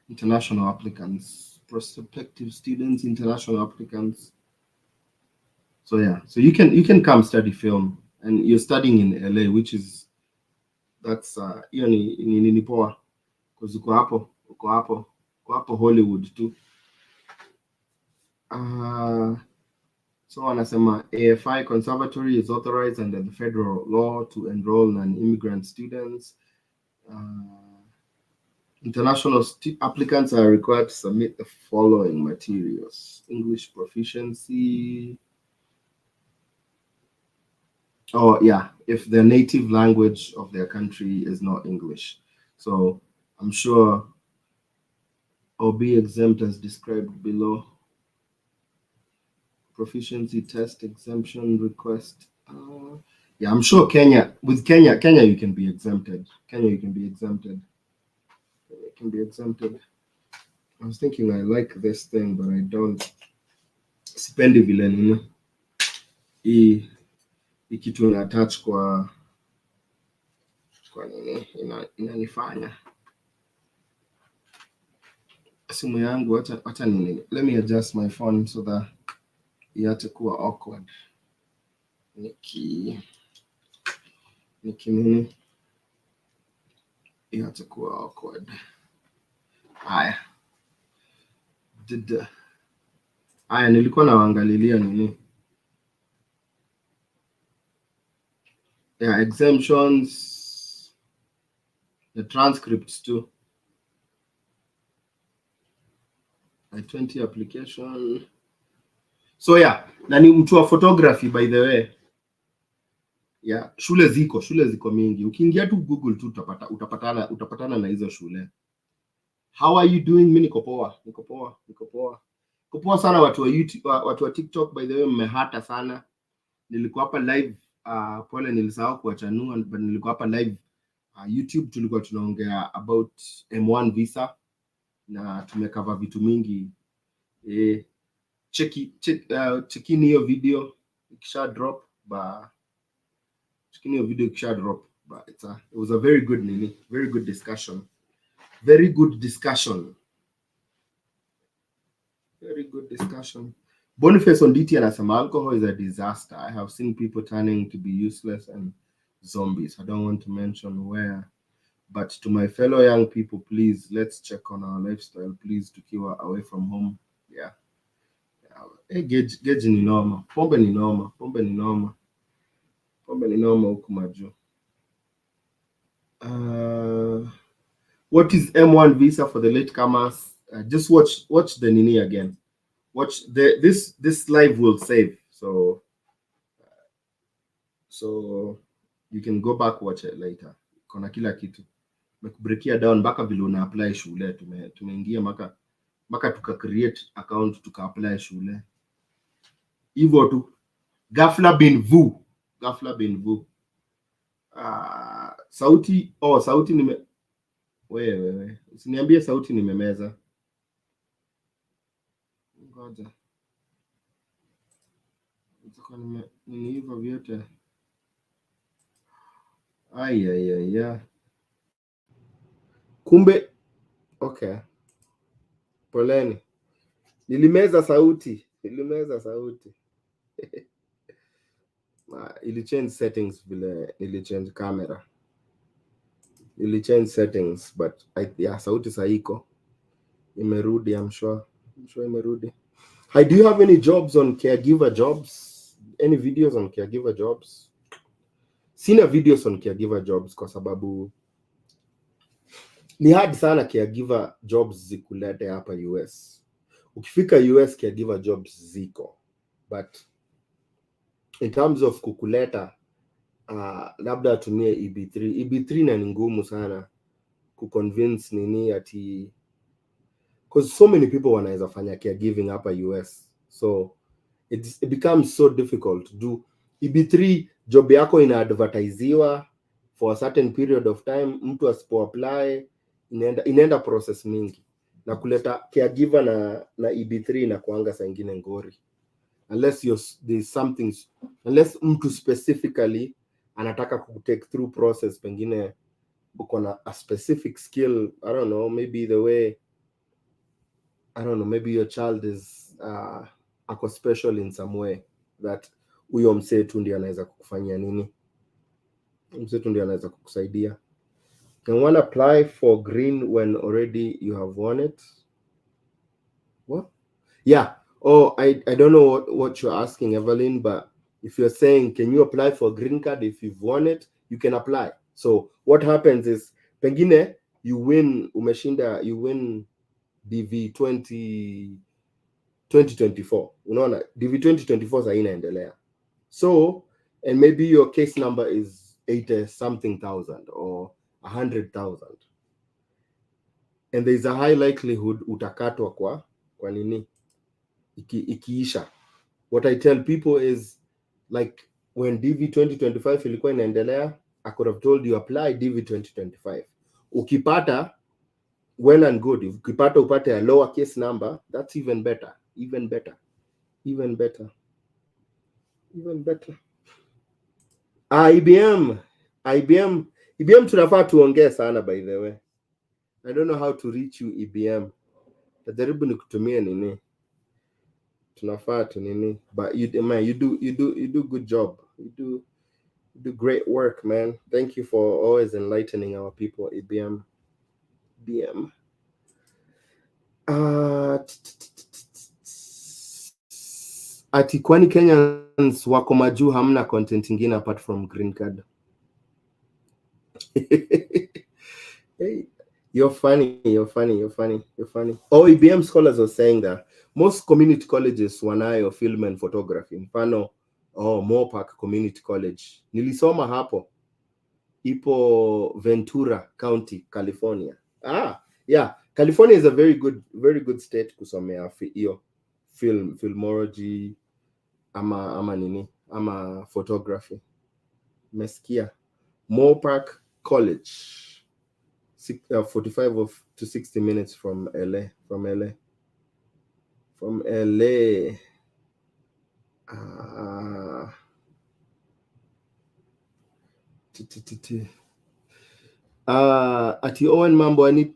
International applicants, prospective students, international applicants. So yeah, so you can come study film, and you're studying in LA, which is that's hiyo ni poa because uko hapo Hollywood too. So wanasema AFI Conservatory is authorized under the federal law to enroll non-immigrant students International applicants are required to submit the following materials: English proficiency. Oh yeah, if the native language of their country is not English. So I'm sure or be exempt as described below. Proficiency test exemption request. Yeah, I'm sure Kenya, you can be exempted. You can be exempted. It can be exempted. I was thinking I like this thing, but I don't. Sipendi vile nini hii kitu ina attach kwa nini inanifanya simu yangu. Hata nini, let me adjust my phone so that iache kuwa awkward niki nini iache kuwa awkward. Haya, nilikuwa nawaangalilia nini, exemptions, the transcripts too. I-20 application. So yeah, na ni mtu wa photography by the way. Yeah, shule ziko mingi. Ukiingia tu Google tu utapatana na hizo shule. How are you doing? Mimi niko poa sana. Watu wa YouTube, watu wa TikTok by the way mmehata sana. Nilikuwa hapa live pole nilisahau kuachanua, but nilikuwa hapa live YouTube, tulikuwa tunaongea about M1 visa na tumekava vitu mingi. Chekini hiyo video ikisha drop, but it was a very good discussion. Very good discussion. Boniface on DT anasema alcohol is a disaster. I have seen people turning to be useless and zombies. I don't want to mention where, but to my fellow young people, please, let's check on our lifestyle. Please, tukiwa away from home. Yeah. Gauge ni noma. Pombe ni noma huku maju. What is M1 visa for the latecomers? Just watch the nini again. Watch this live will save, so you can go back, watch it later. Kuna kila kitu mekubreakia down mpaka vile una apply shule. Tumeingia mpaka tuka create account tuka apply shule hivyo tu. Ghafla bin vu. Sauti wewe usiniambie sauti nimemeza. Ngoja nini hivyo vyote. Ai. Kumbe okay, poleni, nilimeza sauti ili change settings vile ili change camera, ili change settings, but sauti saiko imerudi. I'm sure imerudi. Hi, do you have any jobs on caregiver jobs? Any videos on caregiver jobs? Sina videos on caregiver jobs kwa sababu ni hard sana caregiver jobs zikulete hapa US. Ukifika US caregiver jobs ziko, but in terms of kukuleta labda atumie EB3 na ni ngumu sana kuconvince nini ati, because so many people wanaweza fanya caregiving hapa US, so it becomes so difficult to do. EB3 job yako inaadvertisiwa for a certain period of time, mtu asipo apply inaenda process mingi, na kuleta caregiver na EB3 na kuanga saa ingine ngori, unless there's something, unless mtu specifically anataka take through process, pengine uko na a specific skill. I don't know, maybe the way, I don't know, maybe your child is ako special in some way that huyo msee tu ndiye anaweza kukufanyia nini, msee tu ndiye anaweza kukusaidia. Can one apply for green when already you have won it? What? Yeah. Oh, I don't know what you're asking, Evelyn, but if you're saying, can you apply for green card if you've won it, you can apply. So what happens is pengine you win DV 2024, unaona DV 2024 sasa inaendelea, so and maybe your case number is 80 something thousand or 100,000, and there is a high likelihood utakatwa kwa nini ikiisha. What I tell people is, like, when DV 2025 ilikuwa inaendelea, I could have told you apply DV 2025. Ukipata, well and good. Ukipata upate a lower case number, that's even better. IBM tunafaa tuongee sana, by the way. I don't know how to reach you, IBM. Tajaribu nikutumie nini. Tunafaa tu nini, but you do good job. You do great work, man. Thank you for always enlightening our people, IBM. Ati kwani Kenyans wako majuu hamna content ingine apart from green card? Hey, you're funny. Oh, IBM scholars are saying that most community colleges wanayo film and photography. Mfano, Moorpark Community College. Nilisoma hapo. Ipo Ventura County, California. Yeah. California is a very good state kusomea hiyo filmology ama nini ama photography. Mesikia Moorpark College, 45 to 60 minutes from LA. Ati Owen mambo ani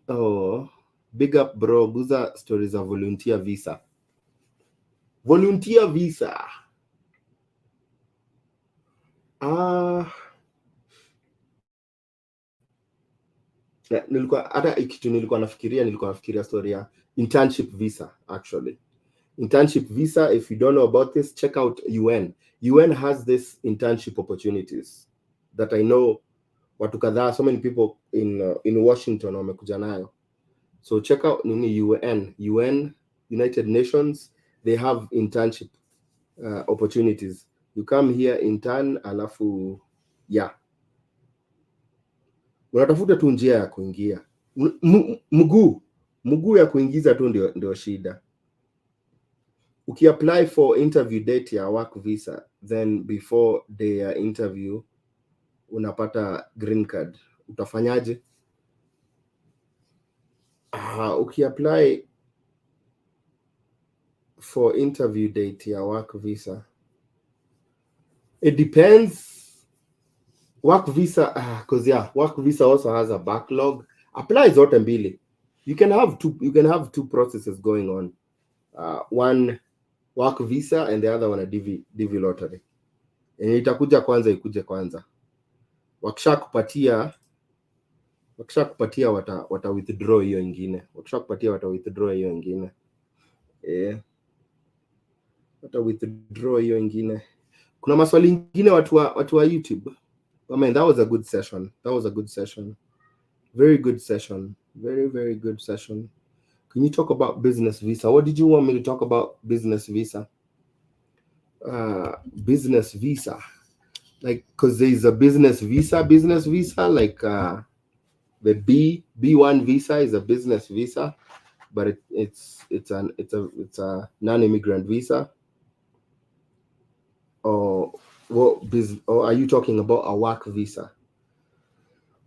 big up bro, guza stories of volunteer visa. Nilikuwa nafikiria story ya internship visa. Actually, internship visa, if you don't know about this, check out UN has this internship opportunities that I know watu kadhaa, so many people in Washington wamekuja nayo. So check out nini UN, United Nations, they have internship opportunities. You come here intern, alafu unatafuta tu njia ya kuingia, mguu ya kuingiza tu ndio shida. Ukiapply for interview date ya work visa, then before their interview unapata green card, utafanyaje? Ukiapply for interview date ya work visa, it depends. Work visa, because work visa also has a backlog. Apply zote mbili. You can have two processes going on. One work visa and the other one a DV lottery. And itakuja kwanza ikuje kwanza. Wakishakupatia wata withdraw hiyo ingine. Wata withdraw hiyo ingine. Kuna maswali ingine watu wa YouTube. I mean, that was a good session. Very good session. Very good session. Can you talk about business visa? What did you want me to talk about business visa? Business visa. Like, because there is a business visa, like the B1 visa is a business visa, but it's a non-immigrant visa. Or are you talking about a work visa?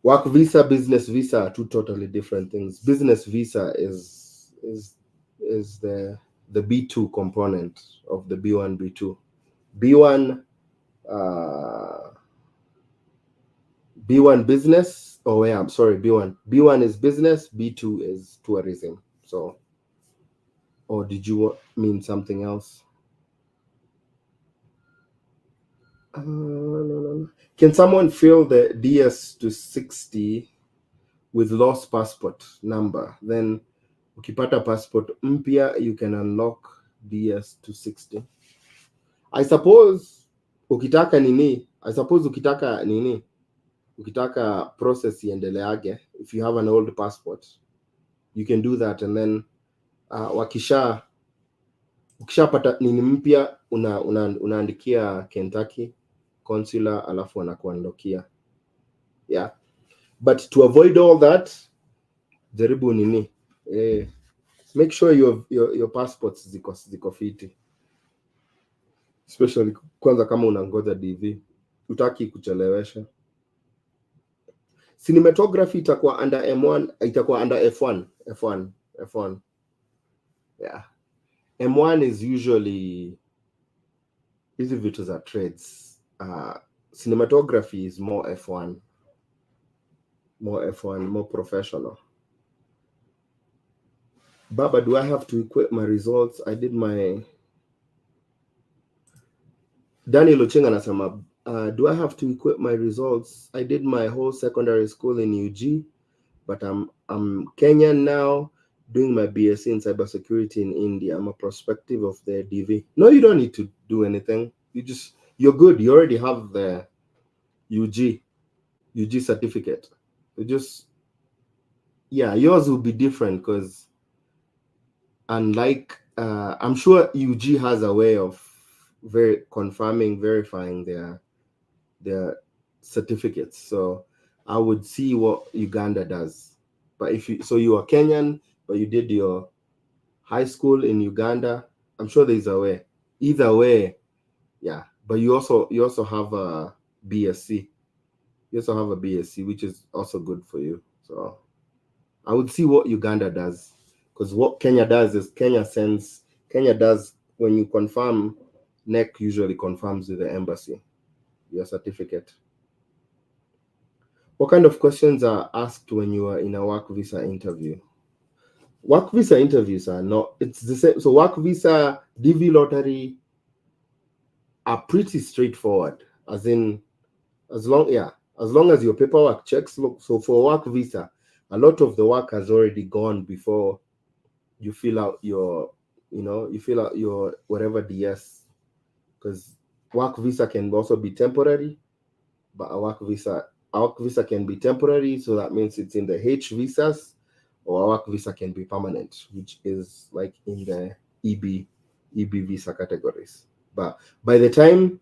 Work visa, business visa are two totally different things. Business visa is the B2 component of the B1, B2. B1 business. I'm sorry, B1 is business, B2 is tourism. So, or did you mean something else? No. Can someone fill the DS to 60 with lost passport number? Then ukipata passport mpya, you can unlock DS to 60. I suppose ukitaka nini, ukitaka process iendeleage, if you have an old passport, you can do that, and then ukishapata nini mpya unaandikia Kentucky consular, alafu wanakuandokia. Yeah, but to avoid all that, jaribu nini, make sure your passports ziko fiti, especially kwanza kama unangoja DV, utaki kuchelewesha. Cinematography itakuwa under M1, itakuwa under F1. Yeah, M1 is usually hizi vitu za trades. Cinematography is more F1, more professional. Baba, do I have to equate my results? I did my... Daniel Ochenga anasema, do I have to equate my results? I did my whole secondary school in UG, but I'm Kenyan now, doing my BSc in cybersecurity in India. I'm a prospective of the DV. No, you don't need to do anything. You're good. You already have the UG certificate. Yours will be different because unlike, I'm sure UG has a way of verifying their certificates. So I would see what Uganda does. But you are Kenyan, but you did your high school in Uganda, I'm sure there's a way. Either way, yeah. But you also have a BSc. You also have a BSc, which is also good for you. So I would see what Uganda does, because what Kenya does is Kenya does, when you confirm, NEC usually confirms with the embassy your certificate. What kind of questions are asked when you are in a work visa interview? Work visa interviews are not, it's the same. So work visa, DV lottery are pretty straightforward, as long as your paperwork checks. So for work visa, a lot of the work has already gone before you fill out your whatever DS, because work visa can also be temporary, but a work visa can be temporary, so that means it's in the H visas, or a work visa can be permanent, which is like in the EB visa categories. But by the time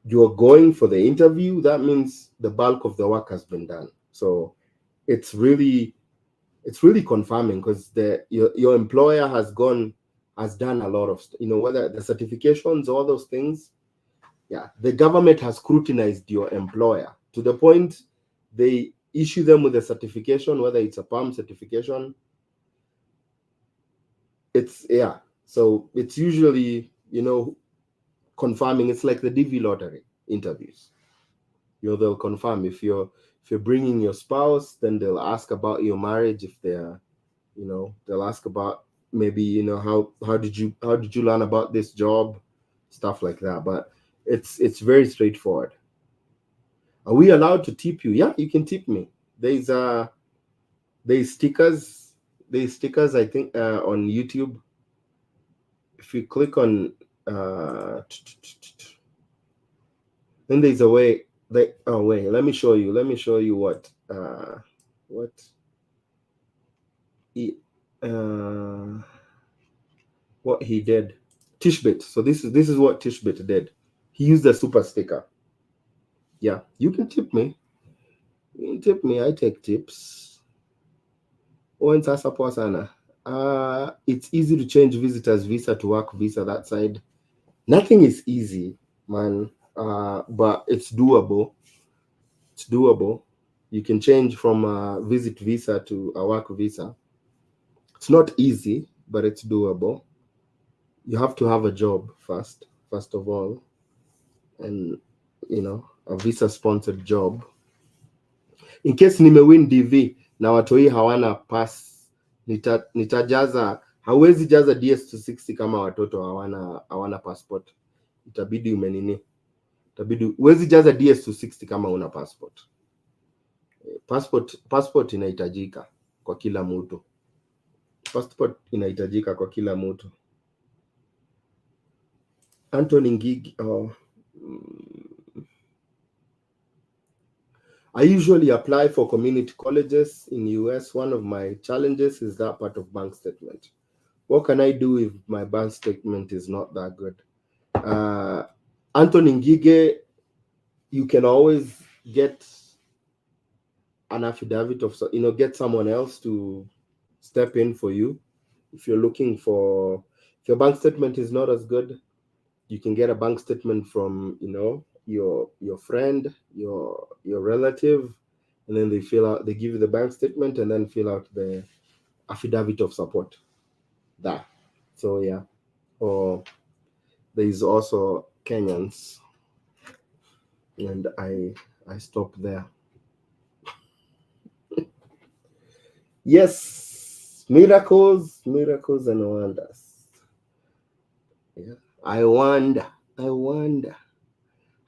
you're going for the interview, that means the bulk of the work has been done. So it's really confirming, because your employer has done a lot of, whether the certifications, all those things. Yeah, the government has scrutinized your employer to the point they issue them with a certification, whether it's a PAM certification. So it's usually, confirming. It's like the DV lottery interviews. They'll confirm if you're bringing your spouse, then they'll ask about your marriage. If they're, they'll ask about maybe, how did you learn about this job, stuff like that. But it's very straightforward. Are we allowed to tip you? Yeah, you can tip me. There's stickers. There's stickers, I think, on YouTube. If you click on, then there's a way. Wait, let me show you what he did. Tishbit. So this is what Tishbit did. He used a super sticker. Yeah, you can tip me. I take tips. It's easy to change visitors visa to work visa that side. Nothing is easy, man. But it's doable. You can change from a visit visa to a work visa. It's not easy, but it's doable. You have to have a job first of all, and a visa sponsored job. In case nimewin DV na watoi hawana pass, nitajaza. Hawezi jaza DS 260 kama watoto hawana passport. Itabidi huwezi jaza DS 260 kama una passport. Passport inahitajika kwa kila mtu. Anthony Ngigi, I usually apply for community colleges in US. One of my challenges is that part of bank statement. What can I do if my bank statement is not that good? Anthony Ngige, you can always get an affidavit of, get someone else to step in for you. If you're looking for, if your bank statement is not as good, you can get a bank statement from, your friend, your relative, and then they give you the bank statement and then fill out the affidavit of support. That. So yeah. Or there is also Kenyans, and I stopped there. Yes, miracles and wonders. Yeah. I wonder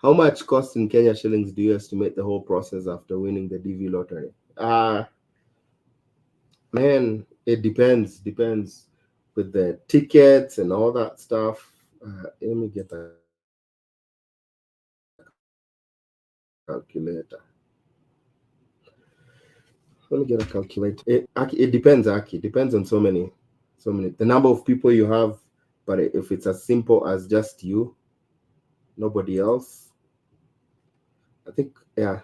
how much cost in Kenya shillings do you estimate the whole process after winning the DV lottery? Man, it depends with the tickets and all that stuff. Let me get a calculator. It depends, Aki. It depends on so many. The number of people you have, but if it's as simple as just you, nobody else, I think, yeah.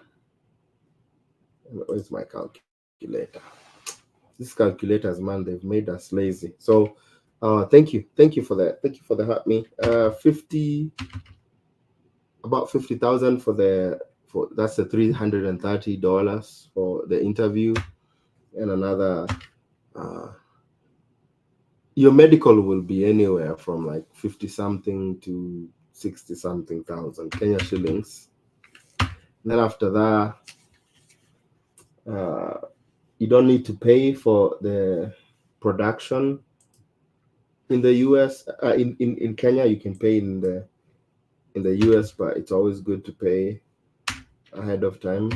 Where's my calculator? These calculators, man, they've made us lazy. So, thank you for that. Thank you for the help me. About 50,000 for that's the $330 for the interview, and another. Your medical will be anywhere from like 50 something to 60 something thousand Kenya shillings. And then after that, you don't need to pay for the production in the US. In Kenya, you can pay in the US, but it's always good to pay ahead of time.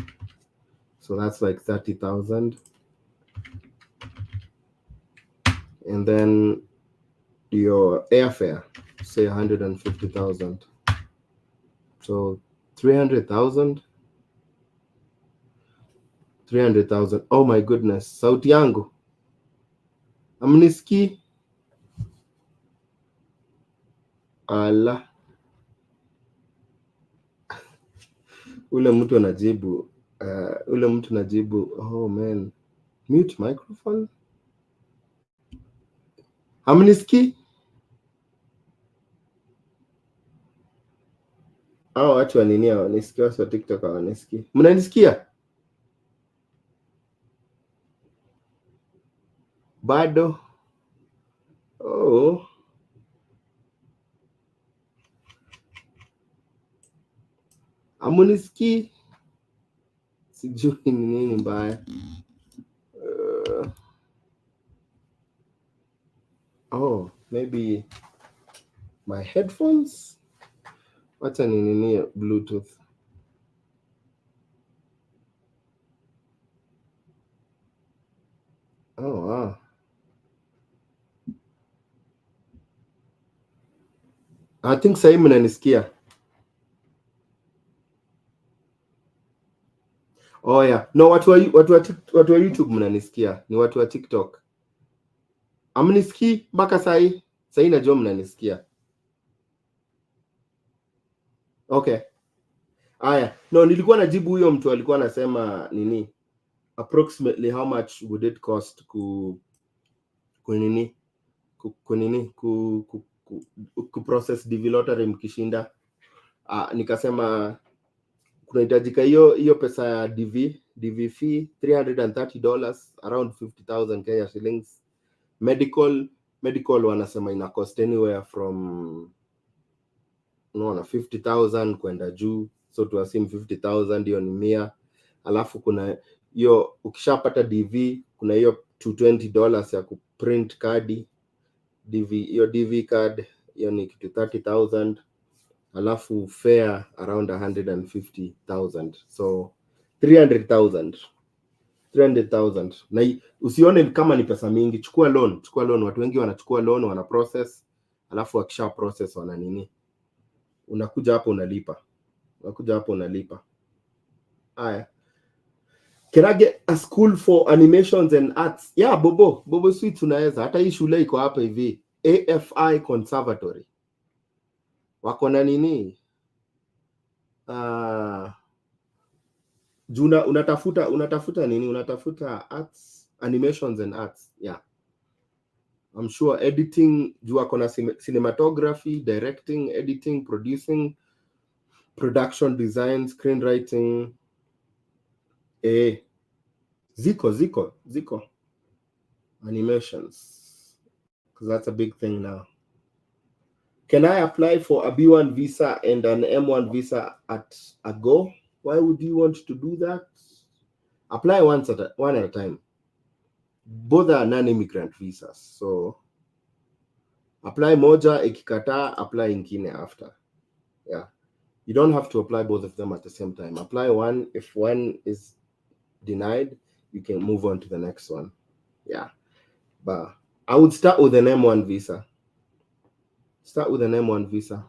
So that's like 30,000. And then your airfare, say 150,000. So 300,000. Oh my goodness, sauti yangu amniski. Ala, ule mtu anajibu oh man, mute microphone. Amniski. Watu wa nini hawanisikia? Watu wa TikTok hawanisikia. Mnanisikia bado? Oh, amunisikii, sijui ni nini mbaya. Maybe my headphones. Wacha ni nini Bluetooth. Wow. I think sasa hivi mnanisikia. Oh yeah. No, watu wa YouTube mnanisikia. Ni watu wa TikTok. Amnisikii mpaka sasa hii najua mnanisikia. Okay. Aya. No, nilikuwa najibu huyo mtu alikuwa anasema nini? Approximately how much would it cost ku process DV lottery mkishinda? Nikasema kunahitajika hiyo pesa ya DV fee $330, around 50,000 Kenya shillings. Medical wanasema ina cost anywhere from 50,000 kwenda juu, so to assume 50,000 hiyo ni 100. Alafu kuna hiyo ukishapata DV kuna hiyo $220 ya kuprint kadi hiyo DV card, hiyo ni kitu 30,000. Alafu fare around 150,000, so 300,000. Na usione kama ni pesa mingi. Chukua loan. Watu wengi wanachukua loan, wana process, alafu wakisha process wana nini, unakuja hapo unalipa. Haya, Can I get a school for animations and arts? Yeah, Bobo Sweet tunaweza. Hata hii shule iko hapa hivi. AFI Conservatory. Wako na nini? Unatafuta nini? Unatafuta arts, animations and arts. Yeah. I'm sure editing, juu wako na cinematography, directing, editing, producing, production design, screenwriting. Ziko animations, because that's a big thing now. Can I apply for a B1 visa and an M1 visa at a go? Why would you want to do that? Apply one at a time. Both are non-immigrant visas, so apply moja, ikikataa, apply ingine after. Yeah, you don't have to apply both of them at the same time. Apply one. If one is denied, you can move on to the next one. Yeah, but I would start with an M1 visa. Start with an M1 visa.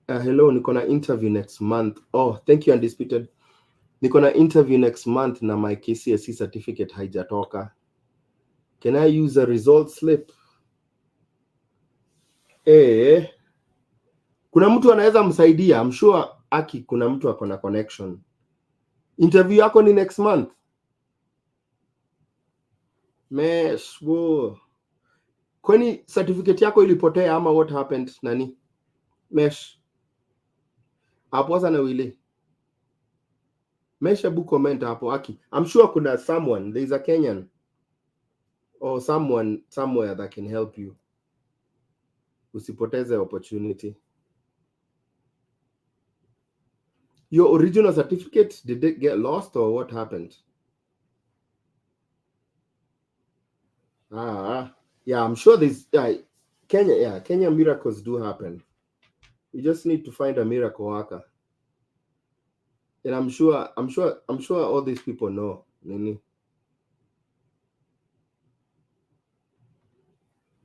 Hello, niko na interview next month. Oh, thank you, Undisputed. Niko na interview next month na my KCSE certificate haijatoka. Can I use a result slip? Kuna mtu anaweza msaidia. I'm sure kuna mtu ako na connection. Interview yako ni next month. Mesh, wo. Kwani certificate yako ilipotea ama what happened nani? Mesh. Hapo sana wile. Mesh hebu comment hapo Aki. I'm sure kuna someone, there is a Kenyan or someone somewhere that can help you. Usipoteze opportunity. Your original certificate, did it get lost or what happened? Yeah, I'm sure there's Kenya miracles do happen. You just need to find a miracle worker. And I'm sure all these people know. Nini?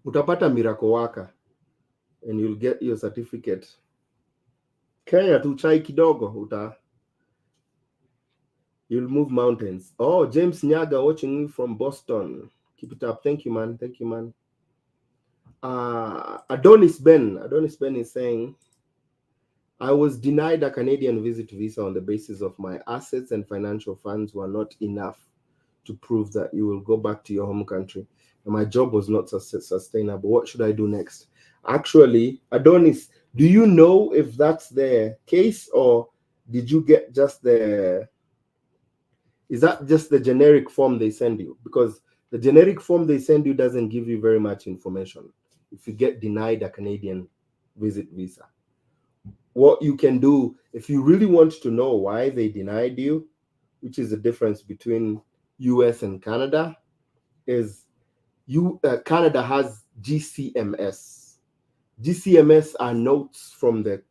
Utapata miracle worker and you'll get your certificate. Kenya tu chai kidogo you'll move mountains. Oh, James Nyaga watching me from Boston. Keep it up. Thank you, man. Thank you, man. Adonis Ben is saying, I was denied a Canadian visit visa on the basis of my assets and financial funds were not enough to prove that you will go back to your home country. And my job was not sustainable. What should I do next? Actually, Adonis, do you know if that's the case or did you get just is that just the generic form they send you? Because the generic form they send you doesn't give you very much information. If you get denied a Canadian visit visa, what you can do, if you really want to know why they denied you, which is the difference between US and Canada, is Canada has GCMS. GCMS are notes from the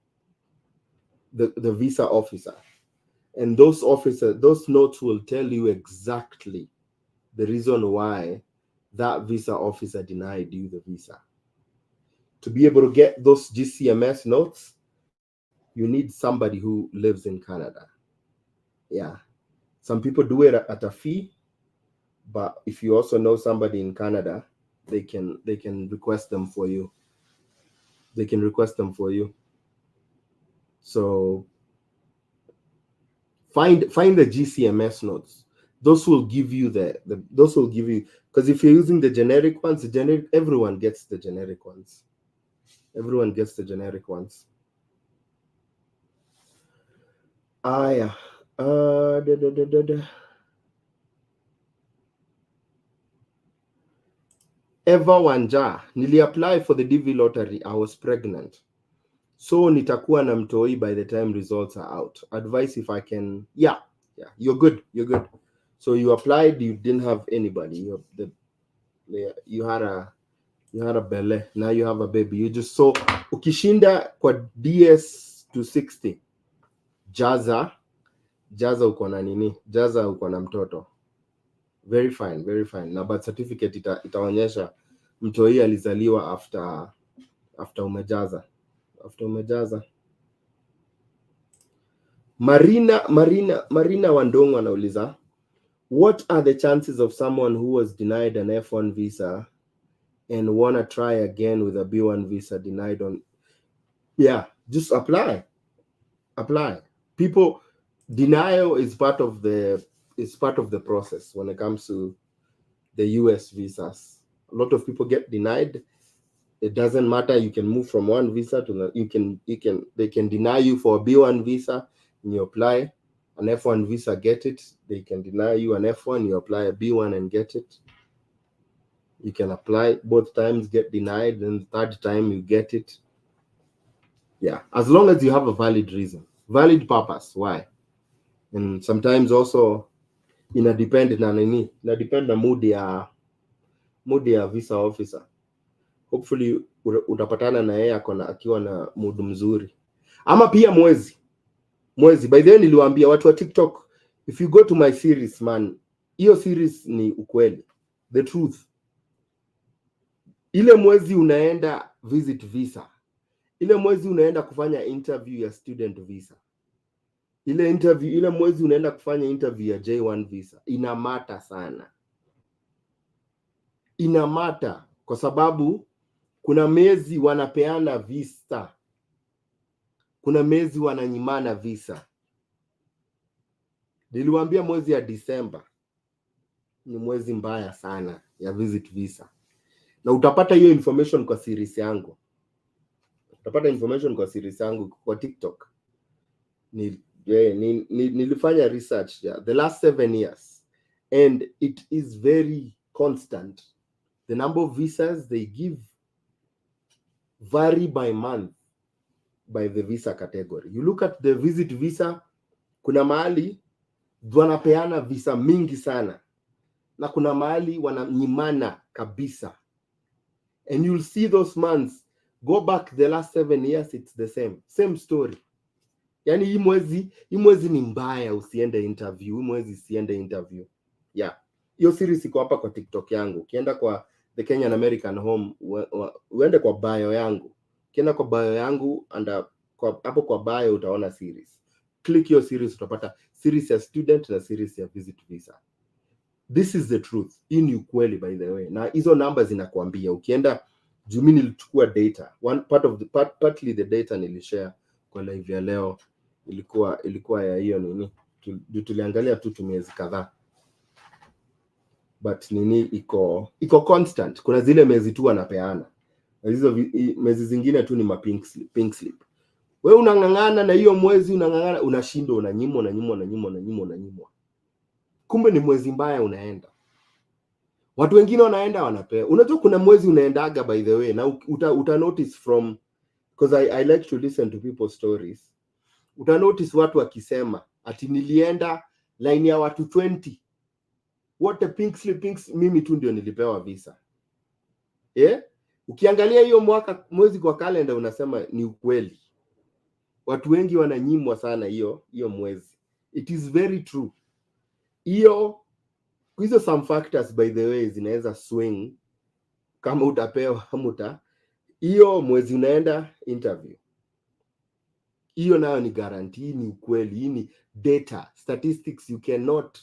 visa officer. And those notes will tell you exactly the reason why that visa officer denied you the visa. To be able to get those GCMS notes, you need somebody who lives in Canada. Yeah. Some people do it at a fee, but if you also know somebody in Canada, they can request them for you. So find the GCMS notes. Those will give you because if you're using the generic ones, everyone gets the generic ones. Yeah. Eva Wanja, niliapply for the DV lottery. I was pregnant. So nitakuwa na mtoi by the time results are out. Advice if I can. Yeah. You're good. So you applied, you didn't have anybody. You had a bele. Now you have a baby. You just so ukishinda kwa DS 260. Jaza uko na nini? Jaza uko na mtoto. Very fine. Na birth certificate itaonyesha mtoi alizaliwa after umejaza. Marina Wandongo anauliza, what are the chances of someone who was denied an F1 visa and wanna try again with a B1 visa denied on? Yeah, just apply. People, denial is part of the process when it comes to the US visas. A lot of people get denied. It doesn't matter. You can move from one visa to the, they can deny you for a B1 visa and you apply an F1 visa, get it. They can deny you an F1, you apply a B1 and get it. You can apply both times, get denied, then the third time you get it. Yeah, as long as you have a valid reason, valid purpose why. And sometimes also inadepend na mood ya visa officer. Hopefully utapatana na yeye akiwa na mood mzuri, ama pia mwezi. By then niliwaambia watu wa TikTok, if you go to my series man, hiyo series ni ukweli, the truth. Ile mwezi unaenda visit visa, ile mwezi unaenda kufanya interview ya student visa, ile mwezi unaenda kufanya interview ya J1 visa, inamata sana. Inamata kwa sababu kuna miezi wanapeana visa, kuna miezi wananyimana visa. Niliwaambia mwezi ya December ni mwezi mbaya sana ya visit visa, na utapata hiyo information kwa series yangu. Kwa TikTok. Nilifanya research the last 7 years and it is very constant. The number of visas they give vary by month by the visa category. You look at the visit visa, kuna mahali wanapeana visa mingi sana na kuna mahali wananyimana kabisa. And you'll see those months, go back the last 7 years, it's the same story. Yani hii mwezi ni mbaya, usiende interview. Yeah. Hiyo series iko hapa kwa TikTok yangu. Ukienda kwa The Kenyan American Home, uende kwa bio yangu. Ukienda kwa bio yangu hapo kwa bio utaona series. Click your series, utapata series ya student na series ya visit visa. This is the truth. Hii ni ukweli by the way. Na hizo numbers zinakuambia. Ukienda jumi nilichukua data. Partly the data nilishare kwa live ya leo ilikuwa ya hiyo nini. Tuliangalia tu miezi kadhaa. But nini iko constant. Kuna zile miezi tu wanapeana. Hizo miezi zingine tu ni pink slip. Wewe unangangana na hiyo mwezi, unashindwa, unanyimwa. Kumbe ni mwezi mbaya unaenda. Watu wengine wanaenda wanapewa. Unajua kuna mwezi unaendaga by the way, na uta notice from, because I like to listen to people's stories. Uta notice watu wakisema ati nilienda line ya watu 20. Wote pink slip, mimi tu ndio nilipewa visa. Ukiangalia hiyo mwezi kwa kalenda unasema ni ukweli. Watu wengi wananyimwa sana hiyo mwezi. It is very true. Hizo some factors by the way zinaweza swing kama utapewa hamuta. Hiyo mwezi unaenda interview, hiyo nayo ni guarantee, ni ukweli. Hii ni data, statistics. You cannot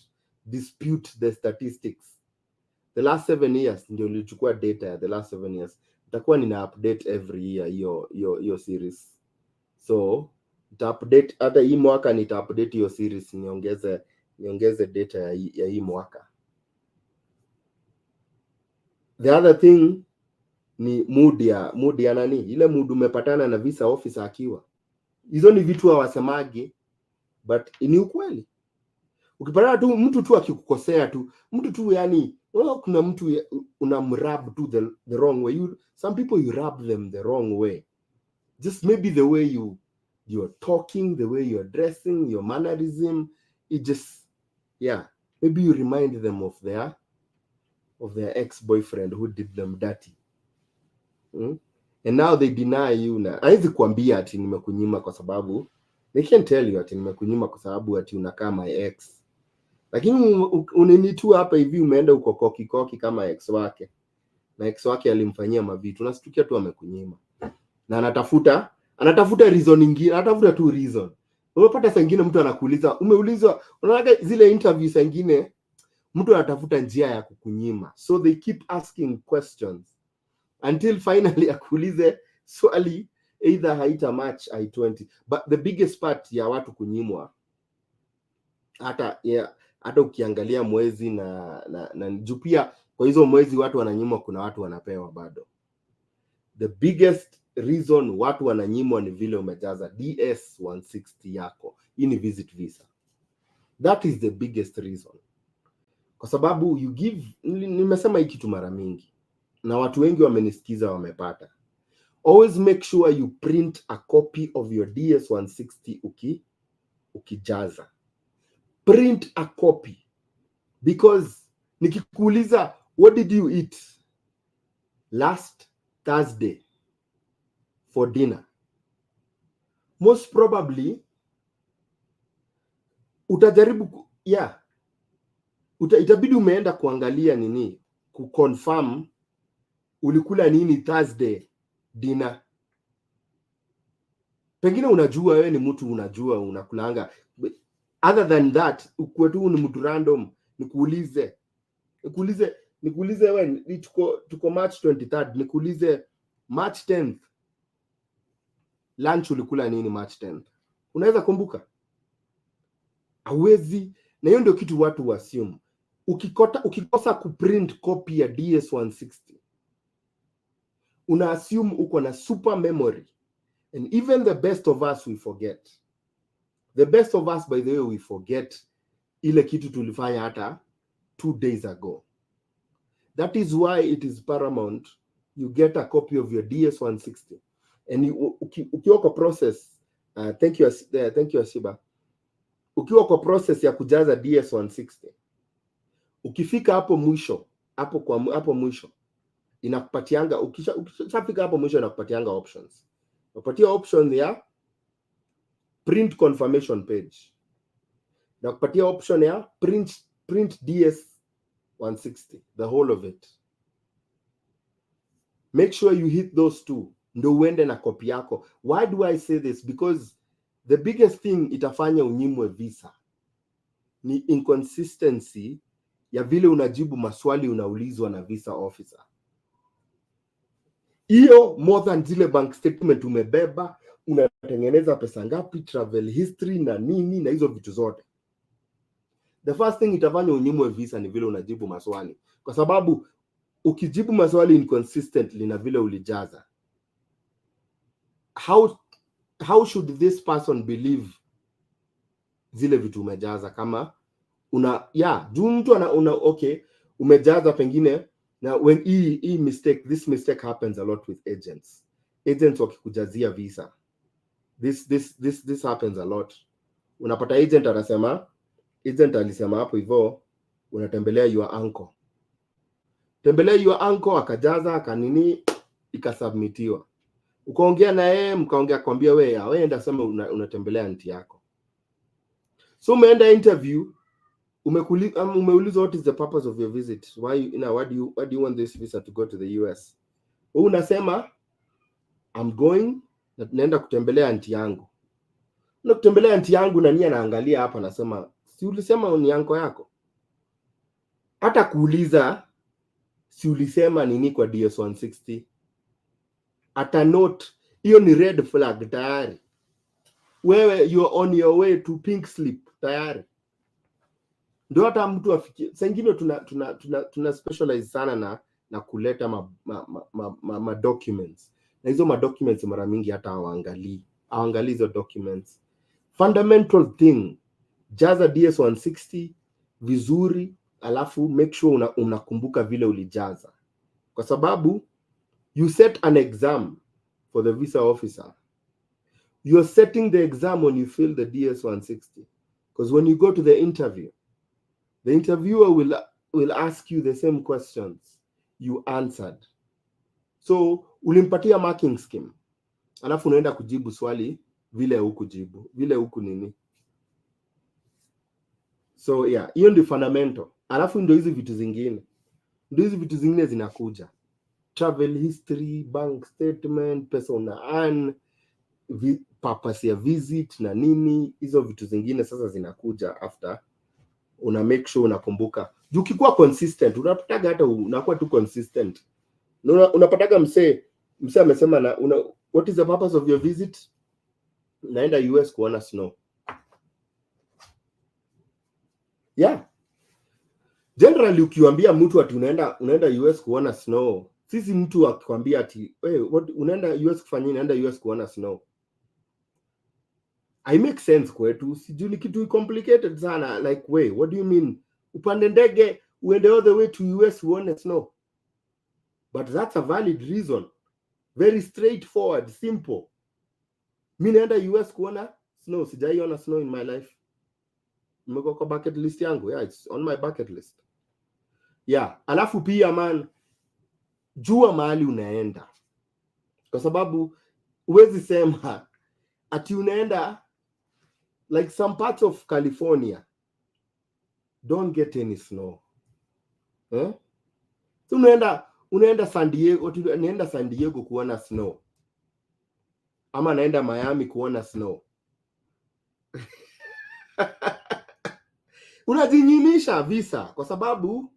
dispute the statistics. The last 7 years ndio nilichukua data ya the last 7 years. Nitakuwa nina update every year hiyo series. So nita update hata hii mwaka, nita update hiyo series, niongeze data ya hii mwaka. The other thing ni mood ya nani, ile mood umepatana na visa officer akiwa. Hizo ni vitu hawasemagi but ni ukweli. Ukipatana tu mtu tu akikukosea tu, mtu tu yani, kuna mtu unamrub to the wrong way. Some people you rub them the wrong way. Just maybe the way you're talking, the way you're dressing, your mannerism, it just, yeah, maybe you remind them of their ex-boyfriend who did them dirty. And now they deny you. Na haizi kuambia ati nimekunyima kwa sababu, they can't tell you ati nimekunyima kwa sababu ati unakaa my ex. Lakini uninitu hapa hivi umeenda uko koki kama ex wake, na ex wake alimfanyia mavitu, unastukia tu amekunyima. Na anatafuta reason nyingine, anatafuta tu reason. Unapata saa ingine mtu anakuuliza, umeulizwa, unaona zile interviews saa ingine mtu anatafuta njia ya kukunyima, so they keep asking questions until finally akuulize swali either haita match I20. But the biggest part ya watu kunyimwa, hata ukiangalia mwezi na juu pia kwa hizo mwezi watu wananyimwa, kuna watu wanapewa bado. The biggest reason watu wananyimwa ni vile umejaza DS 160 yako. Hii ni visit visa. That is the biggest reason. Kwa sababu you give, nimesema hii kitu mara mingi na watu wengi wamenisikiza wamepata. Always make sure you print a copy of your DS 160 ukijaza. Print a copy, because nikikuuliza what did you eat last Thursday for dinner, most probably utajaribu itabidi umeenda kuangalia nini, kuconfirm ulikula nini Thursday dinner. Pengine unajua wewe ni mtu unajua unakulanga. Other than that, ukwe tu ni mtu random, nikuulize wewe tuko March 23rd, nikuulize March 10th lunch ulikula nini March 10th? Unaweza kumbuka? Hawezi. Na hiyo ndio kitu watu assume. Ukikosa kuprint copy ya DS 160, una assume uko na super memory. And even the best of us we forget. The best of us, by the way, we forget ile kitu tulifanya hata 2 days ago. That is why it is paramount you get a copy of your DS 160. And ukiwa kwa process, thank you Asiba. Ukiwa kwa process ya kujaza DS 160, ukifika hapo mwisho, hapo mwisho inakupatianga, ukishafika hapo mwisho inakupatianga options. Unapatia option ya print confirmation page. Nakupatia option ya print DS 160, the whole of it. Make sure you hit those two, ndo uende na copy yako. Why do I say this? Because the biggest thing itafanya unyimwe visa ni inconsistency ya vile unajibu maswali unaulizwa na visa officer. Hiyo more than zile bank statement umebeba, unatengeneza pesa ngapi, travel history na nini na hizo vitu zote. The first thing itafanya unyimwe visa ni vile unajibu maswali. Kwa sababu ukijibu maswali inconsistently na vile ulijaza, how should this person believe zile vitu umejaza kama juu mtu okay, umejaza pengine na when this mistake happens a lot with agents wakikujazia visa. This happens a lot. Unapata agent alisema hapo hivyo, unatembelea your uncle. Tembelea your uncle, akajaza akanini, ikasubmitiwa. Ukaongea na yeye, mkaongea kwambia wewe enda sema unatembelea aunti yako. So umeenda interview, umeulizwa what is the purpose of your visit? Why do you want this visa to go to the US? Unasema I'm going, naenda kutembelea aunti yangu. Na kutembelea aunti yangu na nia naangalia hapa, nasema si ulisema ni uncle yako? Hata kuuliza si ulisema nini kwa DS 160? Ata note, hiyo ni red flag tayari. Wewe you are on your way to pink slip tayari. Ndio hata mtu afikie. Saa ingine tuna specialize sana na kuleta ma documents. Na hizo ma documents mara mingi hata hawaangalii hizo documents. Fundamental thing, jaza DS 160 vizuri, alafu make sure unakumbuka vile ulijaza. Kwa sababu you set an exam for the visa officer. You're setting the exam when you fill the DS 160. Because when you go to the interview, the interviewer will ask you the same questions you answered. So ulimpatia marking scheme, alafu unaenda kujibu swali vile hukujibu, vile huku nini. So hiyo ndio fundamental. Alafu ndio hizi vitu zingine zinakuja. Travel history, bank statement, pesa una earn, purpose ya visit na nini, hizo vitu zingine sasa zinakuja after una make sure unakumbuka. Ukikuwa consistent, unapataga hata unakuwa tu consistent. Unapataga msee amesema na what is the purpose of your visit? Naenda US kuona snow. Yeah. Generally ukiwaambia mtu ati unaenda US kuona snow, sisi mtu akikwambia ati unaenda US kufanya nini? Naenda US kuona snow. I make sense kwetu, sijui kitu complicated sana, like what do you mean? Upande ndege uende all the way to US uone snow? But that's a valid reason. Very straightforward, simple. Mimi naenda US kuona snow, sijaiona snow in my life. Nimekuwa kwa bucket list yangu. Yeah, it's on my bucket list. Yeah, alafu pia man, jua mahali unaenda. Kwa sababu huwezi sema ati unaenda like some parts of California don't get any snow. So unaenda San Diego, naenda San Diego kuona snow. Ama naenda Miami kuona snow. Unajinyimsha visa kwa sababu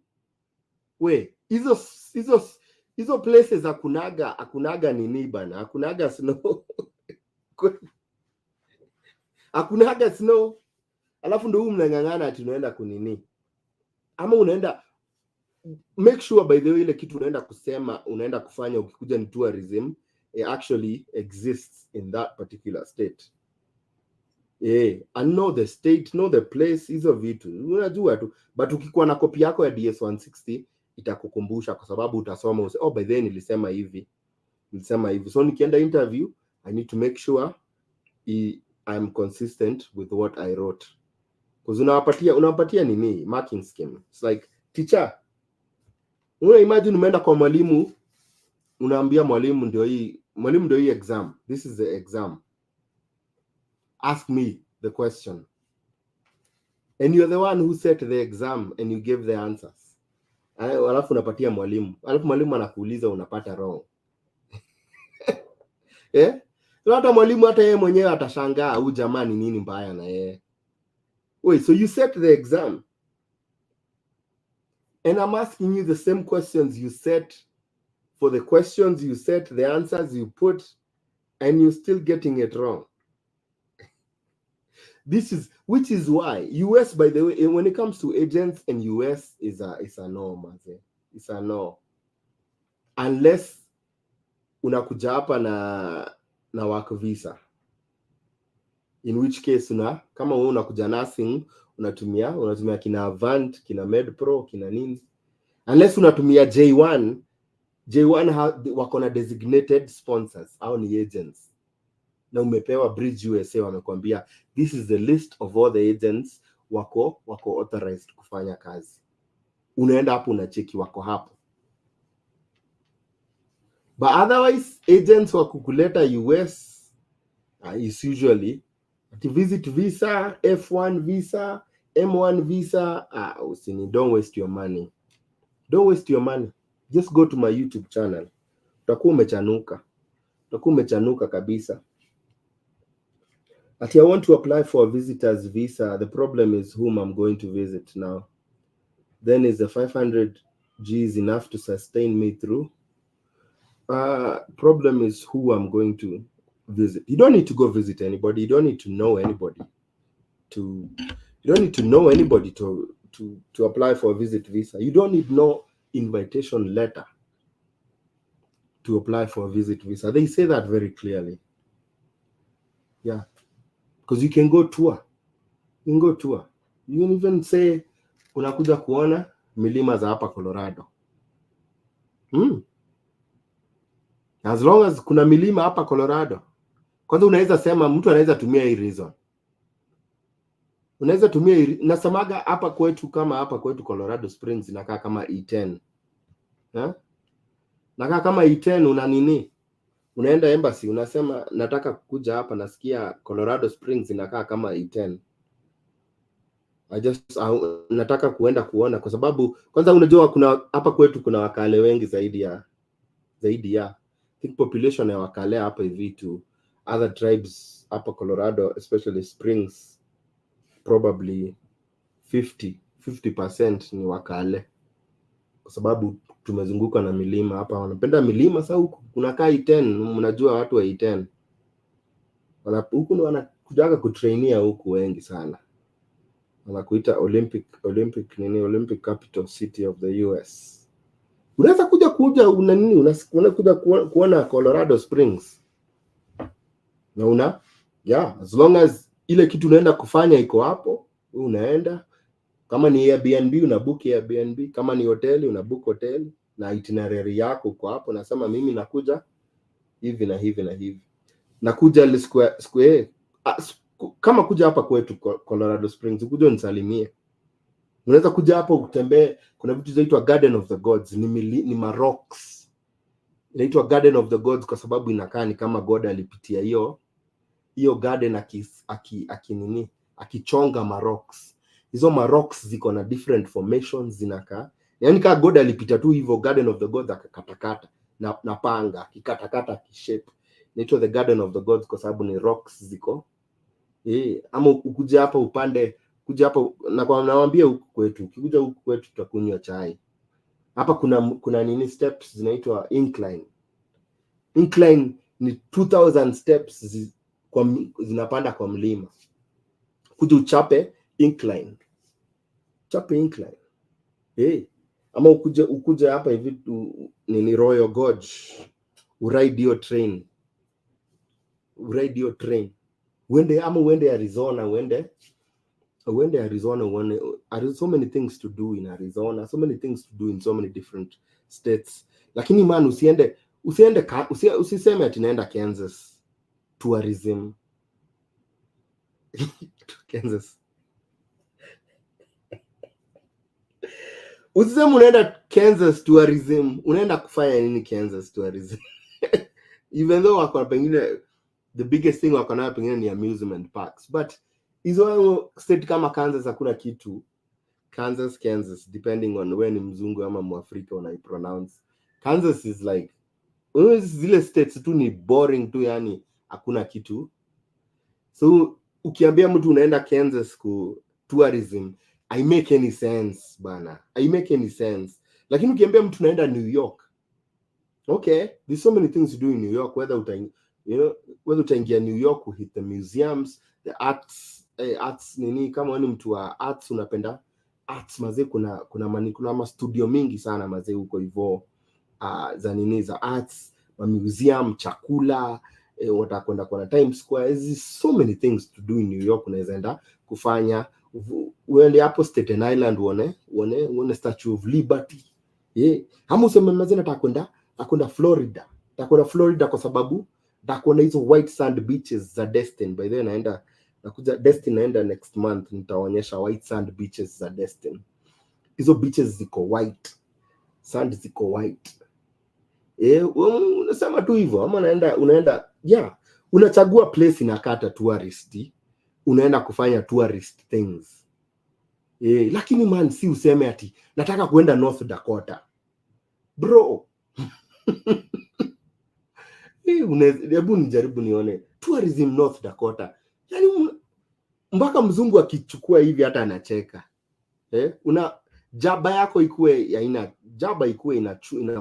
hizo places hakunaga nini bana, hakunaga snow. Hakunaga snow. Alafu ndio mnang'ang'ana ati unaenda kunini. Ama unaenda, make sure by the way ile kitu unaenda kusema, unaenda kufanya ukikuja ni tourism, it actually exists in that particular state. And know the state, know the place, hizo vitu unajua tu. But ukikuwa na copy yako ya DS160 itakukumbusha kwa sababu utasoma by the way nilisema hivi. So nikienda interview I need to make sure I'm consistent with what I wrote. Because unawapatia nini marking scheme. It's like teacher, imagine umeenda kwa mwalimu, unaambia mwalimu ndio hii exam. This is the exam. Ask me the question. And you're the one who set the exam and you gave the answers. Alafu unapatia mwalimu. Alafu mwalimu anakuuliza unapata wrong. Hata mwalimu hata yeye mwenyewe atashangaa huyu jamani nini mbaya na yeye. So you set the exam. And I'm asking you the same questions you set. For the questions you set, the answers you put, and you're still getting it wrong. Which is why US, by the way, when it comes to agents and US is a no, man. It's a no. Unless unakuja hapa na work visa. In which case kama wewe unakuja nursing, unatumia kina Avant, kina MedPro, kina nini. Unless unatumia J1 wako na designated sponsors au ni agents. Na umepewa Bridge USA wamekwambia this is the list of all the agents wako authorized kufanya kazi. Unaenda hapo unacheki wako hapo. But otherwise agents wa kukuleta US is usually visit visa, F1 visa, M1 visa. Don't waste your money. Don't waste your money. Just go to my YouTube channel. Utakuwa umechanuka kabisa. I want to apply for a visitor's visa. The problem is whom I'm going to visit now. Then is the 500 G's enough to sustain me through? Problem is who I'm going to visit. You don't need to go visit anybody. You don't need to know anybody. You don't need to know anybody to apply for a visit visa. You don't need no invitation letter to apply for a visit visa. They say that very clearly. Yeah. Because you can go tour. You can even say unakuja kuona milima za hapa Colorado. As long as kuna milima hapa Colorado. Kwanza unaweza sema mtu anaweza tumia hii reason. Unaweza tumia nasemaga hapa kwetu Colorado Springs inakaa kama E10. Nakaa kama E10 una nini? Unaenda embassy unasema nataka kuja hapa, nasikia Colorado Springs inakaa kama E10. Nataka kuona kwa sababu kwanza unajua kuna hapa kwetu kuna wakale wengi zaidi ya I think population ya wakale hapa hivi to other tribes hapa Colorado, especially Springs, probably 50% ni Wakale, kwa sababu tumezunguka na milima hapa. Wanapenda milima. Sasa huku kunakaa I10, mnajua watu wa I10 huku ndio wanakujaga kutrainia huku wengi sana. Wanakuita Olympic capital city of the US. Unaweza kuja una nini, unakuja kuona Colorado Springs na as long as ile kitu unaenda kufanya iko hapo, unaenda. Kama ni Airbnb unabook Airbnb, kama ni hoteli unabook hoteli, na itinerary yako uko hapo. Nasema mimi nakuja hivi na hivi na hivi, nakuja square. Kama kuja hapa kwetu Colorado Springs, kuja nisalimie. Unaweza kuja hapa utembee. Kuna vitu zinaitwa Garden of the Gods, ni rocks. Inaitwa Garden of the Gods kwa sababu inakaa ni kama God alipitia hiyo garden akichonga rocks. Hizo rocks ziko na different formations, zinakaa yani kama God alipita tu hivyo. Garden of the Gods akakatakata na panga, akikatakata kishape. Inaitwa the Garden of the Gods kwa sababu ni rocks ziko. Ama ukuja hapa upande, kuja hapa na kwa nawaambia huku kwetu, ukikuja huku kwetu tutakunywa chai. Hapa kuna nini steps zinaitwa incline. Incline ni 2000 steps zinapanda kwa mlima. Kuja uchape incline. Ama ukuja hapa hivi ni Royal Gorge, uride your train. Uende Arizona, uende Arizona. So many things to do in Arizona, so many things to do in so many different states. Lakini man, usiseme ati naenda Kansas tourism. Kansas. Usiseme unaenda Kansas tourism. Unaenda kufanya nini Kansas tourism? Even though wako pengine the biggest thing wako nayo pengine ni amusement parks, but hizo state kama Kansas hakuna kitu. Kansas depending on when ni mzungu ama Mwafrika unaipronounce. Kansas is like zile states tu ni boring tu, yani hakuna kitu. So ukiambia mtu unaenda Kansas ku tourism, I make any sense bana. Lakini ukiambia mtu unaenda New York, okay, there's so many things to do in New York. Whether utaingia New York, hit the museums, the arts nini. Kama wewe ni mtu wa arts, unapenda arts mazee, kuna studio mingi sana mazee huko hivyo, za nini za arts, museum, chakula, watakwenda kwa Times Square. There's so many things to do in New York. Unaweza enda kufanya, uende hapo Staten Island, uone Statue of Liberty. Hamu useme mazee natakwenda Florida. Takwenda Florida kwa sababu takwenda hizo white sand beaches za Destin. By the way nakuja Destin, naenda next month, nitaonyesha white sand beaches za Destin. Hizo beaches ziko white, sand ziko white. Unasema tu hivyo ama unaenda unachagua place inakata tourist, unaenda kufanya tourist things. Lakini man, si useme ati nataka kuenda North Dakota. Bro. Hebu nijaribu nione tourism North Dakota. Yani mpaka mzungu akichukua hivi hata anacheka. Una jaba yako ikuwe ina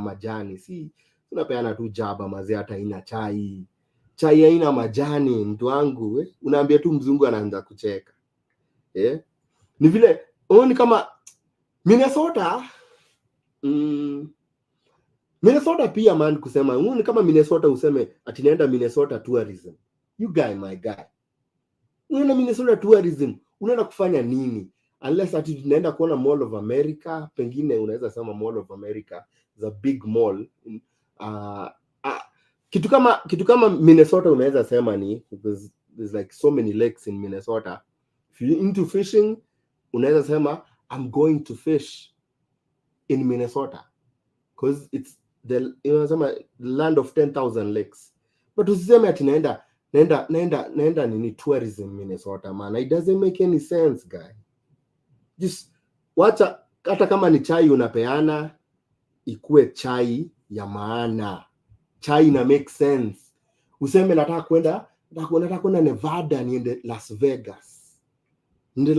majani. Si unapeana tu jaba mazee, hata ina chai haina majani, mtu wangu. Unaambia tu mzungu anaanza kucheka. Ni vile ni kama Minnesota. Minnesota pia man, kusema ni kama Minnesota useme ati naenda Minnesota tourism. You guy, my guy. Unaenda Minnesota tourism, unaenda kufanya nini? Unless ati tunaenda kuona Mall of America, pengine unaweza sema Mall of America, the big mall. Kitu kama Minnesota unaweza sema ni because there's like so many lakes in Minnesota. If you're into fishing, unaweza sema I'm going to fish in Minnesota because it's the land of 10,000 lakes. But usiseme ati naenda nini tourism Minnesota, man. It doesn't make any sense, guy. Just wacha, hata kama ni chai unapeana, ikue chai ya maana. Chai na make sense. Useme nataka kwenda nataka kwenda Nevada, niende Las Vegas. Niende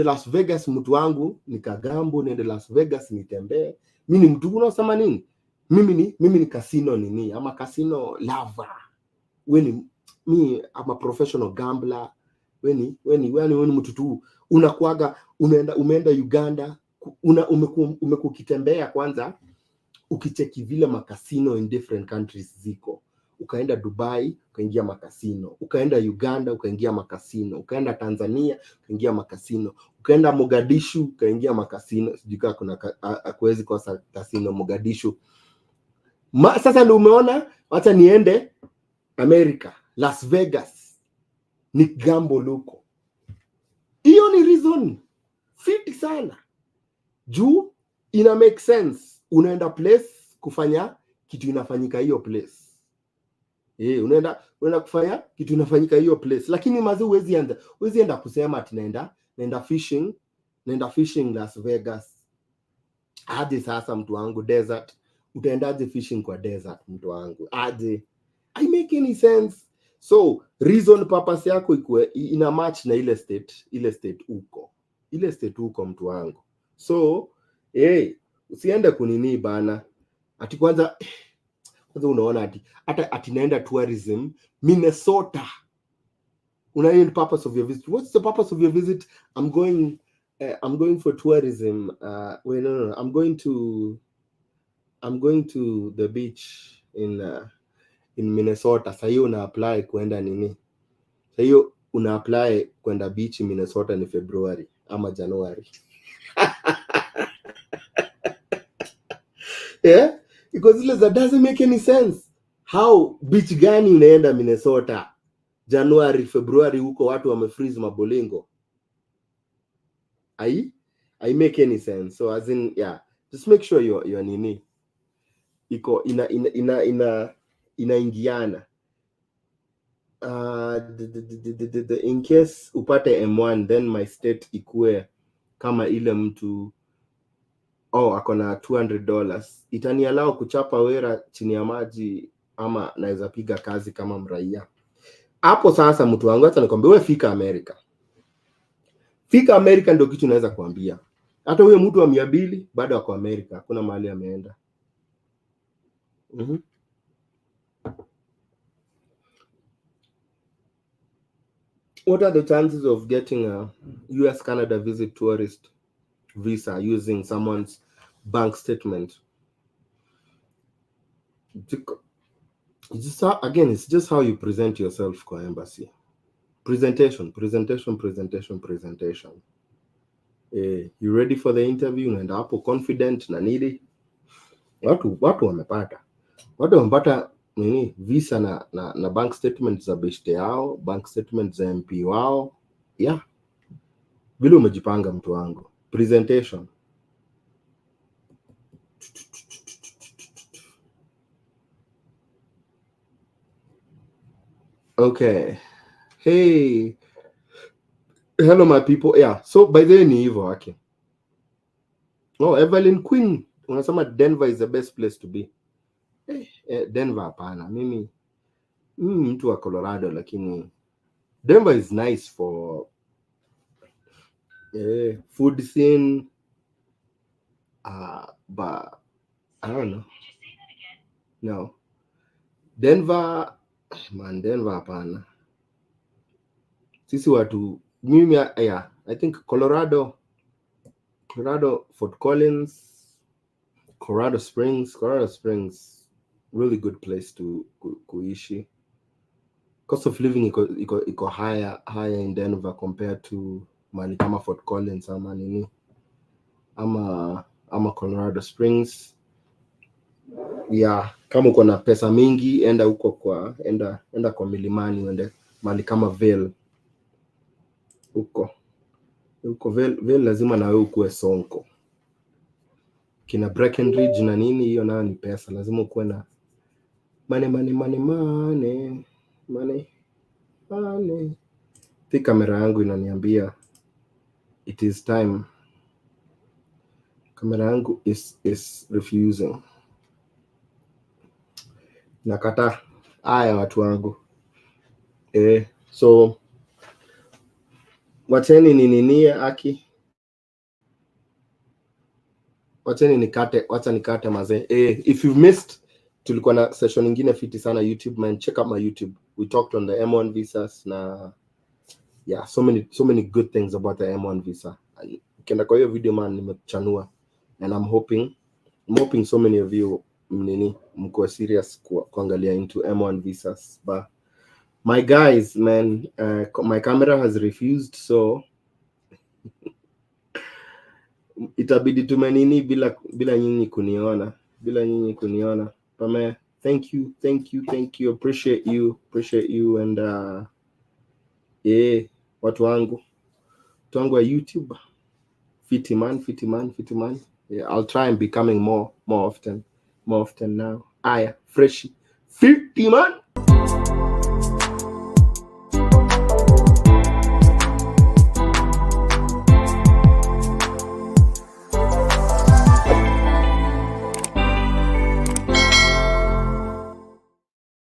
Las Vegas mtu wangu, nikagambo, niende Las Vegas nitembee. Mimi ni mtu unasema nini? Mimi ni casino nini? Ama casino lover. Me I'm a professional gambler. Weni mtu tu unakuaga umeenda Uganda, umekukitembea kwanza ukicheki vile makasino in different countries ziko. Ukaenda Dubai ukaingia makasino, ukaenda Uganda ukaingia makasino, ukaenda Tanzania ukaingia makasino, ukaenda Mogadishu ukaingia makasino. Sijui kuna hakuwezi kosa kasino Mogadishu. Sasa ndio umeona, acha niende America, Las Vegas, ni gambo luko. Hiyo ni reason fit sana. Juu ina make sense. Unaenda place kufanya kitu inafanyika hiyo place. Unaenda kufanya kitu inafanyika hiyo place. Lakini mazi huwezi enda kusema ati naenda fishing Las Vegas. Aje sasa mtu wangu desert. Utaendaje fishing kwa desert mtu wangu? Aje. I make any sense. So reason purpose yako ina match na ile state uko. Ile state uko mtu wangu. So usiende kunini bana. Ati kwanza unaona ati naenda tourism Minnesota. Unaona the purpose of your visit? What's the purpose of your visit? I'm going for tourism. No. I'm going to the beach in Minnesota. Sasa hiyo una apply kwenda nini? Sasa hiyo una apply kwenda beach in Minnesota ni February ama January. Yeah, because that doesn't make any sense. How beach gani unaenda Minnesota January February, huko watu wamefreeze mabolingo? I make any sense. So as in just make sure your nini iko inaingiana. In case upate M1 then my state ikue kama ile mtu ako na $200, itaniallow kuchapa wera chini ya maji ama naweza piga kazi kama mraia. Hapo sasa mtu wangu, hata nikwambia wewe fika America ndio kitu naweza kuambia. Hata huyo mtu wa 200 bado ako America, hakuna mahali ameenda. What are the chances of getting a US Canada visit tourist visa using someone's bank statement? It's just how you present yourself kwa embassy. Presentation. You ready for the interview? Unaenda hapo confident na nili. Watu wamepata nini visa na bank statement za beshte yao, bank statement za MP wao. Vile umejipanga mtu wangu. Presentation. Okay. Hey. Hello my people. So by the way ni hivyo wake. Evelyn Queen unasema Denver is the best place to be. Denver hapana. Mimi mtu wa Colorado, lakini Denver is nice for food scene. But I don't know. No. Denver hapana. Sisi watu mimi I think Colorado, Fort Collins, Colorado Springs, really good place to kuishi. Cost of living iko higher in Denver compared to mali kama Fort Collins ama nini ama Colorado Springs. Kama uko na pesa mingi enda huko enda kwa milimani, uende mali kama Vail. Huko Vail lazima na wewe ukue Sonko. Kina Breckenridge na nini, hiyo nayo ni pesa, lazima ukuwe na money. Kamera yangu inaniambia it is time. Kamera yangu is refusing. Nakata. Watu wangu. So wacheni nininie aki, wacha nikate mazee. If you've missed, tulikuwa na session nyingine fiti sana YouTube, man. Check out my YouTube. We talked on the M1 visas na yeah, so many good things about the M1 visa. Ukienda kwa hiyo video, man, nimechanua, and I'm hoping so many of you mko serious kuangalia into M1 visas. But my guys, man, my camera has refused, so itabidi tumenini bila nyinyi kuniona, Pame, thank you, appreciate you, and watu wangu wa YouTube, fiti man. Yeah, I'll try and be coming more often now. Aya, fresh, fiti man.